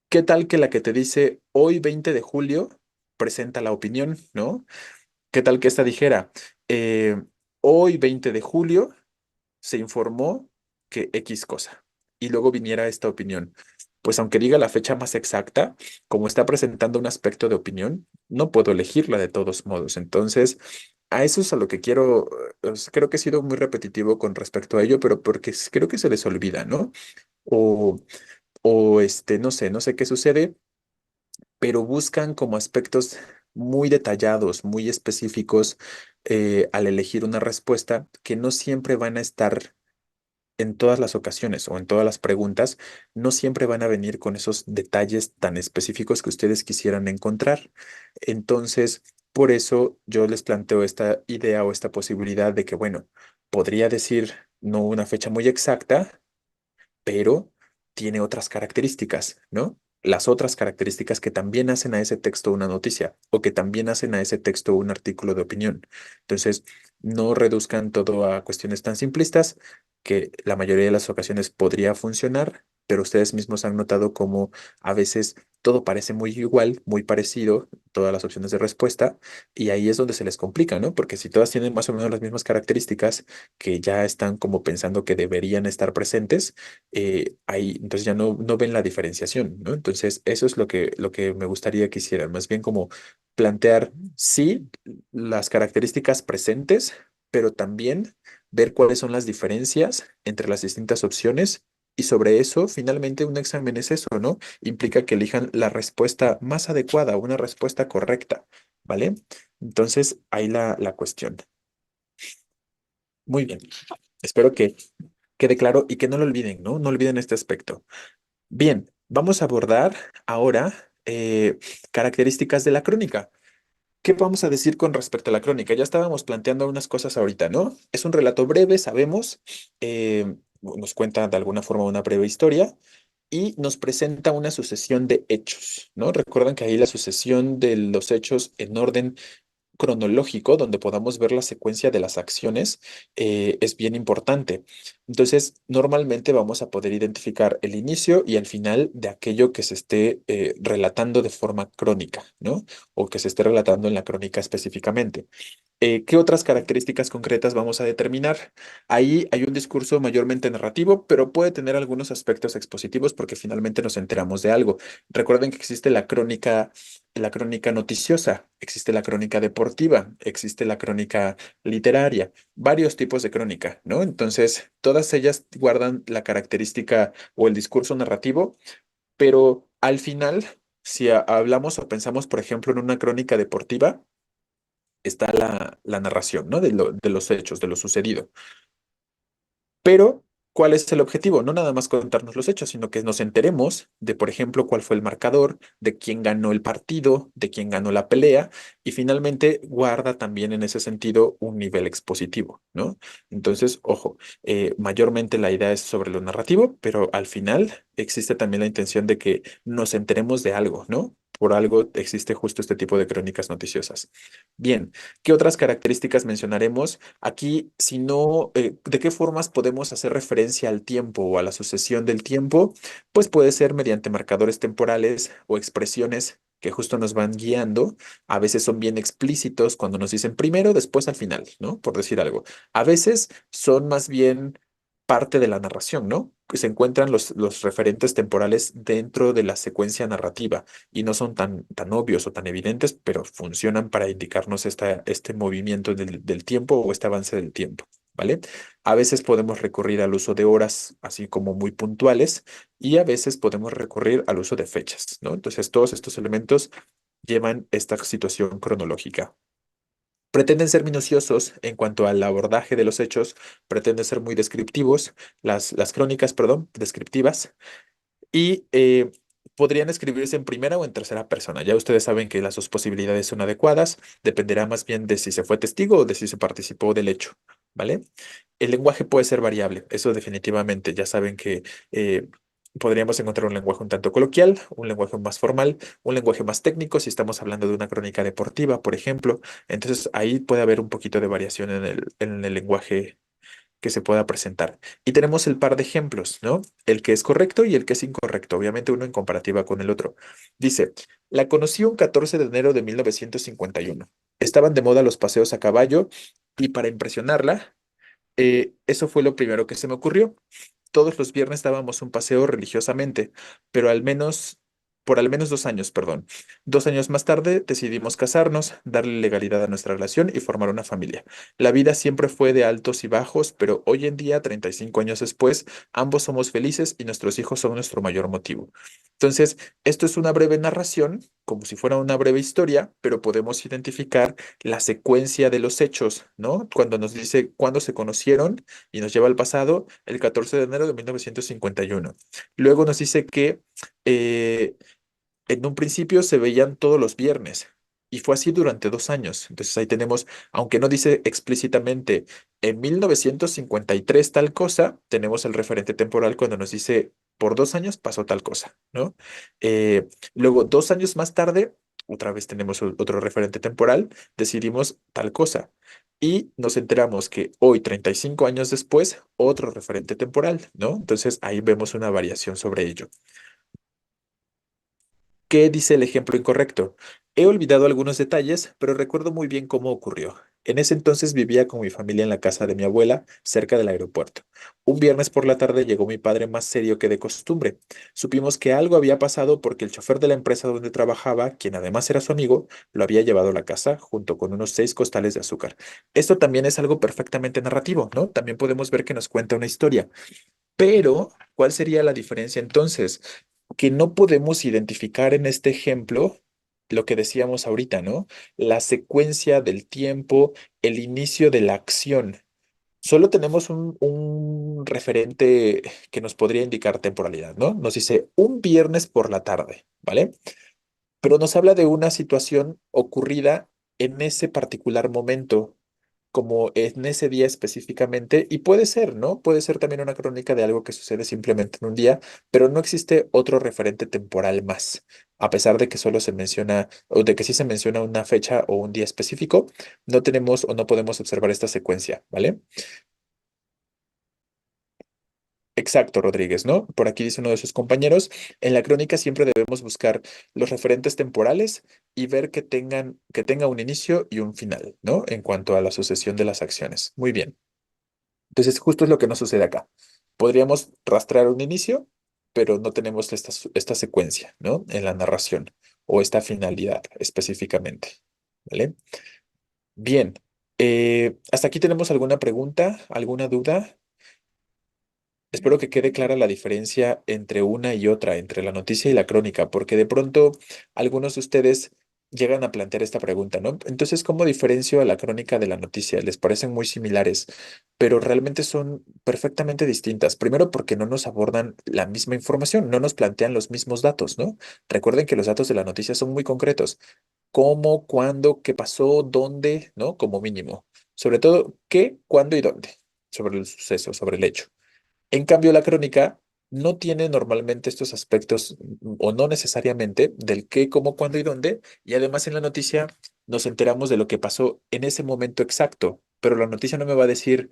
¿Qué tal que la que te dice hoy 20 de julio presenta la opinión, ¿no? ¿Qué tal que esta dijera, eh, hoy 20 de julio se informó que X cosa y luego viniera esta opinión? Pues aunque diga la fecha más exacta, como está presentando un aspecto de opinión, no puedo elegirla de todos modos. Entonces, a eso es a lo que quiero, creo que he sido muy repetitivo con respecto a ello, pero porque creo que se les olvida, ¿no? O, no sé qué sucede, pero buscan como aspectos muy detallados, muy específicos al elegir una respuesta que no siempre van a estar en todas las ocasiones o en todas las preguntas, no siempre van a venir con esos detalles tan específicos que ustedes quisieran encontrar. Entonces, por eso yo les planteo esta idea o esta posibilidad de que, bueno, podría decir no una fecha muy exacta, pero tiene otras características, ¿no? Las otras características que también hacen a ese texto una noticia o que también hacen a ese texto un artículo de opinión. Entonces, no reduzcan todo a cuestiones tan simplistas que la mayoría de las ocasiones podría funcionar, pero ustedes mismos han notado cómo a veces todo parece muy igual, muy parecido, todas las opciones de respuesta, y ahí es donde se les complica, ¿no? Porque si todas tienen más o menos las mismas características que ya están como pensando que deberían estar presentes, ahí entonces ya no ven la diferenciación, ¿no? Entonces, eso es lo que me gustaría que hicieran, más bien como plantear, sí, las características presentes, pero también ver cuáles son las diferencias entre las distintas opciones. Y sobre eso, finalmente, un examen es eso, ¿no? Implica que elijan la respuesta más adecuada, una respuesta correcta, ¿vale? Entonces, ahí la cuestión. Muy bien. Espero que quede claro y que no lo olviden, ¿no? No olviden este aspecto. Bien, vamos a abordar ahora características de la crónica. ¿Qué vamos a decir con respecto a la crónica? Ya estábamos planteando unas cosas ahorita, ¿no? Es un relato breve, sabemos, nos cuenta de alguna forma una breve historia y nos presenta una sucesión de hechos, ¿no? Recuerdan que ahí la sucesión de los hechos en orden cronológico donde podamos ver la secuencia de las acciones es bien importante. Entonces, normalmente vamos a poder identificar el inicio y el final de aquello que se esté relatando de forma crónica, ¿no? O que se esté relatando en la crónica específicamente. ¿Qué otras características concretas vamos a determinar? Ahí hay un discurso mayormente narrativo, pero puede tener algunos aspectos expositivos porque finalmente nos enteramos de algo. Recuerden que existe la crónica noticiosa, existe la crónica deportiva, existe la crónica literaria, varios tipos de crónica, ¿no? Entonces, todas ellas guardan la característica o el discurso narrativo, pero al final, si hablamos o pensamos, por ejemplo, en una crónica deportiva, está la narración, ¿no? De los hechos, de lo sucedido. Pero, ¿cuál es el objetivo? No nada más contarnos los hechos, sino que nos enteremos de, por ejemplo, cuál fue el marcador, de quién ganó el partido, de quién ganó la pelea, y finalmente guarda también en ese sentido un nivel expositivo, ¿no? Entonces, ojo, mayormente la idea es sobre lo narrativo, pero al final existe también la intención de que nos enteremos de algo, ¿no? Por algo existe justo este tipo de crónicas noticiosas. Bien, ¿qué otras características mencionaremos? Aquí, si no, ¿de qué formas podemos hacer referencia al tiempo o a la sucesión del tiempo? Pues puede ser mediante marcadores temporales o expresiones que justo nos van guiando. A veces son bien explícitos cuando nos dicen primero, después al final, ¿no? Por decir algo. A veces son más bien parte de la narración, ¿no? Que se encuentran los referentes temporales dentro de la secuencia narrativa y no son tan obvios o tan evidentes, pero funcionan para indicarnos este movimiento del tiempo o este avance del tiempo, ¿vale? A veces podemos recurrir al uso de horas, así como muy puntuales, y a veces podemos recurrir al uso de fechas, ¿no? Entonces, todos estos elementos llevan esta situación cronológica. Pretenden ser minuciosos en cuanto al abordaje de los hechos, pretenden ser muy descriptivos, las crónicas, perdón, descriptivas, y podrían escribirse en primera o en tercera persona. Ya ustedes saben que las dos posibilidades son adecuadas, dependerá más bien de si se fue testigo o de si se participó del hecho, ¿vale? El lenguaje puede ser variable, eso definitivamente. Ya saben que podríamos encontrar un lenguaje un tanto coloquial, un lenguaje más formal, un lenguaje más técnico si estamos hablando de una crónica deportiva, por ejemplo. Entonces ahí puede haber un poquito de variación en el lenguaje que se pueda presentar. Y tenemos el par de ejemplos, ¿no? El que es correcto y el que es incorrecto, obviamente uno en comparativa con el otro. Dice, la conocí un 14 de enero de 1951. Estaban de moda los paseos a caballo y para impresionarla, eso fue lo primero que se me ocurrió. Todos los viernes dábamos un paseo religiosamente, pero por al menos 2 años, perdón. 2 años más tarde decidimos casarnos, darle legalidad a nuestra relación y formar una familia. La vida siempre fue de altos y bajos, pero hoy en día, 35 años después, ambos somos felices y nuestros hijos son nuestro mayor motivo. Entonces, esto es una breve narración, como si fuera una breve historia, pero podemos identificar la secuencia de los hechos, ¿no? Cuando nos dice cuándo se conocieron y nos lleva al pasado, el 14 de enero de 1951. Luego nos dice que eh, en un principio se veían todos los viernes y fue así durante 2 años. Entonces ahí tenemos, aunque no dice explícitamente en 1953 tal cosa, tenemos el referente temporal cuando nos dice por 2 años pasó tal cosa, ¿no? Luego, 2 años más tarde, otra vez tenemos otro referente temporal, decidimos tal cosa. Y nos enteramos que hoy, 35 años después, otro referente temporal, ¿no? Entonces ahí vemos una variación sobre ello. ¿Qué dice el ejemplo incorrecto? He olvidado algunos detalles, pero recuerdo muy bien cómo ocurrió. En ese entonces vivía con mi familia en la casa de mi abuela, cerca del aeropuerto. Un viernes por la tarde llegó mi padre más serio que de costumbre. Supimos que algo había pasado porque el chofer de la empresa donde trabajaba, quien además era su amigo, lo había llevado a la casa junto con unos 6 costales de azúcar. Esto también es algo perfectamente narrativo, ¿no? También podemos ver que nos cuenta una historia. Pero, ¿cuál sería la diferencia entonces? Que no podemos identificar en este ejemplo lo que decíamos ahorita, ¿no? La secuencia del tiempo, el inicio de la acción. Solo tenemos un referente que nos podría indicar temporalidad, ¿no? Nos dice un viernes por la tarde, ¿vale? Pero nos habla de una situación ocurrida en ese particular momento, como en ese día específicamente, y puede ser, ¿no? Puede ser también una crónica de algo que sucede simplemente en un día, pero no existe otro referente temporal más, a pesar de que solo se menciona, o de que sí se menciona una fecha o un día específico, no tenemos o no podemos observar esta secuencia, ¿vale? Exacto, Rodríguez, ¿no? Por aquí dice uno de sus compañeros, en la crónica siempre debemos buscar los referentes temporales y ver que tenga un inicio y un final, ¿no? En cuanto a la sucesión de las acciones. Muy bien. Entonces, justo es lo que nos sucede acá. Podríamos rastrear un inicio, pero no tenemos esta secuencia, ¿no? En la narración o esta finalidad específicamente, ¿vale? Bien. ¿Hasta aquí tenemos alguna pregunta, alguna duda? Espero que quede clara la diferencia entre una y otra, entre la noticia y la crónica, porque de pronto algunos de ustedes llegan a plantear esta pregunta, ¿no? Entonces, ¿cómo diferencio a la crónica de la noticia? Les parecen muy similares, pero realmente son perfectamente distintas. Primero, porque no nos abordan la misma información, no nos plantean los mismos datos, ¿no? Recuerden que los datos de la noticia son muy concretos. ¿Cómo, cuándo, qué pasó, dónde, ¿no? Como mínimo. Sobre todo, qué, cuándo y dónde sobre el suceso, sobre el hecho. En cambio, la crónica no tiene normalmente estos aspectos o no necesariamente del qué, cómo, cuándo y dónde. Y además en la noticia nos enteramos de lo que pasó en ese momento exacto, pero la noticia no me va a decir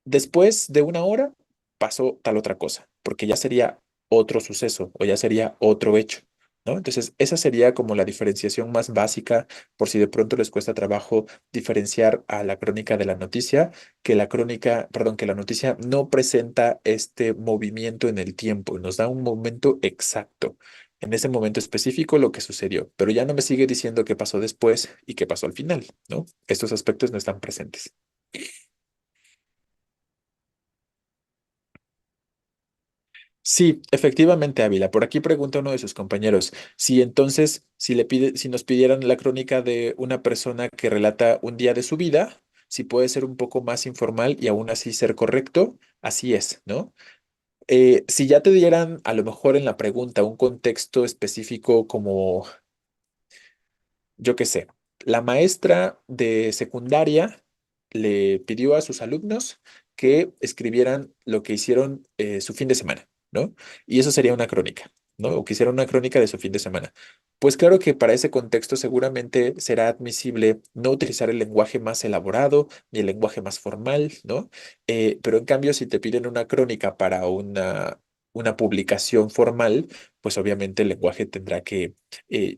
después de una hora pasó tal otra cosa, porque ya sería otro suceso o ya sería otro hecho, ¿no? Entonces, esa sería como la diferenciación más básica, por si de pronto les cuesta trabajo diferenciar a la crónica de la noticia, que la crónica, perdón, que la noticia no presenta este movimiento en el tiempo, nos da un momento exacto. En ese momento específico lo que sucedió, pero ya no me sigue diciendo qué pasó después y qué pasó al final, ¿no? Estos aspectos no están presentes. Sí, efectivamente, Ávila. Por aquí pregunta uno de sus compañeros si entonces, si nos pidieran la crónica de una persona que relata un día de su vida, si puede ser un poco más informal y aún así ser correcto, así es, ¿no? Si ya te dieran a lo mejor en la pregunta un contexto específico como yo qué sé, la maestra de secundaria le pidió a sus alumnos que escribieran lo que hicieron su fin de semana, ¿no? Y eso sería una crónica, ¿no? O que hicieran una crónica de su fin de semana. Pues claro que para ese contexto seguramente será admisible no utilizar el lenguaje más elaborado ni el lenguaje más formal, ¿no? Pero en cambio, si te piden una crónica para una publicación formal, pues obviamente el lenguaje tendrá que eh,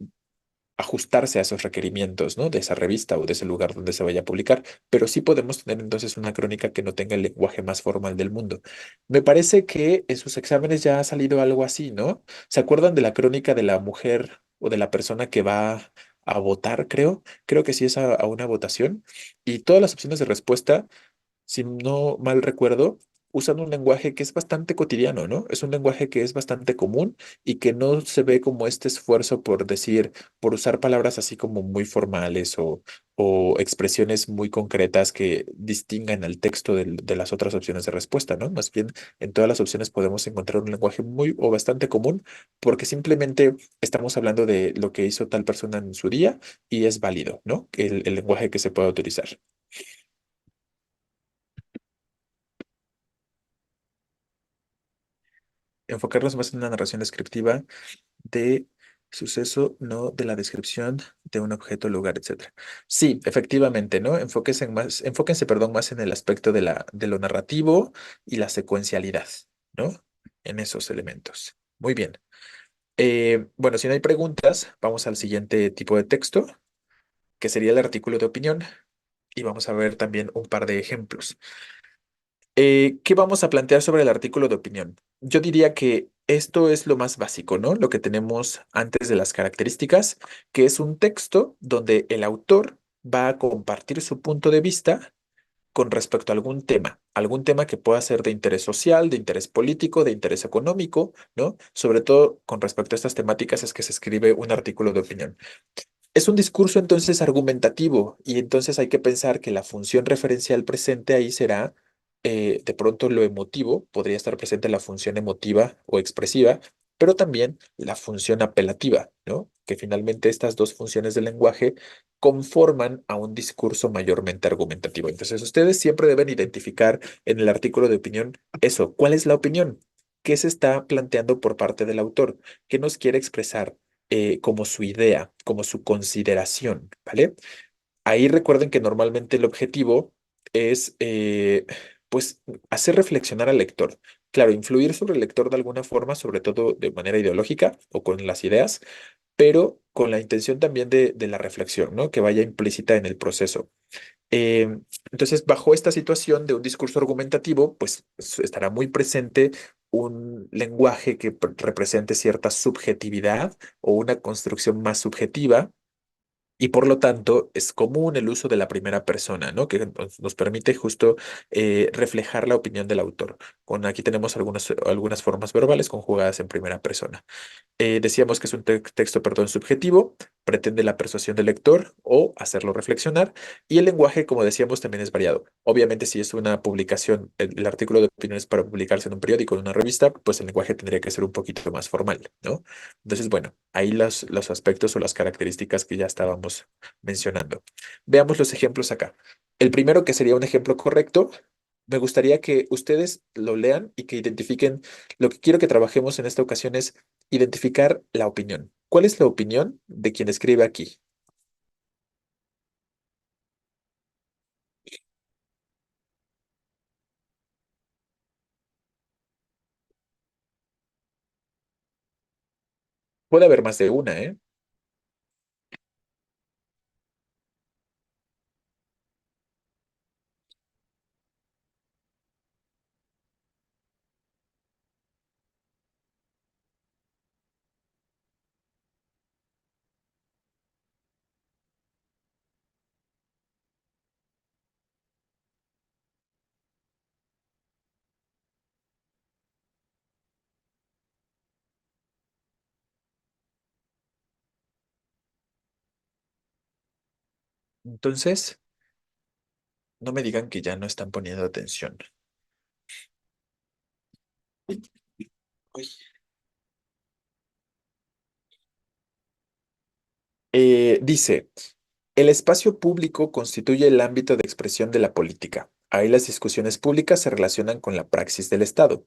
ajustarse a esos requerimientos, ¿no? De esa revista o de ese lugar donde se vaya a publicar, pero sí podemos tener entonces una crónica que no tenga el lenguaje más formal del mundo. Me parece que en sus exámenes ya ha salido algo así, ¿no? ¿Se acuerdan de la crónica de la mujer o de la persona que va a votar, creo? Creo que sí es a una votación. Y todas las opciones de respuesta si no mal recuerdo, usan un lenguaje que es bastante cotidiano, ¿no? Es un lenguaje que es bastante común y que no se ve como este esfuerzo por decir, por usar palabras así como muy formales o expresiones muy concretas que distingan al texto de las otras opciones de respuesta, ¿no? Más bien, en todas las opciones podemos encontrar un lenguaje muy o bastante común porque simplemente estamos hablando de lo que hizo tal persona en su día y es válido, ¿no? El lenguaje que se puede utilizar. Enfocarnos más en una narración descriptiva de suceso, no de la descripción de un objeto, lugar, etcétera. Sí, efectivamente, ¿no? Enfóquense, perdón, más en el aspecto de lo narrativo y la secuencialidad, ¿no? En esos elementos. Muy bien. Bueno, si no hay preguntas, vamos al siguiente tipo de texto, que sería el artículo de opinión, y vamos a ver también un par de ejemplos. ¿Qué vamos a plantear sobre el artículo de opinión? Yo diría que esto es lo más básico, ¿no? Lo que tenemos antes de las características, que es un texto donde el autor va a compartir su punto de vista con respecto a algún tema que pueda ser de interés social, de interés político, de interés económico, ¿no? Sobre todo con respecto a estas temáticas es que se escribe un artículo de opinión. Es un discurso entonces argumentativo y entonces hay que pensar que la función referencial presente ahí será de pronto lo emotivo, podría estar presente la función emotiva o expresiva, pero también la función apelativa, ¿no? Que finalmente estas dos funciones del lenguaje conforman a un discurso mayormente argumentativo. Entonces ustedes siempre deben identificar en el artículo de opinión eso, ¿cuál es la opinión? ¿Qué se está planteando por parte del autor? ¿Qué nos quiere expresar? Como su idea, como su consideración, ¿vale? Ahí recuerden que normalmente el objetivo es, pues, hacer reflexionar al lector. Claro, influir sobre el lector de alguna forma, sobre todo de manera ideológica o con las ideas, pero con la intención también de la reflexión, ¿no? Que vaya implícita en el proceso. Eh, entonces, bajo esta situación de un discurso argumentativo, pues estará muy presente un lenguaje que represente cierta subjetividad o una construcción más subjetiva y por lo tanto, es común el uso de la primera persona, ¿no? Que nos permite justo reflejar la opinión del autor. Aquí tenemos algunas formas verbales conjugadas en primera persona. Decíamos que es un texto, perdón, subjetivo, pretende la persuasión del lector o hacerlo reflexionar, y el lenguaje, como decíamos, también es variado. Obviamente, si es una publicación, el artículo de opinión es para publicarse en un periódico, en una revista, pues el lenguaje tendría que ser un poquito más formal, ¿no? Entonces, bueno, ahí los aspectos o las características que ya estábamos mencionando. Veamos los ejemplos acá. El primero, que sería un ejemplo correcto, Me gustaría que ustedes lo lean y que identifiquen. Lo que quiero que trabajemos en esta ocasión es identificar la opinión. ¿Cuál es la opinión de quien escribe aquí? Puede haber más de una, ¿eh? Entonces, no me digan que ya no están poniendo atención. Uy. Dice, el espacio público constituye el ámbito de expresión de la política. Ahí las discusiones públicas se relacionan con la praxis del Estado.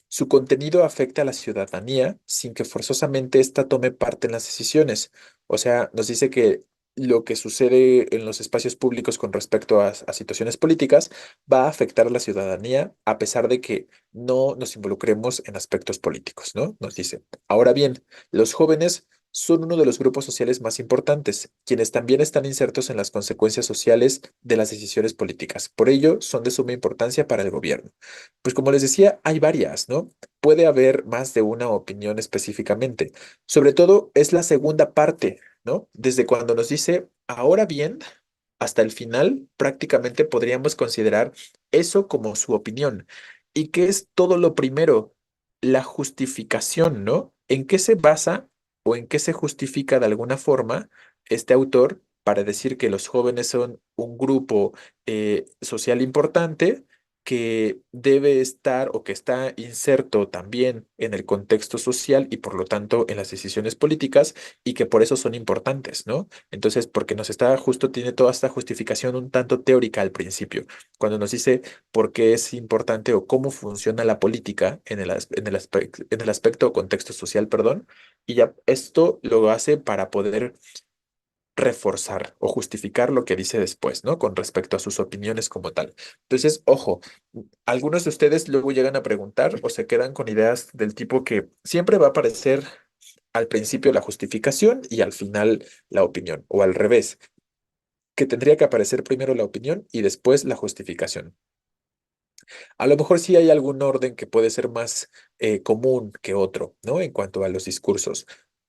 Su contenido afecta a la ciudadanía sin que forzosamente ésta tome parte en las decisiones. O sea, nos dice que lo que sucede en los espacios públicos con respecto a situaciones políticas va a afectar a la ciudadanía a pesar de que no nos involucremos en aspectos políticos, ¿no? Nos dice. Ahora bien, los jóvenes son uno de los grupos sociales más importantes, quienes también están insertos en las consecuencias sociales de las decisiones políticas. Por ello, son de suma importancia para el gobierno. Pues como les decía, hay varias, ¿no? Puede haber más de una opinión específicamente. Sobre todo es la segunda parte, ¿no? Desde cuando nos dice, ahora bien, hasta el final, prácticamente podríamos considerar eso como su opinión. ¿Y qué es todo lo primero? La justificación, ¿no? ¿En qué se basa o en qué se justifica de alguna forma este autor para decir que los jóvenes son un grupo social importante, que debe estar o que está inserto también en el contexto social y por lo tanto en las decisiones políticas y que por eso son importantes, ¿no? Entonces, porque nos está justo, tiene toda esta justificación un tanto teórica al principio, cuando nos dice por qué es importante o cómo funciona la política en el aspecto o contexto social, perdón, y ya esto lo hace para poder reforzar o justificar lo que dice después, ¿no? Con respecto a sus opiniones como tal. Entonces, ojo, algunos de ustedes luego llegan a preguntar o se quedan con ideas del tipo que siempre va a aparecer al principio la justificación y al final la opinión, o al revés, que tendría que aparecer primero la opinión y después la justificación. A lo mejor sí hay algún orden que puede ser más común que otro, ¿no? En cuanto a los discursos.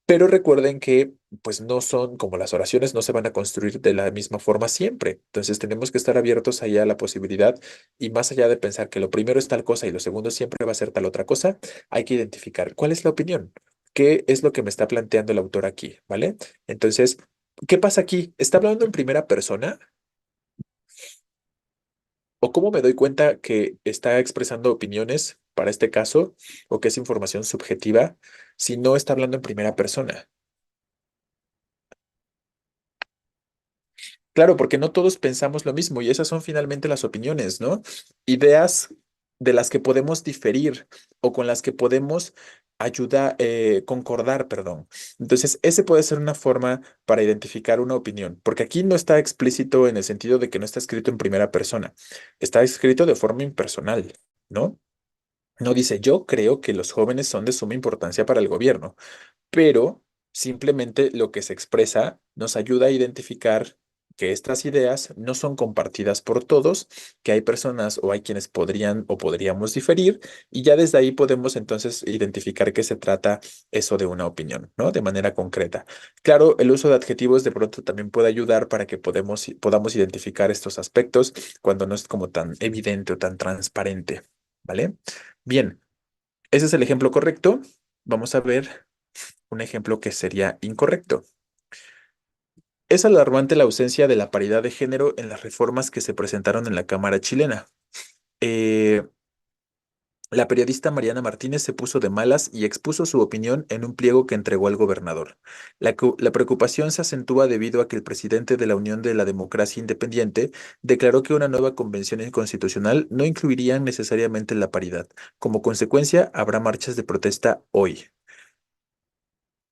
Pero recuerden que, pues, no son como las oraciones, no se van a construir de la misma forma siempre. Entonces, tenemos que estar abiertos allá a la posibilidad y más allá de pensar que lo primero es tal cosa y lo segundo siempre va a ser tal otra cosa, hay que identificar cuál es la opinión, qué es lo que me está planteando el autor aquí, ¿vale? Entonces, ¿qué pasa aquí? ¿Está hablando en primera persona? ¿O cómo me doy cuenta que está expresando opiniones para este caso o que es información subjetiva si no está hablando en primera persona? Claro, porque no todos pensamos lo mismo y esas son finalmente las opiniones, ¿no? Ideas de las que podemos diferir o con las que podemos ayudar, concordar, perdón. Entonces, ese puede ser una forma para identificar una opinión, porque aquí no está explícito en el sentido de que no está escrito en primera persona, está escrito de forma impersonal, ¿no? No dice, yo creo que los jóvenes son de suma importancia para el gobierno, pero simplemente lo que se expresa nos ayuda a identificar que estas ideas no son compartidas por todos, que hay personas o hay quienes podrían o podríamos diferir, y ya desde ahí podemos entonces identificar que se trata eso de una opinión, ¿no? De manera concreta. Claro, el uso de adjetivos de pronto también puede ayudar para que podamos identificar estos aspectos cuando no es como tan evidente o tan transparente, ¿vale? Bien, ese es el ejemplo correcto. Vamos a ver un ejemplo que sería incorrecto. Es alarmante la ausencia de la paridad de género en las reformas que se presentaron en la Cámara chilena. Eh, La periodista Mariana Martínez se puso de malas y expuso su opinión en un pliego que entregó al gobernador. La preocupación se acentúa debido a que el presidente de la Unión de la Democracia Independiente declaró que una nueva convención constitucional no incluiría necesariamente la paridad. Como consecuencia, habrá marchas de protesta hoy.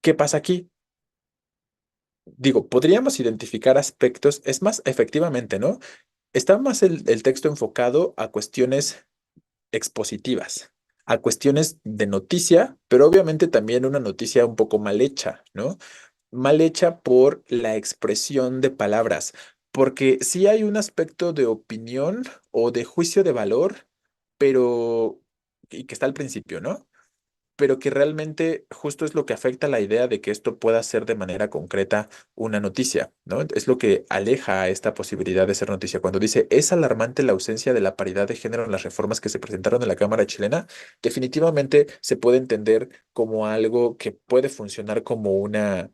¿Qué pasa aquí? Digo, podríamos identificar aspectos, es más, efectivamente, ¿no? Está más el texto enfocado a cuestiones expositivas, a cuestiones de noticia, pero obviamente también una noticia un poco mal hecha, ¿no? Mal hecha por la expresión de palabras, porque sí hay un aspecto de opinión o de juicio de valor, pero, y que está al principio, ¿no? Pero que realmente justo es lo que afecta la idea de que esto pueda ser de manera concreta una noticia, ¿no? Es lo que aleja a esta posibilidad de ser noticia. Cuando dice, es alarmante la ausencia de la paridad de género en las reformas que se presentaron en la Cámara chilena, definitivamente se puede entender como algo que puede funcionar como una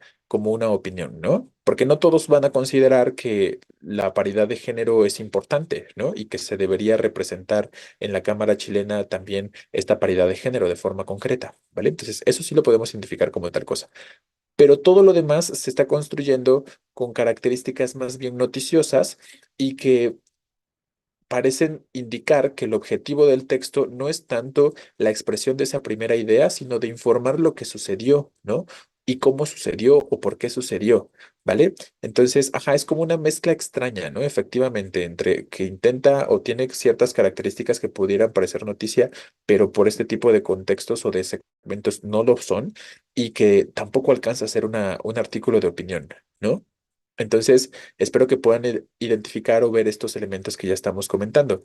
opinión, ¿no? Porque no todos van a considerar que la paridad de género es importante, ¿no? Y que se debería representar en la Cámara chilena también esta paridad de género de forma concreta, ¿vale? Entonces, eso sí lo podemos identificar como tal cosa. Pero todo lo demás se está construyendo con características más bien noticiosas y que parecen indicar que el objetivo del texto no es tanto la expresión de esa primera idea, sino de informar lo que sucedió, ¿no? Y cómo sucedió o por qué sucedió, ¿vale? Entonces, ajá, es como una mezcla extraña, ¿no? Efectivamente, entre que intenta o tiene ciertas características que pudieran parecer noticia, pero por este tipo de contextos o de segmentos no lo son, y que tampoco alcanza a ser un artículo de opinión, ¿no? Entonces, espero que puedan identificar o ver estos elementos que ya estamos comentando.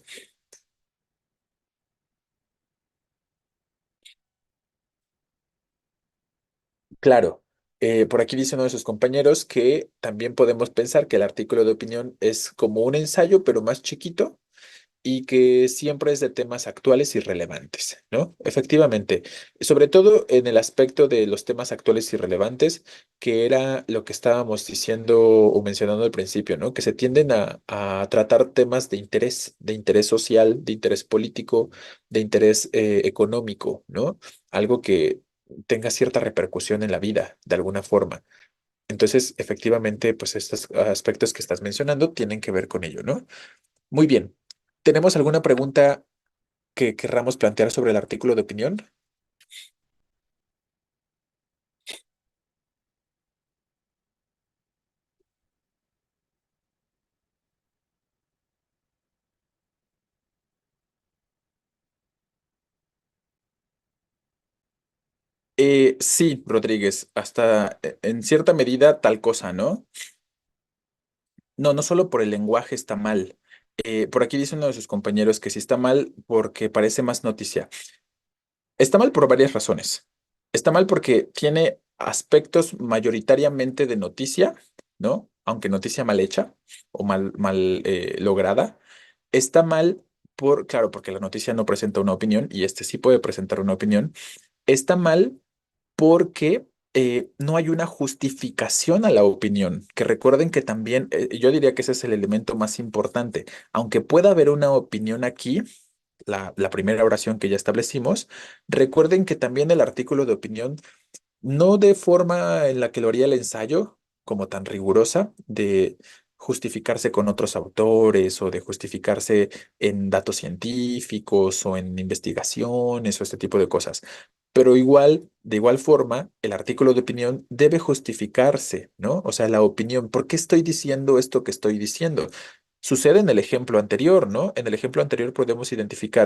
Claro, por aquí dice uno de sus compañeros que también podemos pensar que el artículo de opinión es como un ensayo, pero más chiquito y que siempre es de temas actuales y relevantes, ¿no? Efectivamente, sobre todo en el aspecto de los temas actuales y relevantes, que era lo que estábamos diciendo o mencionando al principio, ¿no? Que se tienden a tratar temas de interés social, de interés político, de interés económico, ¿no? Algo que tenga cierta repercusión en la vida, de alguna forma. Entonces, efectivamente, pues estos aspectos que estás mencionando tienen que ver con ello, ¿no? Muy bien. ¿Tenemos alguna pregunta que querramos plantear sobre el artículo de opinión? Sí, Rodríguez, hasta en cierta medida tal cosa, ¿no? No, no solo por el lenguaje está mal. Por aquí dice uno de sus compañeros que sí está mal porque parece más noticia. Está mal por varias razones. Está mal porque tiene aspectos mayoritariamente de noticia, ¿no? Aunque noticia mal hecha o mal lograda. Está mal claro, porque la noticia no presenta una opinión y este sí puede presentar una opinión. Está mal porque no hay una justificación a la opinión. Que recuerden que también, yo diría que ese es el elemento más importante. Aunque pueda haber una opinión aquí, la primera oración que ya establecimos, recuerden que también el artículo de opinión no de forma en la que lo haría el ensayo, como tan rigurosa, de justificarse con otros autores o de justificarse en datos científicos o en investigaciones o este tipo de cosas. Pero igual, de igual forma, el artículo de opinión debe justificarse, ¿no? O sea, la opinión, ¿por qué estoy diciendo esto que estoy diciendo? Sucede en el ejemplo anterior, ¿no? En el ejemplo anterior podemos identificar